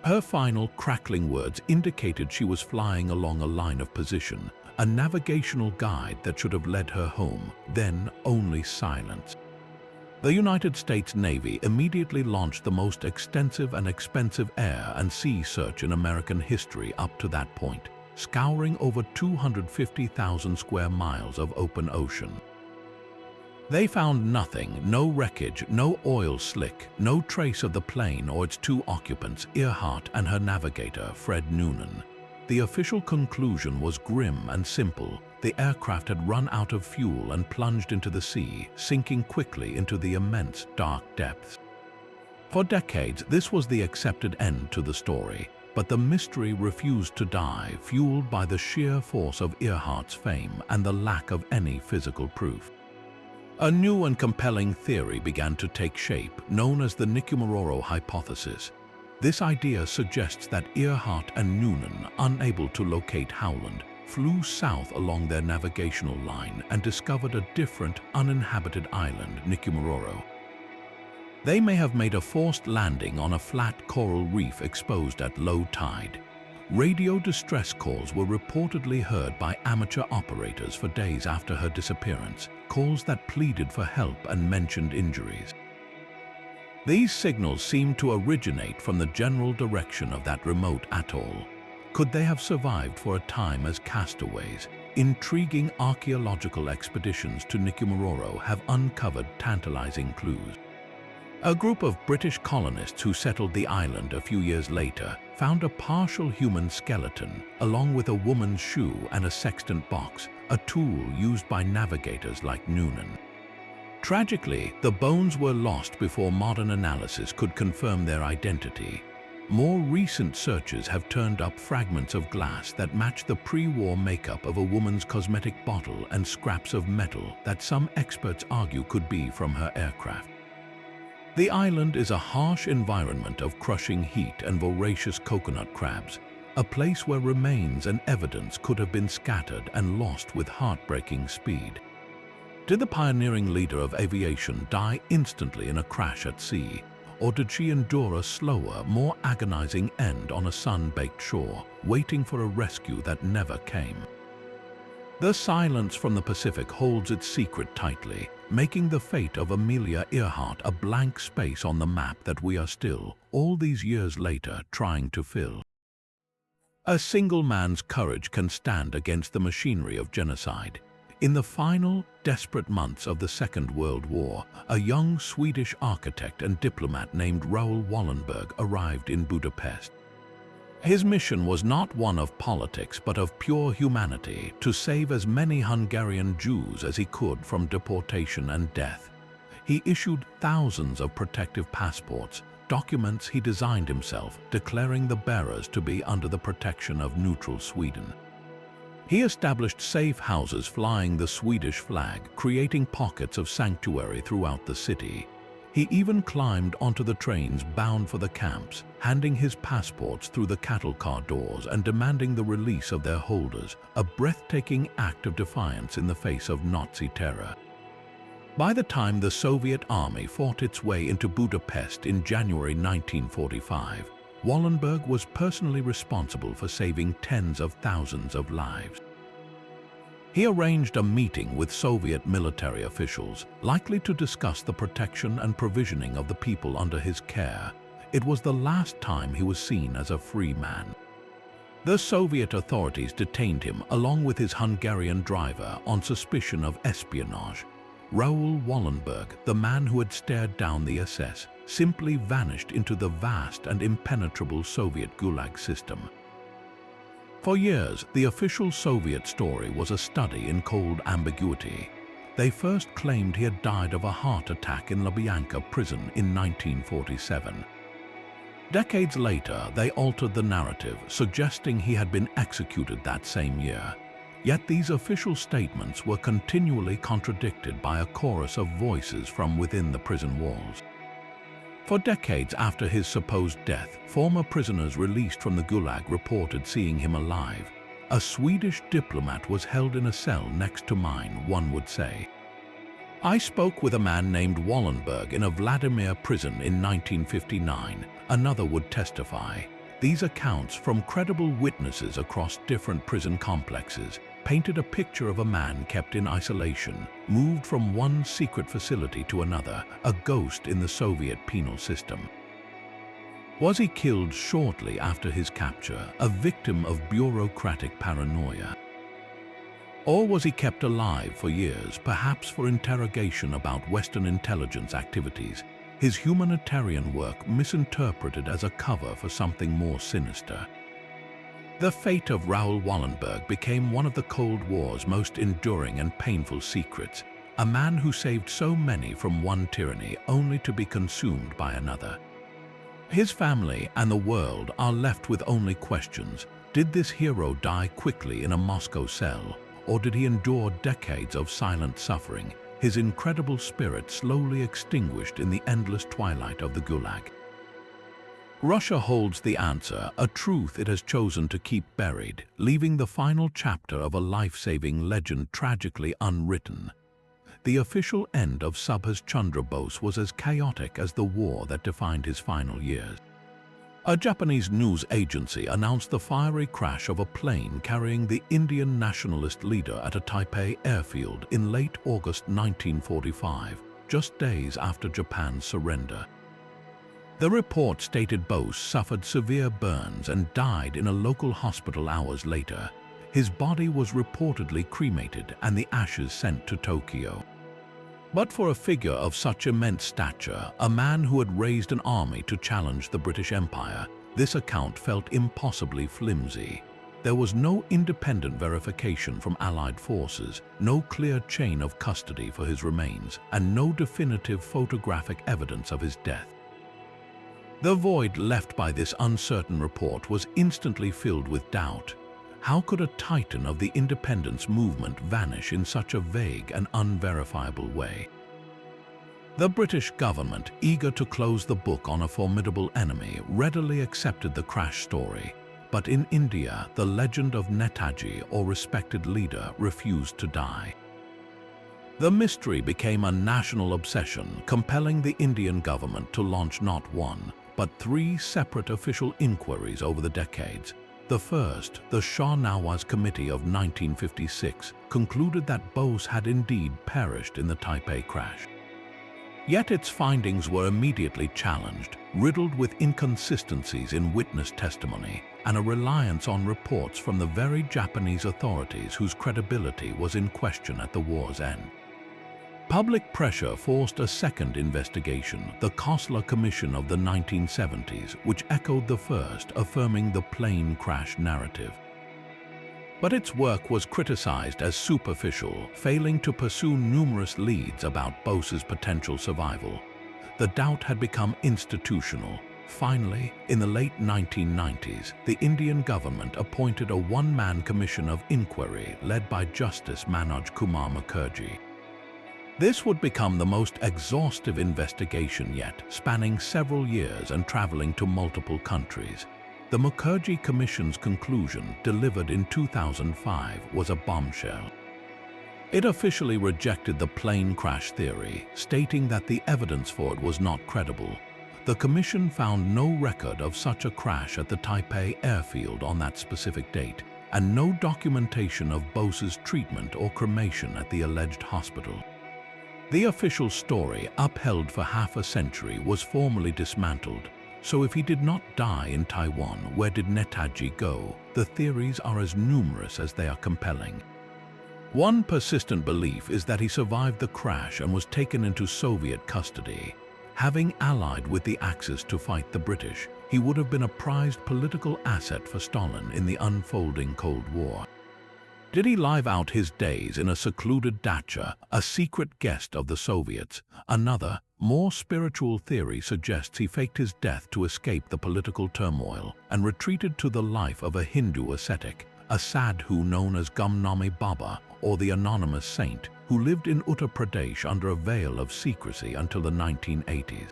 Her final, crackling words indicated she was flying along a line of position, a navigational guide that should have led her home, then only silence. The United States Navy immediately launched the most extensive and expensive air and sea search in American history up to that point, scouring over 250,000 square miles of open ocean. They found nothing, no wreckage, no oil slick, no trace of the plane or its two occupants, Earhart and her navigator, Fred Noonan. The official conclusion was grim and simple. The aircraft had run out of fuel and plunged into the sea, sinking quickly into the immense dark depths. For decades, this was the accepted end to the story, but the mystery refused to die, fueled by the sheer force of Earhart's fame and the lack of any physical proof. A new and compelling theory began to take shape, known as the Nikumororo hypothesis. This idea suggests that Earhart and Noonan, unable to locate Howland, flew south along their navigational line and discovered a different, uninhabited island, Nikumororo. They may have made a forced landing on a flat coral reef exposed at low tide. Radio distress calls were reportedly heard by amateur operators for days after her disappearance, calls that pleaded for help and mentioned injuries. These signals seemed to originate from the general direction of that remote atoll. Could they have survived for a time as castaways? Intriguing archaeological expeditions to Nikumororo have uncovered tantalizing clues. A group of British colonists who settled the island a few years later found a partial human skeleton, along with a woman's shoe and a sextant box, a tool used by navigators like Noonan. Tragically, the bones were lost before modern analysis could confirm their identity. More recent searches have turned up fragments of glass that match the pre-war makeup of a woman's cosmetic bottle and scraps of metal that some experts argue could be from her aircraft. The island is a harsh environment of crushing heat and voracious coconut crabs, a place where remains and evidence could have been scattered and lost with heartbreaking speed. Did the pioneering leader of aviation die instantly in a crash at sea, or did she endure a slower, more agonizing end on a sun-baked shore, waiting for a rescue that never came? The silence from the Pacific holds its secret tightly, making the fate of Amelia Earhart a blank space on the map that we are still, all these years later, trying to fill. A single man's courage can stand against the machinery of genocide. In the final, desperate months of the Second World War, a young Swedish architect and diplomat named Raoul Wallenberg arrived in Budapest. His mission was not one of politics but of pure humanity, to save as many Hungarian Jews as he could from deportation and death. He issued thousands of protective passports, documents he designed himself, declaring the bearers to be under the protection of neutral Sweden. He established safe houses flying the Swedish flag, creating pockets of sanctuary throughout the city. He even climbed onto the trains bound for the camps, handing his passports through the cattle car doors and demanding the release of their holders, a breathtaking act of defiance in the face of Nazi terror. By the time the Soviet army fought its way into Budapest in January 1945, Wallenberg was personally responsible for saving tens of thousands of lives. He arranged a meeting with Soviet military officials, likely to discuss the protection and provisioning of the people under his care. It was the last time he was seen as a free man. The Soviet authorities detained him along with his Hungarian driver on suspicion of espionage. Raoul Wallenberg, the man who had stared down the SS, simply vanished into the vast and impenetrable Soviet Gulag system. For years, the official Soviet story was a study in cold ambiguity. They first claimed he had died of a heart attack in Lubyanka prison in 1947. Decades later, they altered the narrative, suggesting he had been executed that same year. Yet these official statements were continually contradicted by a chorus of voices from within the prison walls. For decades after his supposed death, former prisoners released from the Gulag reported seeing him alive. A Swedish diplomat was held in a cell next to mine, one would say. I spoke with a man named Wallenberg in a Vladimir prison in 1959, another would testify. These accounts from credible witnesses across different prison complexes painted a picture of a man kept in isolation, moved from one secret facility to another, a ghost in the Soviet penal system. Was he killed shortly after his capture, a victim of bureaucratic paranoia? Or was he kept alive for years, perhaps for interrogation about Western intelligence activities, his humanitarian work misinterpreted as a cover for something more sinister? The fate of Raoul Wallenberg became one of the Cold War's most enduring and painful secrets, a man who saved so many from one tyranny only to be consumed by another. His family and the world are left with only questions. Did this hero die quickly in a Moscow cell, or did he endure decades of silent suffering, his incredible spirit slowly extinguished in the endless twilight of the Gulag? Russia holds the answer, a truth it has chosen to keep buried, leaving the final chapter of a life-saving legend tragically unwritten. The official end of Subhas Chandra Bose was as chaotic as the war that defined his final years. A Japanese news agency announced the fiery crash of a plane carrying the Indian nationalist leader at a Taipei airfield in late August 1945, just days after Japan's surrender. The report stated Bose suffered severe burns and died in a local hospital hours later. His body was reportedly cremated and the ashes sent to Tokyo. But for a figure of such immense stature, a man who had raised an army to challenge the British Empire, this account felt impossibly flimsy. There was no independent verification from Allied forces, no clear chain of custody for his remains, and no definitive photographic evidence of his death. The void left by this uncertain report was instantly filled with doubt. How could a titan of the independence movement vanish in such a vague and unverifiable way? The British government, eager to close the book on a formidable enemy, readily accepted the crash story. But in India, the legend of Netaji, or respected leader, refused to die. The mystery became a national obsession, compelling the Indian government to launch not one, but 3 separate official inquiries over the decades. The first, the Shah Nawaz Committee of 1956, concluded that Bose had indeed perished in the Taipei crash. Yet its findings were immediately challenged, riddled with inconsistencies in witness testimony and a reliance on reports from the very Japanese authorities whose credibility was in question at the war's end. Public pressure forced a second investigation, the Khosla Commission of the 1970s, which echoed the first, affirming the plane crash narrative. But its work was criticized as superficial, failing to pursue numerous leads about Bose's potential survival. The doubt had become institutional. Finally, in the late 1990s, the Indian government appointed a one-man commission of inquiry led by Justice Manoj Kumar Mukherjee. This would become the most exhaustive investigation yet, spanning several years and traveling to multiple countries. The Mukherjee Commission's conclusion, delivered in 2005, was a bombshell. It officially rejected the plane crash theory, stating that the evidence for it was not credible. The commission found no record of such a crash at the Taipei airfield on that specific date, and no documentation of Bose's treatment or cremation at the alleged hospital. The official story, upheld for half a century, was formally dismantled. So if he did not die in Taiwan, where did Netaji go? The theories are as numerous as they are compelling. One persistent belief is that he survived the crash and was taken into Soviet custody. Having allied with the Axis to fight the British, he would have been a prized political asset for Stalin in the unfolding Cold War. Did he live out his days in a secluded dacha, a secret guest of the Soviets? Another, more spiritual theory suggests he faked his death to escape the political turmoil and retreated to the life of a Hindu ascetic, a sadhu known as Gumnami Baba, or the anonymous saint, who lived in Uttar Pradesh under a veil of secrecy until the 1980s.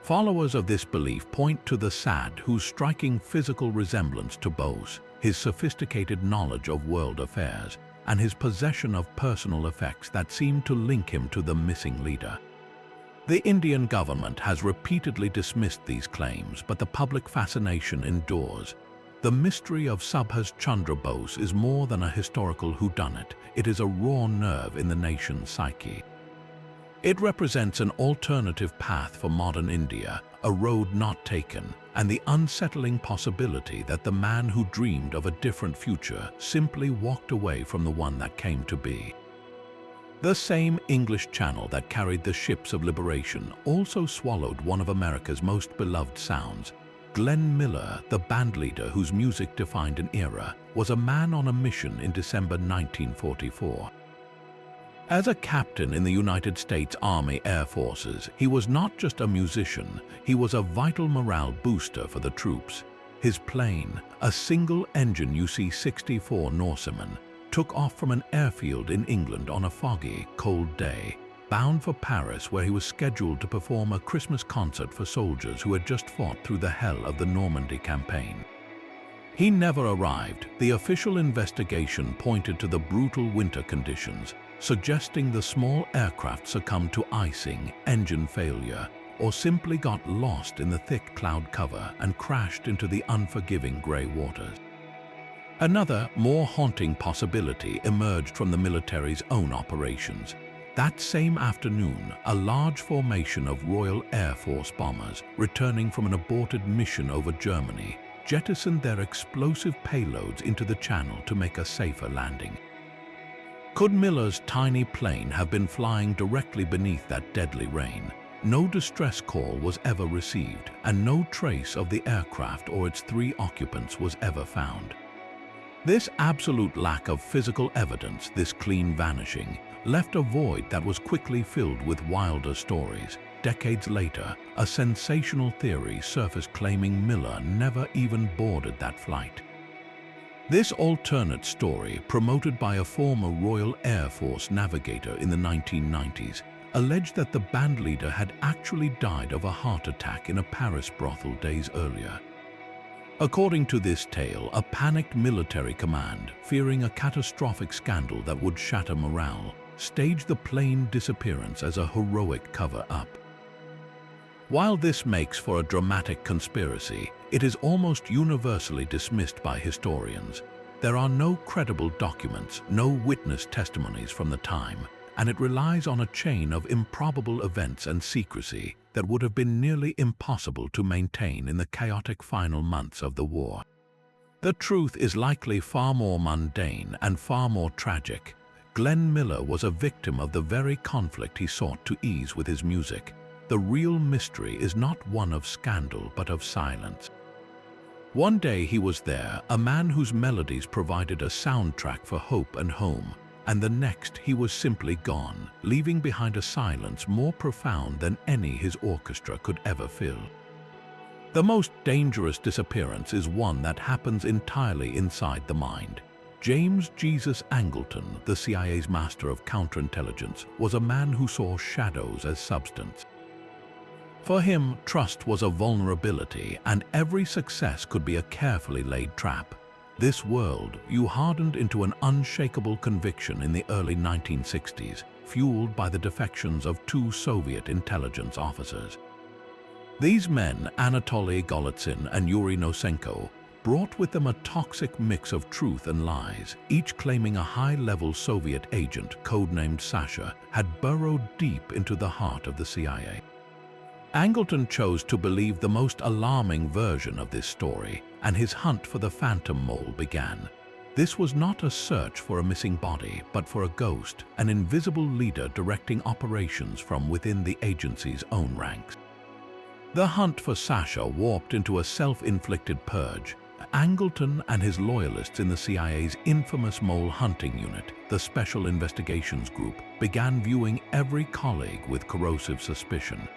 Followers of this belief point to the sadhu's striking physical resemblance to Bose, his sophisticated knowledge of world affairs, and his possession of personal effects that seem to link him to the missing leader. The Indian government has repeatedly dismissed these claims, but the public fascination endures. The mystery of Subhas Chandra Bose is more than a historical whodunit. It is a raw nerve in the nation's psyche. It represents an alternative path for modern India, a road not taken, and the unsettling possibility that the man who dreamed of a different future simply walked away from the one that came to be. The same English Channel that carried the ships of liberation also swallowed one of America's most beloved sounds. Glenn Miller, the bandleader whose music defined an era, was a man on a mission in December 1944. As a captain in the United States Army Air Forces, he was not just a musician, he was a vital morale booster for the troops. His plane, a single-engine UC-64 Norseman, took off from an airfield in England on a foggy, cold day, bound for Paris, where he was scheduled to perform a Christmas concert for soldiers who had just fought through the hell of the Normandy campaign. He never arrived. The official investigation pointed to the brutal winter conditions, suggesting the small aircraft succumbed to icing, engine failure, or simply got lost in the thick cloud cover and crashed into the unforgiving grey waters. Another, more haunting possibility emerged from the military's own operations. That same afternoon, a large formation of Royal Air Force bombers, returning from an aborted mission over Germany, jettisoned their explosive payloads into the channel to make a safer landing. Could Miller's tiny plane have been flying directly beneath that deadly rain? No distress call was ever received, and no trace of the aircraft or its 3 occupants was ever found. This absolute lack of physical evidence, this clean vanishing, left a void that was quickly filled with wilder stories. Decades later, a sensational theory surfaced claiming Miller never even boarded that flight. This alternate story, promoted by a former Royal Air Force navigator in the 1990s, alleged that the bandleader had actually died of a heart attack in a Paris brothel days earlier. According to this tale, a panicked military command, fearing a catastrophic scandal that would shatter morale, staged the plane disappearance as a heroic cover-up. While this makes for a dramatic conspiracy, it is almost universally dismissed by historians. There are no credible documents, no witness testimonies from the time, and it relies on a chain of improbable events and secrecy that would have been nearly impossible to maintain in the chaotic final months of the war. The truth is likely far more mundane and far more tragic. Glenn Miller was a victim of the very conflict he sought to ease with his music. The real mystery is not one of scandal but of silence. One day he was there, a man whose melodies provided a soundtrack for hope and home, and the next he was simply gone, leaving behind a silence more profound than any his orchestra could ever fill. The most dangerous disappearance is one that happens entirely inside the mind. James Jesus Angleton, the CIA's master of counterintelligence, was a man who saw shadows as substance. For him, trust was a vulnerability, and every success could be a carefully laid trap. This worldview hardened into an unshakable conviction in the early 1960s, fueled by the defections of 2 Soviet intelligence officers. These men, Anatoly Golitsyn and Yuri Nosenko, brought with them a toxic mix of truth and lies, each claiming a high-level Soviet agent, codenamed Sasha, had burrowed deep into the heart of the CIA. Angleton chose to believe the most alarming version of this story, and his hunt for the phantom mole began. This was not a search for a missing body, but for a ghost, an invisible leader directing operations from within the agency's own ranks. The hunt for Sasha warped into a self-inflicted purge. Angleton and his loyalists in the CIA's infamous mole hunting unit, the Special Investigations Group, began viewing every colleague with corrosive suspicion.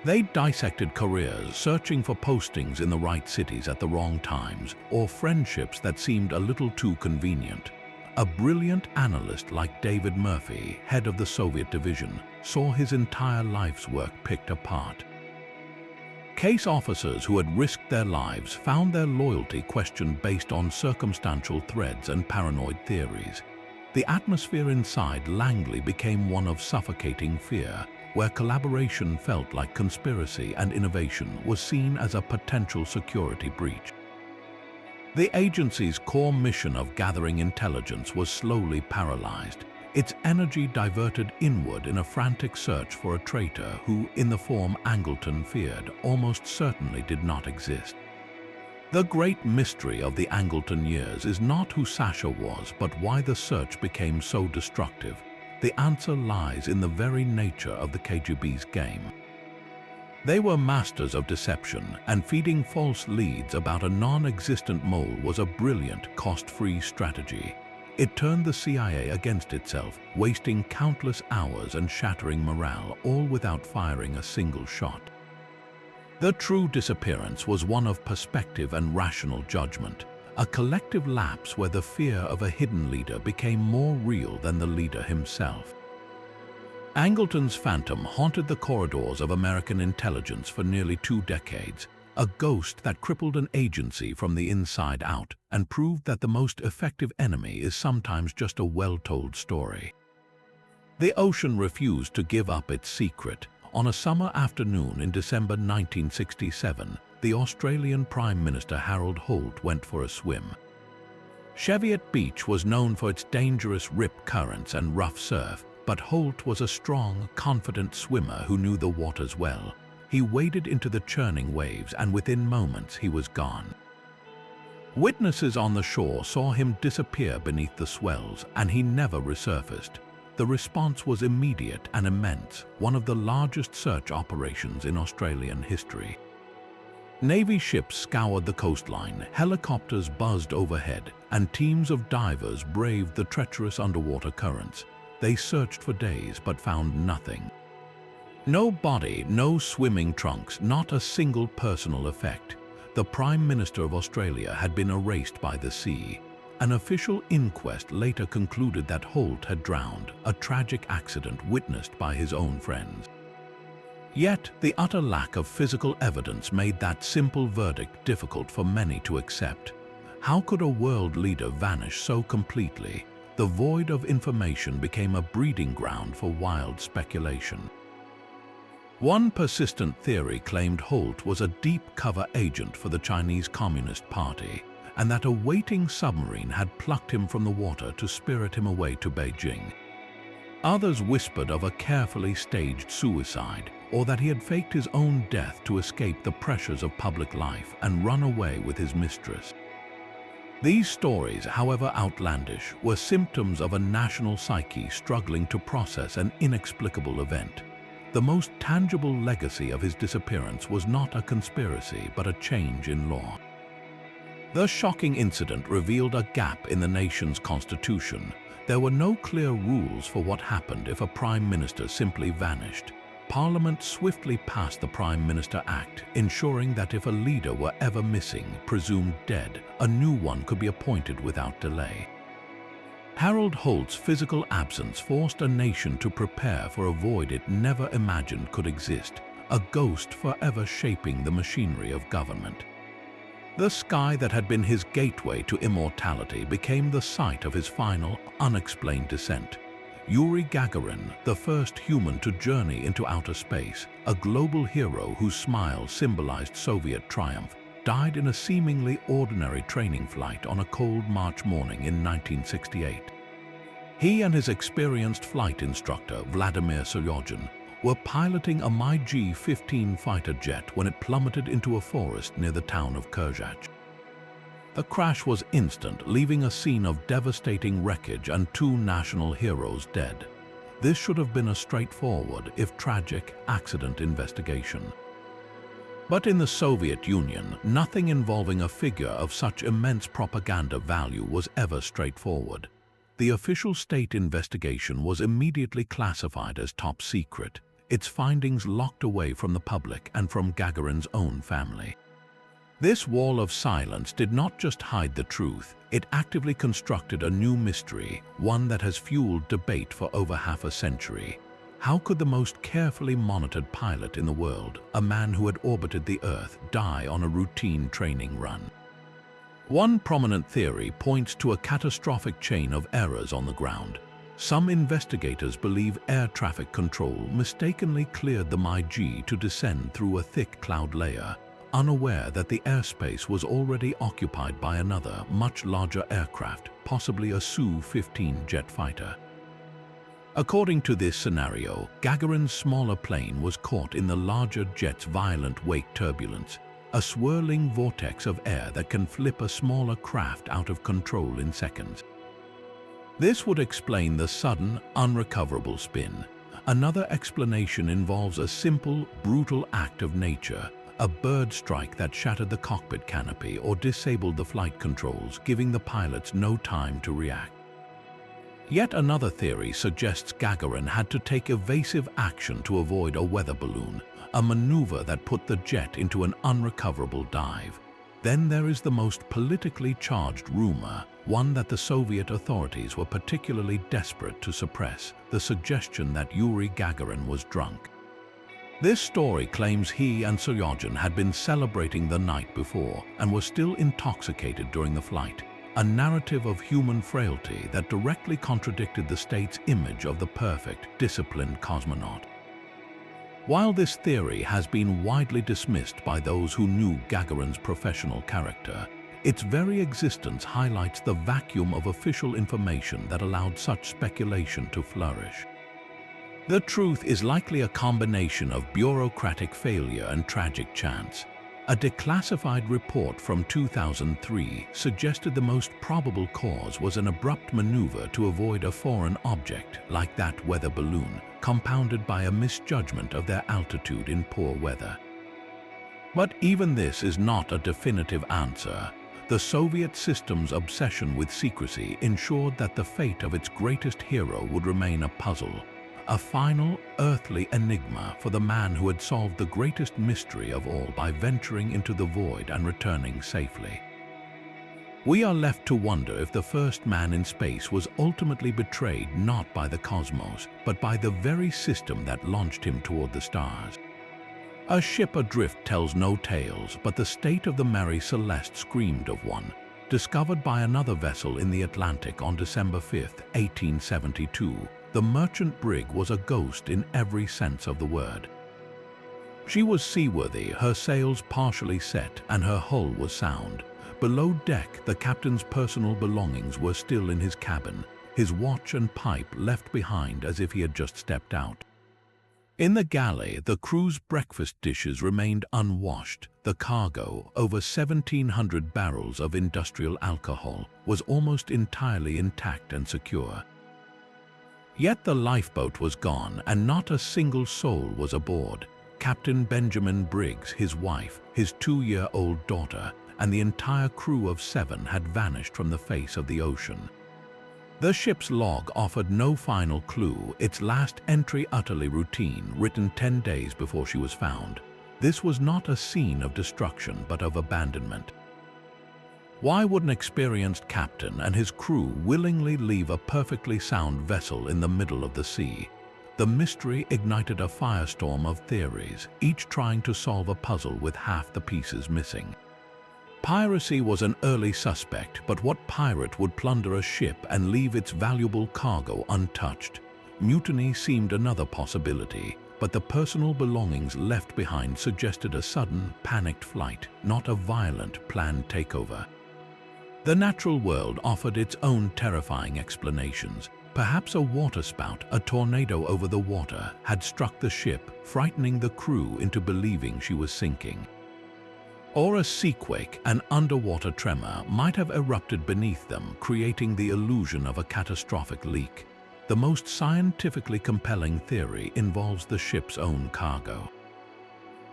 They dissected careers, searching for postings in the right cities at the wrong times, or friendships that seemed a little too convenient. A brilliant analyst like David Murphy, head of the Soviet division, saw his entire life's work picked apart. Case officers who had risked their lives found their loyalty questioned based on circumstantial threads and paranoid theories. The atmosphere inside Langley became one of suffocating fear, where collaboration felt like conspiracy and innovation was seen as a potential security breach. The agency's core mission of gathering intelligence was slowly paralyzed, its energy diverted inward in a frantic search for a traitor who, in the form Angleton feared, almost certainly did not exist. The great mystery of the Angleton years is not who Sasha was, but why the search became so destructive. The answer lies in the very nature of the KGB's game. They were masters of deception, and feeding false leads about a non-existent mole was a brilliant, cost-free strategy. It turned the CIA against itself, wasting countless hours and shattering morale, all without firing a single shot. The true disappearance was one of perspective and rational judgment, a collective lapse where the fear of a hidden leader became more real than the leader himself. Angleton's phantom haunted the corridors of American intelligence for nearly 2 decades, a ghost that crippled an agency from the inside out and proved that the most effective enemy is sometimes just a well-told story. The ocean refused to give up its secret. On a summer afternoon in December 1967, the Australian Prime Minister Harold Holt went for a swim. Cheviot Beach was known for its dangerous rip currents and rough surf, but Holt was a strong, confident swimmer who knew the waters well. He waded into the churning waves, and within moments he was gone. Witnesses on the shore saw him disappear beneath the swells, and he never resurfaced. The response was immediate and immense, one of the largest search operations in Australian history. Navy ships scoured the coastline, helicopters buzzed overhead, and teams of divers braved the treacherous underwater currents. They searched for days but found nothing. No body, no swimming trunks, not a single personal effect. The Prime Minister of Australia had been erased by the sea. An official inquest later concluded that Holt had drowned, a tragic accident witnessed by his own friends. Yet, the utter lack of physical evidence made that simple verdict difficult for many to accept. How could a world leader vanish so completely? The void of information became a breeding ground for wild speculation. One persistent theory claimed Holt was a deep-cover agent for the Chinese Communist Party, and that a waiting submarine had plucked him from the water to spirit him away to Beijing. Others whispered of a carefully staged suicide, or that he had faked his own death to escape the pressures of public life and run away with his mistress. These stories, however outlandish, were symptoms of a national psyche struggling to process an inexplicable event. The most tangible legacy of his disappearance was not a conspiracy, but a change in law. The shocking incident revealed a gap in the nation's constitution. There were no clear rules for what happened if a prime minister simply vanished. Parliament swiftly passed the Prime Minister Act, ensuring that if a leader were ever missing, presumed dead, a new one could be appointed without delay. Harold Holt's physical absence forced a nation to prepare for a void it never imagined could exist, a ghost forever shaping the machinery of government. The sky that had been his gateway to immortality became the site of his final, unexplained descent. Yuri Gagarin, the first human to journey into outer space, a global hero whose smile symbolized Soviet triumph, died in a seemingly ordinary training flight on a cold March morning in 1968. He and his experienced flight instructor, Vladimir Seryozhin, were piloting a MiG-15 fighter jet when it plummeted into a forest near the town of Kerjach. The crash was instant, leaving a scene of devastating wreckage and 2 national heroes dead. This should have been a straightforward, if tragic, accident investigation. But in the Soviet Union, nothing involving a figure of such immense propaganda value was ever straightforward. The official state investigation was immediately classified as top secret, its findings locked away from the public and from Gagarin's own family. This wall of silence did not just hide the truth, it actively constructed a new mystery, one that has fueled debate for over half a century. How could the most carefully monitored pilot in the world, a man who had orbited the Earth, die on a routine training run? One prominent theory points to a catastrophic chain of errors on the ground. Some investigators believe air traffic control mistakenly cleared the MiG to descend through a thick cloud layer, unaware that the airspace was already occupied by another, much larger aircraft, possibly a Su-15 jet fighter. According to this scenario, Gagarin's smaller plane was caught in the larger jet's violent wake turbulence, a swirling vortex of air that can flip a smaller craft out of control in seconds. This would explain the sudden, unrecoverable spin. Another explanation involves a simple, brutal act of nature, a bird strike that shattered the cockpit canopy or disabled the flight controls, giving the pilots no time to react. Yet another theory suggests Gagarin had to take evasive action to avoid a weather balloon, a maneuver that put the jet into an unrecoverable dive. Then there is the most politically charged rumor, one that the Soviet authorities were particularly desperate to suppress, the suggestion that Yuri Gagarin was drunk. This story claims he and Suryodin had been celebrating the night before and were still intoxicated during the flight, a narrative of human frailty that directly contradicted the state's image of the perfect, disciplined cosmonaut. While this theory has been widely dismissed by those who knew Gagarin's professional character, its very existence highlights the vacuum of official information that allowed such speculation to flourish. The truth is likely a combination of bureaucratic failure and tragic chance. A declassified report from 2003 suggested the most probable cause was an abrupt maneuver to avoid a foreign object, like that weather balloon, compounded by a misjudgment of their altitude in poor weather. But even this is not a definitive answer. The Soviet system's obsession with secrecy ensured that the fate of its greatest hero would remain a puzzle, a final, earthly enigma for the man who had solved the greatest mystery of all by venturing into the void and returning safely. We are left to wonder if the first man in space was ultimately betrayed not by the cosmos, but by the very system that launched him toward the stars. A ship adrift tells no tales, but the state of the Mary Celeste screamed of one, discovered by another vessel in the Atlantic on December 5, 1872. The merchant brig was a ghost in every sense of the word. She was seaworthy, her sails partially set, and her hull was sound. Below deck, the captain's personal belongings were still in his cabin, his watch and pipe left behind as if he had just stepped out. In the galley, the crew's breakfast dishes remained unwashed. The cargo, over 1,700 barrels of industrial alcohol, was almost entirely intact and secure. Yet the lifeboat was gone, and not a single soul was aboard. Captain Benjamin Briggs, his wife, his 2-year-old daughter, and the entire crew of 7 had vanished from the face of the ocean. The ship's log offered no final clue, its last entry utterly routine, written 10 days before she was found. This was not a scene of destruction, but of abandonment. Why would an experienced captain and his crew willingly leave a perfectly sound vessel in the middle of the sea? The mystery ignited a firestorm of theories, each trying to solve a puzzle with half the pieces missing. Piracy was an early suspect, but what pirate would plunder a ship and leave its valuable cargo untouched? Mutiny seemed another possibility, but the personal belongings left behind suggested a sudden, panicked flight, not a violent, planned takeover. The natural world offered its own terrifying explanations. Perhaps a waterspout, a tornado over the water, had struck the ship, frightening the crew into believing she was sinking. Or a seaquake, an underwater tremor, might have erupted beneath them, creating the illusion of a catastrophic leak. The most scientifically compelling theory involves the ship's own cargo.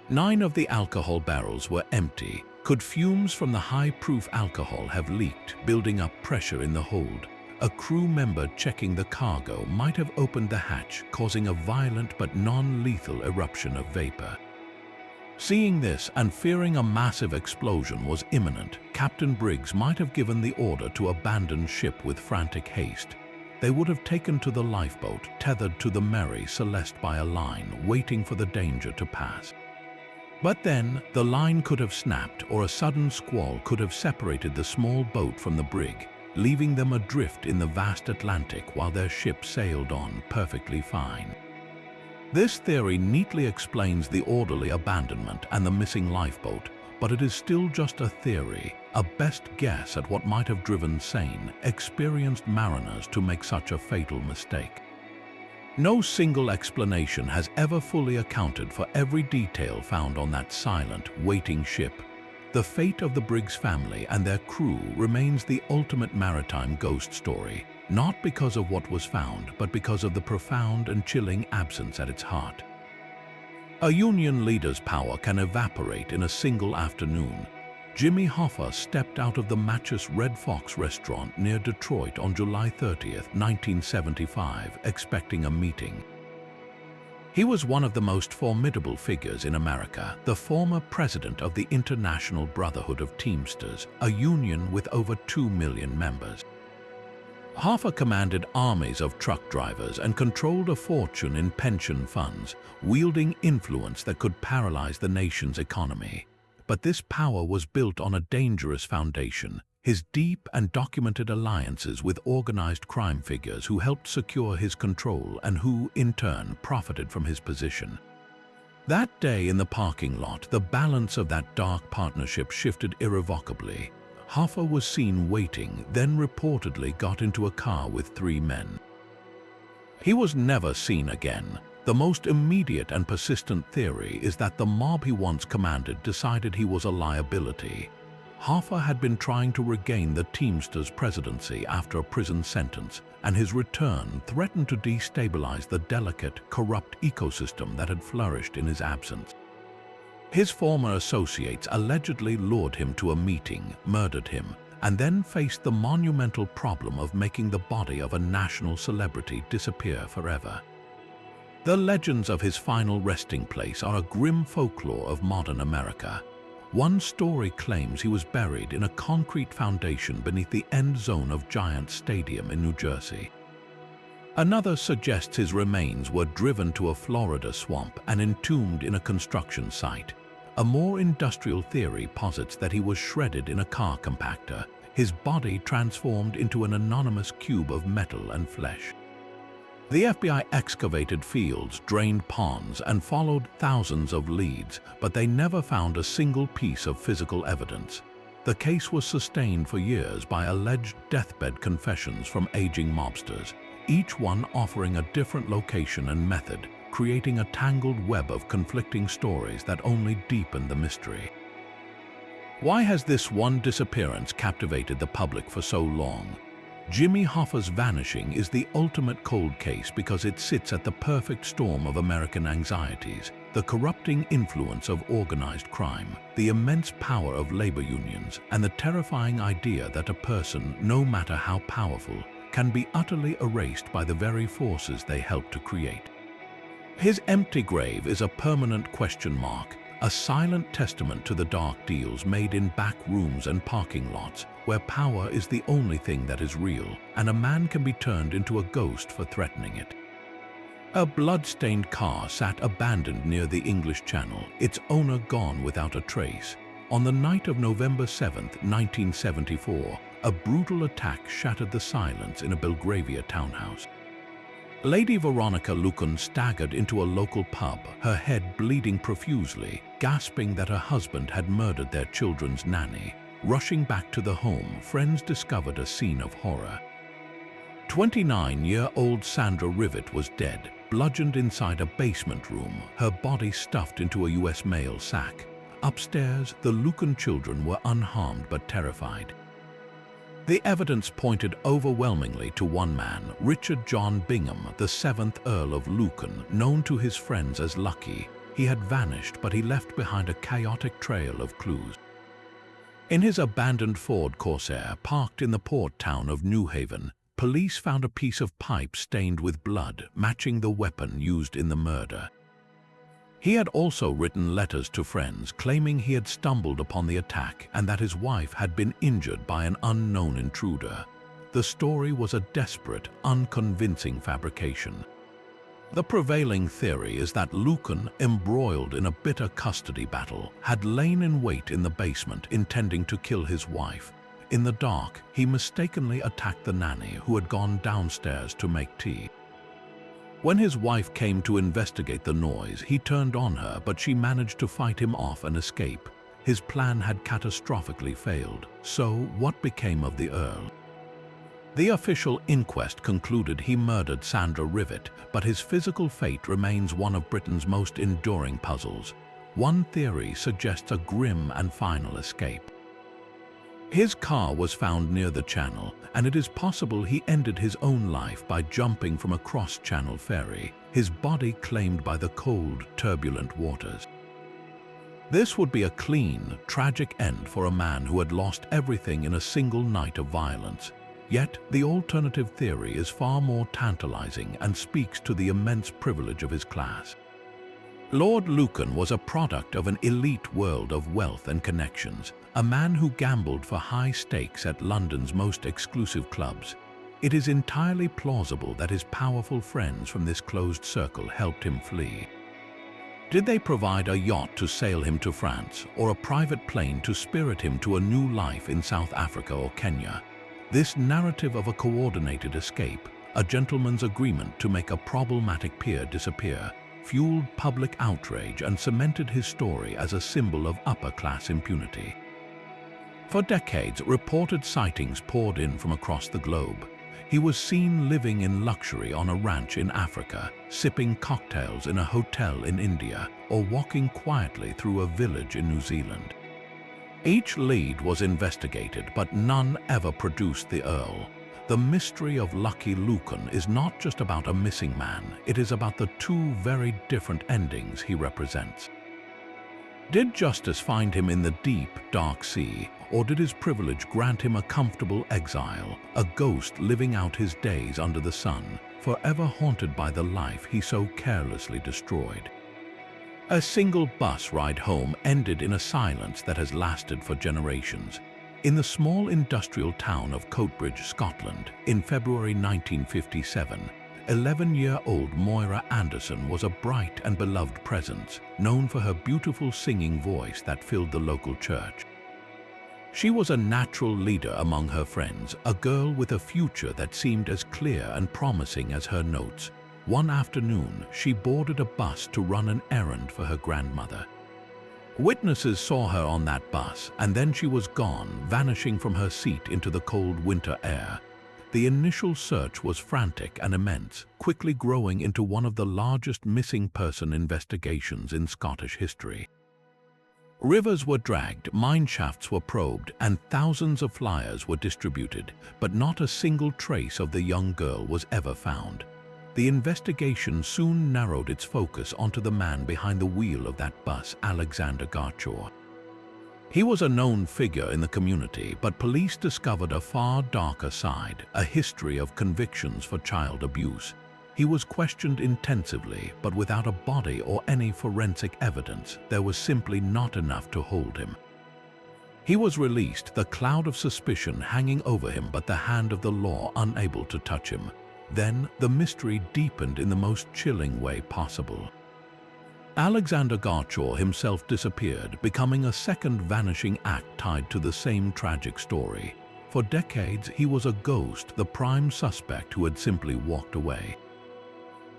9 of the alcohol barrels were empty. Could fumes from the high-proof alcohol have leaked, building up pressure in the hold? A crew member checking the cargo might have opened the hatch, causing a violent but non-lethal eruption of vapor. Seeing this and fearing a massive explosion was imminent, Captain Briggs might have given the order to abandon ship with frantic haste. They would have taken to the lifeboat, tethered to the Mary Celeste by a line, waiting for the danger to pass. But then, the line could have snapped, or a sudden squall could have separated the small boat from the brig, leaving them adrift in the vast Atlantic while their ship sailed on perfectly fine. This theory neatly explains the orderly abandonment and the missing lifeboat, but it is still just a theory, a best guess at what might have driven sane, experienced mariners to make such a fatal mistake. No single explanation has ever fully accounted for every detail found on that silent, waiting ship. The fate of the Briggs family and their crew remains the ultimate maritime ghost story, not because of what was found, but because of the profound and chilling absence at its heart. A Union leader's power can evaporate in a single afternoon. Jimmy Hoffa stepped out of the Match's Red Fox restaurant near Detroit on July 30, 1975, expecting a meeting. He was one of the most formidable figures in America, the former president of the International Brotherhood of Teamsters, a union with over 2 million members. Hoffa commanded armies of truck drivers and controlled a fortune in pension funds, wielding influence that could paralyze the nation's economy. But this power was built on a dangerous foundation, his deep and documented alliances with organized crime figures who helped secure his control and who, in turn, profited from his position. That day in the parking lot, the balance of that dark partnership shifted irrevocably. Hoffa was seen waiting, then reportedly got into a car with 3 men. He was never seen again. The most immediate and persistent theory is that the mob he once commanded decided he was a liability. Hoffa had been trying to regain the Teamsters presidency after a prison sentence, and his return threatened to destabilize the delicate, corrupt ecosystem that had flourished in his absence. His former associates allegedly lured him to a meeting, murdered him, and then faced the monumental problem of making the body of a national celebrity disappear forever. The legends of his final resting place are a grim folklore of modern America. One story claims he was buried in a concrete foundation beneath the end zone of Giants Stadium in New Jersey. Another suggests his remains were driven to a Florida swamp and entombed in a construction site. A more industrial theory posits that he was shredded in a car compactor, his body transformed into an anonymous cube of metal and flesh. The FBI excavated fields, drained ponds, and followed thousands of leads, but they never found a single piece of physical evidence. The case was sustained for years by alleged deathbed confessions from aging mobsters, each one offering a different location and method, creating a tangled web of conflicting stories that only deepened the mystery. Why has this one disappearance captivated the public for so long? Jimmy Hoffa's vanishing is the ultimate cold case because it sits at the perfect storm of American anxieties, the corrupting influence of organized crime, the immense power of labor unions, and the terrifying idea that a person, no matter how powerful, can be utterly erased by the very forces they help to create. His empty grave is a permanent question mark, a silent testament to the dark deals made in back rooms and parking lots, where power is the only thing that is real, and a man can be turned into a ghost for threatening it. A blood-stained car sat abandoned near the English Channel, its owner gone without a trace. On the night of November 7, 1974, a brutal attack shattered the silence in a Belgravia townhouse. Lady Veronica Lucan staggered into a local pub, her head bleeding profusely, gasping that her husband had murdered their children's nanny. Rushing back to the home, friends discovered a scene of horror. 29-year-old Sandra Rivet was dead, bludgeoned inside a basement room, her body stuffed into a U.S. mail sack. Upstairs, the Lucan children were unharmed but terrified. The evidence pointed overwhelmingly to one man, Richard John Bingham, the 7th Earl of Lucan, known to his friends as Lucky. He had vanished, but he left behind a chaotic trail of clues. In his abandoned Ford Corsair, parked in the port town of New Haven, police found a piece of pipe stained with blood, matching the weapon used in the murder. He had also written letters to friends claiming he had stumbled upon the attack and that his wife had been injured by an unknown intruder. The story was a desperate, unconvincing fabrication. The prevailing theory is that Lucan, embroiled in a bitter custody battle, had lain in wait in the basement intending to kill his wife. In the dark, he mistakenly attacked the nanny who had gone downstairs to make tea. When his wife came to investigate the noise, he turned on her, but she managed to fight him off and escape. His plan had catastrophically failed. So, what became of the Earl? The official inquest concluded he murdered Sandra Rivet, but his physical fate remains one of Britain's most enduring puzzles. One theory suggests a grim and final escape. His car was found near the channel, and it is possible he ended his own life by jumping from a cross-channel ferry, his body claimed by the cold, turbulent waters. This would be a clean, tragic end for a man who had lost everything in a single night of violence. Yet, the alternative theory is far more tantalizing and speaks to the immense privilege of his class. Lord Lucan was a product of an elite world of wealth and connections, a man who gambled for high stakes at London's most exclusive clubs. It is entirely plausible that his powerful friends from this closed circle helped him flee. Did they provide a yacht to sail him to France, or a private plane to spirit him to a new life in South Africa or Kenya? This narrative of a coordinated escape, a gentleman's agreement to make a problematic peer disappear, fueled public outrage and cemented his story as a symbol of upper-class impunity. For decades, reported sightings poured in from across the globe. He was seen living in luxury on a ranch in Africa, sipping cocktails in a hotel in India, or walking quietly through a village in New Zealand. Each lead was investigated, but none ever produced the Earl. The mystery of Lucky Lucan is not just about a missing man, it is about the two very different endings he represents. Did justice find him in the deep, dark sea, or did his privilege grant him a comfortable exile, a ghost living out his days under the sun, forever haunted by the life he so carelessly destroyed? A single bus ride home ended in a silence that has lasted for generations. In the small industrial town of Coatbridge, Scotland, in February 1957, 11-year-old Moira Anderson was a bright and beloved presence, known for her beautiful singing voice that filled the local church. She was a natural leader among her friends, a girl with a future that seemed as clear and promising as her notes. One afternoon, she boarded a bus to run an errand for her grandmother. Witnesses saw her on that bus, and then she was gone, vanishing from her seat into the cold winter air. The initial search was frantic and immense, quickly growing into one of the largest missing person investigations in Scottish history. Rivers were dragged, mineshafts were probed, and thousands of flyers were distributed, but not a single trace of the young girl was ever found. The investigation soon narrowed its focus onto the man behind the wheel of that bus, Alexander Garchaw. He was a known figure in the community, but police discovered a far darker side, a history of convictions for child abuse. He was questioned intensively, but without a body or any forensic evidence, there was simply not enough to hold him. He was released, the cloud of suspicion hanging over him, but the hand of the law unable to touch him. Then, the mystery deepened in the most chilling way possible. Alexander Garchaw himself disappeared, becoming a second vanishing act tied to the same tragic story. For decades, he was a ghost, the prime suspect who had simply walked away.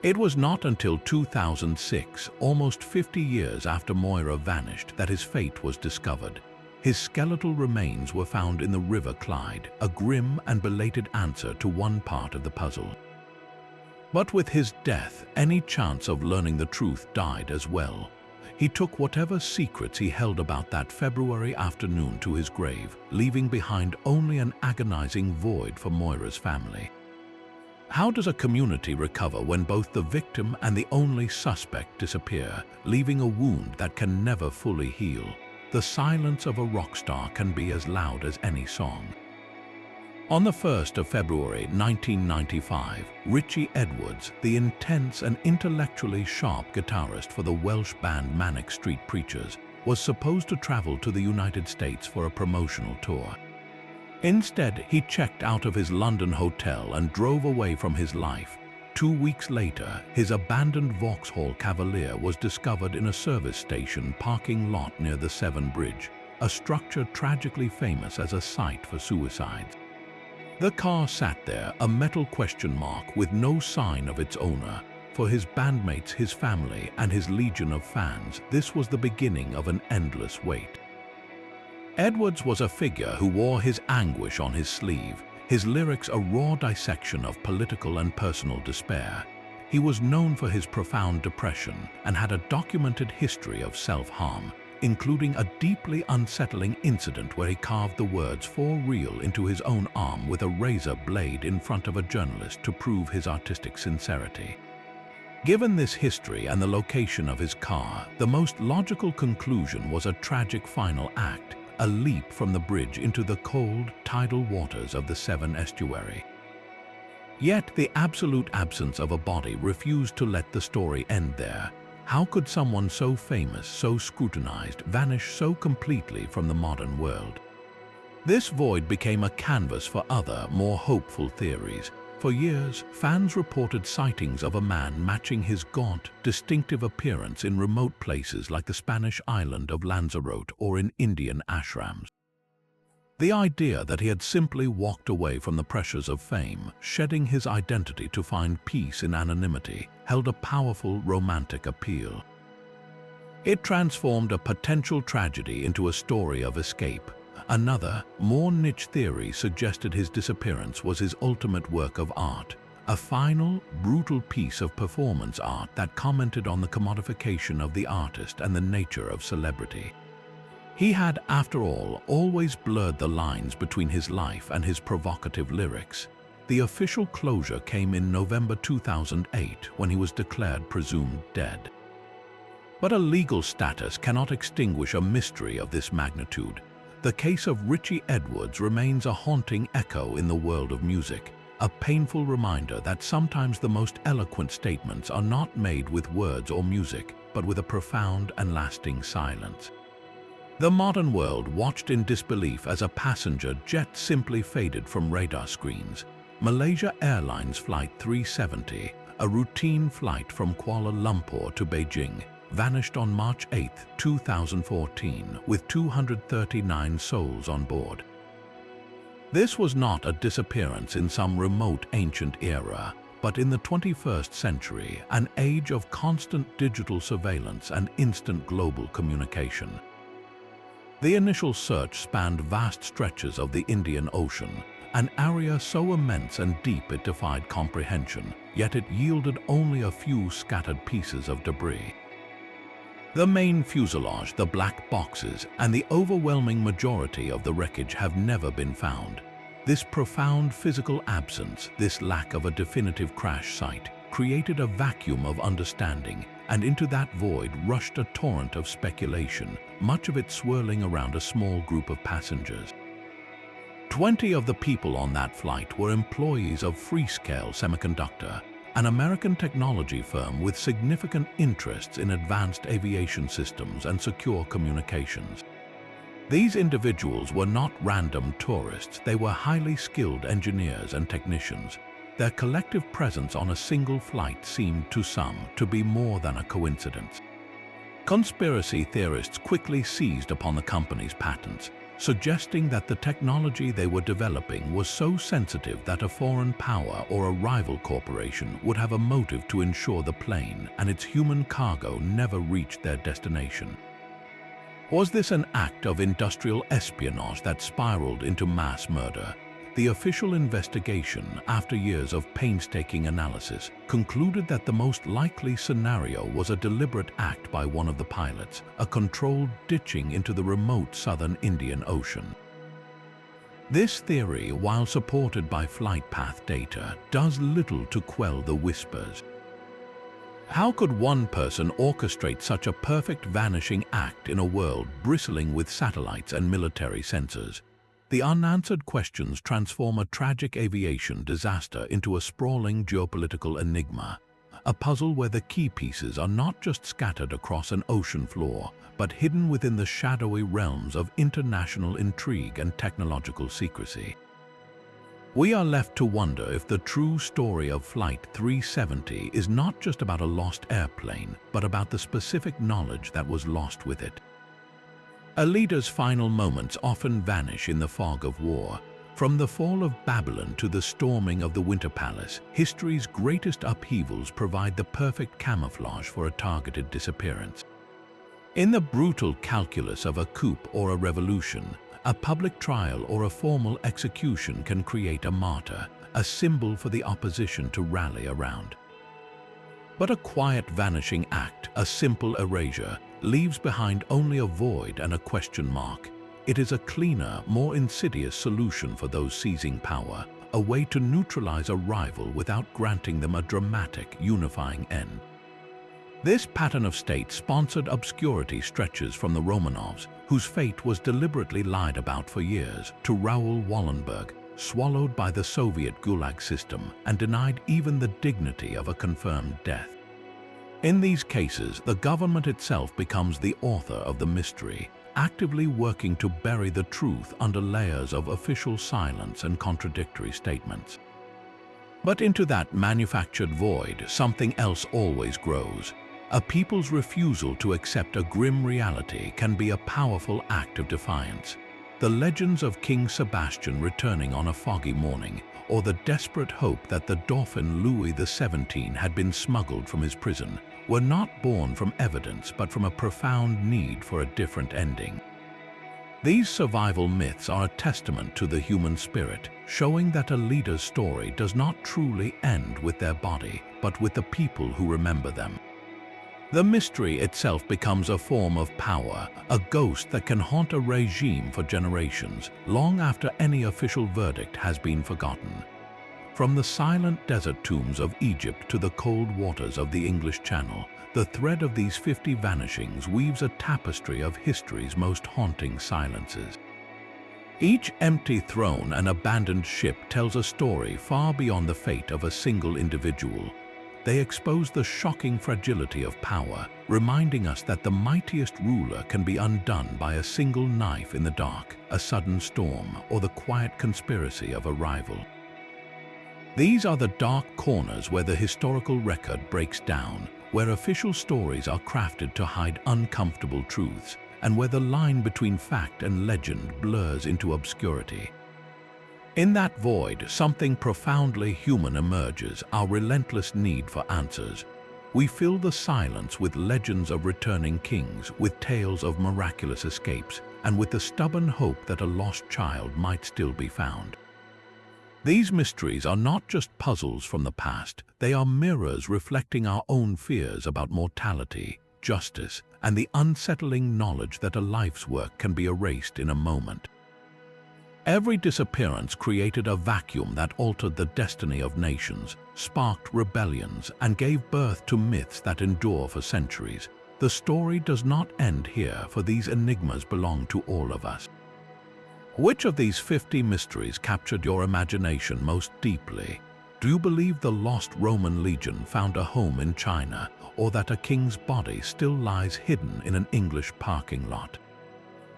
It was not until 2006, almost 50 years after Moira vanished, that his fate was discovered. His skeletal remains were found in the River Clyde, a grim and belated answer to one part of the puzzle. But with his death, any chance of learning the truth died as well. He took whatever secrets he held about that February afternoon to his grave, leaving behind only an agonizing void for Moira's family. How does a community recover when both the victim and the only suspect disappear, leaving a wound that can never fully heal? The silence of a rock star can be as loud as any song. On the 1st of February 1995, Richie Edwards, the intense and intellectually sharp guitarist for the Welsh band Manic Street Preachers, was supposed to travel to the United States for a promotional tour. Instead, he checked out of his London hotel and drove away from his life. 2 weeks later, his abandoned Vauxhall Cavalier was discovered in a service station parking lot near the Severn Bridge, a structure tragically famous as a site for suicides. The car sat there, a metal question mark with no sign of its owner. For his bandmates, his family, and his legion of fans, this was the beginning of an endless wait. Edwards was a figure who wore his anguish on his sleeve, his lyrics a raw dissection of political and personal despair. He was known for his profound depression and had a documented history of self-harm, including a deeply unsettling incident where he carved the words "for real" into his own arm with a razor blade in front of a journalist to prove his artistic sincerity. Given this history and the location of his car, the most logical conclusion was a tragic final act, a leap from the bridge into the cold, tidal waters of the Severn estuary. Yet the absolute absence of a body refused to let the story end there. How could someone so famous, so scrutinized, vanish so completely from the modern world? This void became a canvas for other, more hopeful theories. For years, fans reported sightings of a man matching his gaunt, distinctive appearance in remote places like the Spanish island of Lanzarote or in Indian ashrams. The idea that he had simply walked away from the pressures of fame, shedding his identity to find peace in anonymity, held a powerful romantic appeal. It transformed a potential tragedy into a story of escape. Another, more niche theory suggested his disappearance was his ultimate work of art, a final, brutal piece of performance art that commented on the commodification of the artist and the nature of celebrity. He had, after all, always blurred the lines between his life and his provocative lyrics. The official closure came in November 2008 when he was declared presumed dead. But a legal status cannot extinguish a mystery of this magnitude. The case of Richie Edwards remains a haunting echo in the world of music, a painful reminder that sometimes the most eloquent statements are not made with words or music, but with a profound and lasting silence. The modern world watched in disbelief as a passenger jet simply faded from radar screens. Malaysia Airlines Flight 370, a routine flight from Kuala Lumpur to Beijing, vanished on March 8, 2014, with 239 souls on board. This was not a disappearance in some remote ancient era, but in the 21st century, an age of constant digital surveillance and instant global communication. The initial search spanned vast stretches of the Indian Ocean, an area so immense and deep it defied comprehension, yet it yielded only a few scattered pieces of debris. The main fuselage, the black boxes, and the overwhelming majority of the wreckage have never been found. This profound physical absence, this lack of a definitive crash site, created a vacuum of understanding, and into that void rushed a torrent of speculation, much of it swirling around a small group of passengers. 20 of the people on that flight were employees of Freescale Semiconductor, an American technology firm with significant interests in advanced aviation systems and secure communications. These individuals were not random tourists, they were highly skilled engineers and technicians. Their collective presence on a single flight seemed to some to be more than a coincidence. Conspiracy theorists quickly seized upon the company's patents, suggesting that the technology they were developing was so sensitive that a foreign power or a rival corporation would have a motive to ensure the plane and its human cargo never reached their destination. Was this an act of industrial espionage that spiraled into mass murder? The official investigation, after years of painstaking analysis, concluded that the most likely scenario was a deliberate act by one of the pilots, a controlled ditching into the remote southern Indian Ocean. This theory, while supported by flight path data, does little to quell the whispers. How could one person orchestrate such a perfect vanishing act in a world bristling with satellites and military sensors? The unanswered questions transform a tragic aviation disaster into a sprawling geopolitical enigma, a puzzle where the key pieces are not just scattered across an ocean floor, but hidden within the shadowy realms of international intrigue and technological secrecy. We are left to wonder if the true story of Flight 370 is not just about a lost airplane, but about the specific knowledge that was lost with it. A leader's final moments often vanish in the fog of war. From the fall of Babylon to the storming of the Winter Palace, history's greatest upheavals provide the perfect camouflage for a targeted disappearance. In the brutal calculus of a coup or a revolution, a public trial or a formal execution can create a martyr, a symbol for the opposition to rally around. But a quiet vanishing act, a simple erasure, leaves behind only a void and a question mark. It is a cleaner, more insidious solution for those seizing power, a way to neutralize a rival without granting them a dramatic, unifying end. This pattern of state-sponsored obscurity stretches from the Romanovs, whose fate was deliberately lied about for years, to Raoul Wallenberg, swallowed by the Soviet Gulag system and denied even the dignity of a confirmed death. In these cases, the government itself becomes the author of the mystery, actively working to bury the truth under layers of official silence and contradictory statements. But into that manufactured void, something else always grows. A people's refusal to accept a grim reality can be a powerful act of defiance. The legends of King Sebastian returning on a foggy morning, or the desperate hope that the Dauphin Louis XVII had been smuggled from his prison, were not born from evidence but from a profound need for a different ending. These survival myths are a testament to the human spirit, showing that a leader's story does not truly end with their body, but with the people who remember them. The mystery itself becomes a form of power, a ghost that can haunt a regime for generations, long after any official verdict has been forgotten. From the silent desert tombs of Egypt to the cold waters of the English Channel, the thread of these 50 vanishings weaves a tapestry of history's most haunting silences. Each empty throne and abandoned ship tells a story far beyond the fate of a single individual. They expose the shocking fragility of power, reminding us that the mightiest ruler can be undone by a single knife in the dark, a sudden storm, or the quiet conspiracy of a rival. These are the dark corners where the historical record breaks down, where official stories are crafted to hide uncomfortable truths, and where the line between fact and legend blurs into obscurity. In that void, something profoundly human emerges, our relentless need for answers. We fill the silence with legends of returning kings, with tales of miraculous escapes, and with the stubborn hope that a lost child might still be found. These mysteries are not just puzzles from the past, they are mirrors reflecting our own fears about mortality, justice, and the unsettling knowledge that a life's work can be erased in a moment. Every disappearance created a vacuum that altered the destiny of nations, sparked rebellions, and gave birth to myths that endure for centuries. The story does not end here, for these enigmas belong to all of us. Which of these 50 mysteries captured your imagination most deeply? Do you believe the lost Roman legion found a home in China, or that a king's body still lies hidden in an English parking lot?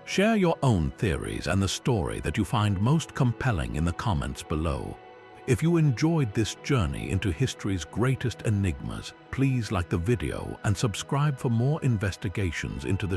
Share your own theories and the story that you find most compelling in the comments below. If you enjoyed this journey into history's greatest enigmas, please like the video and subscribe for more investigations into the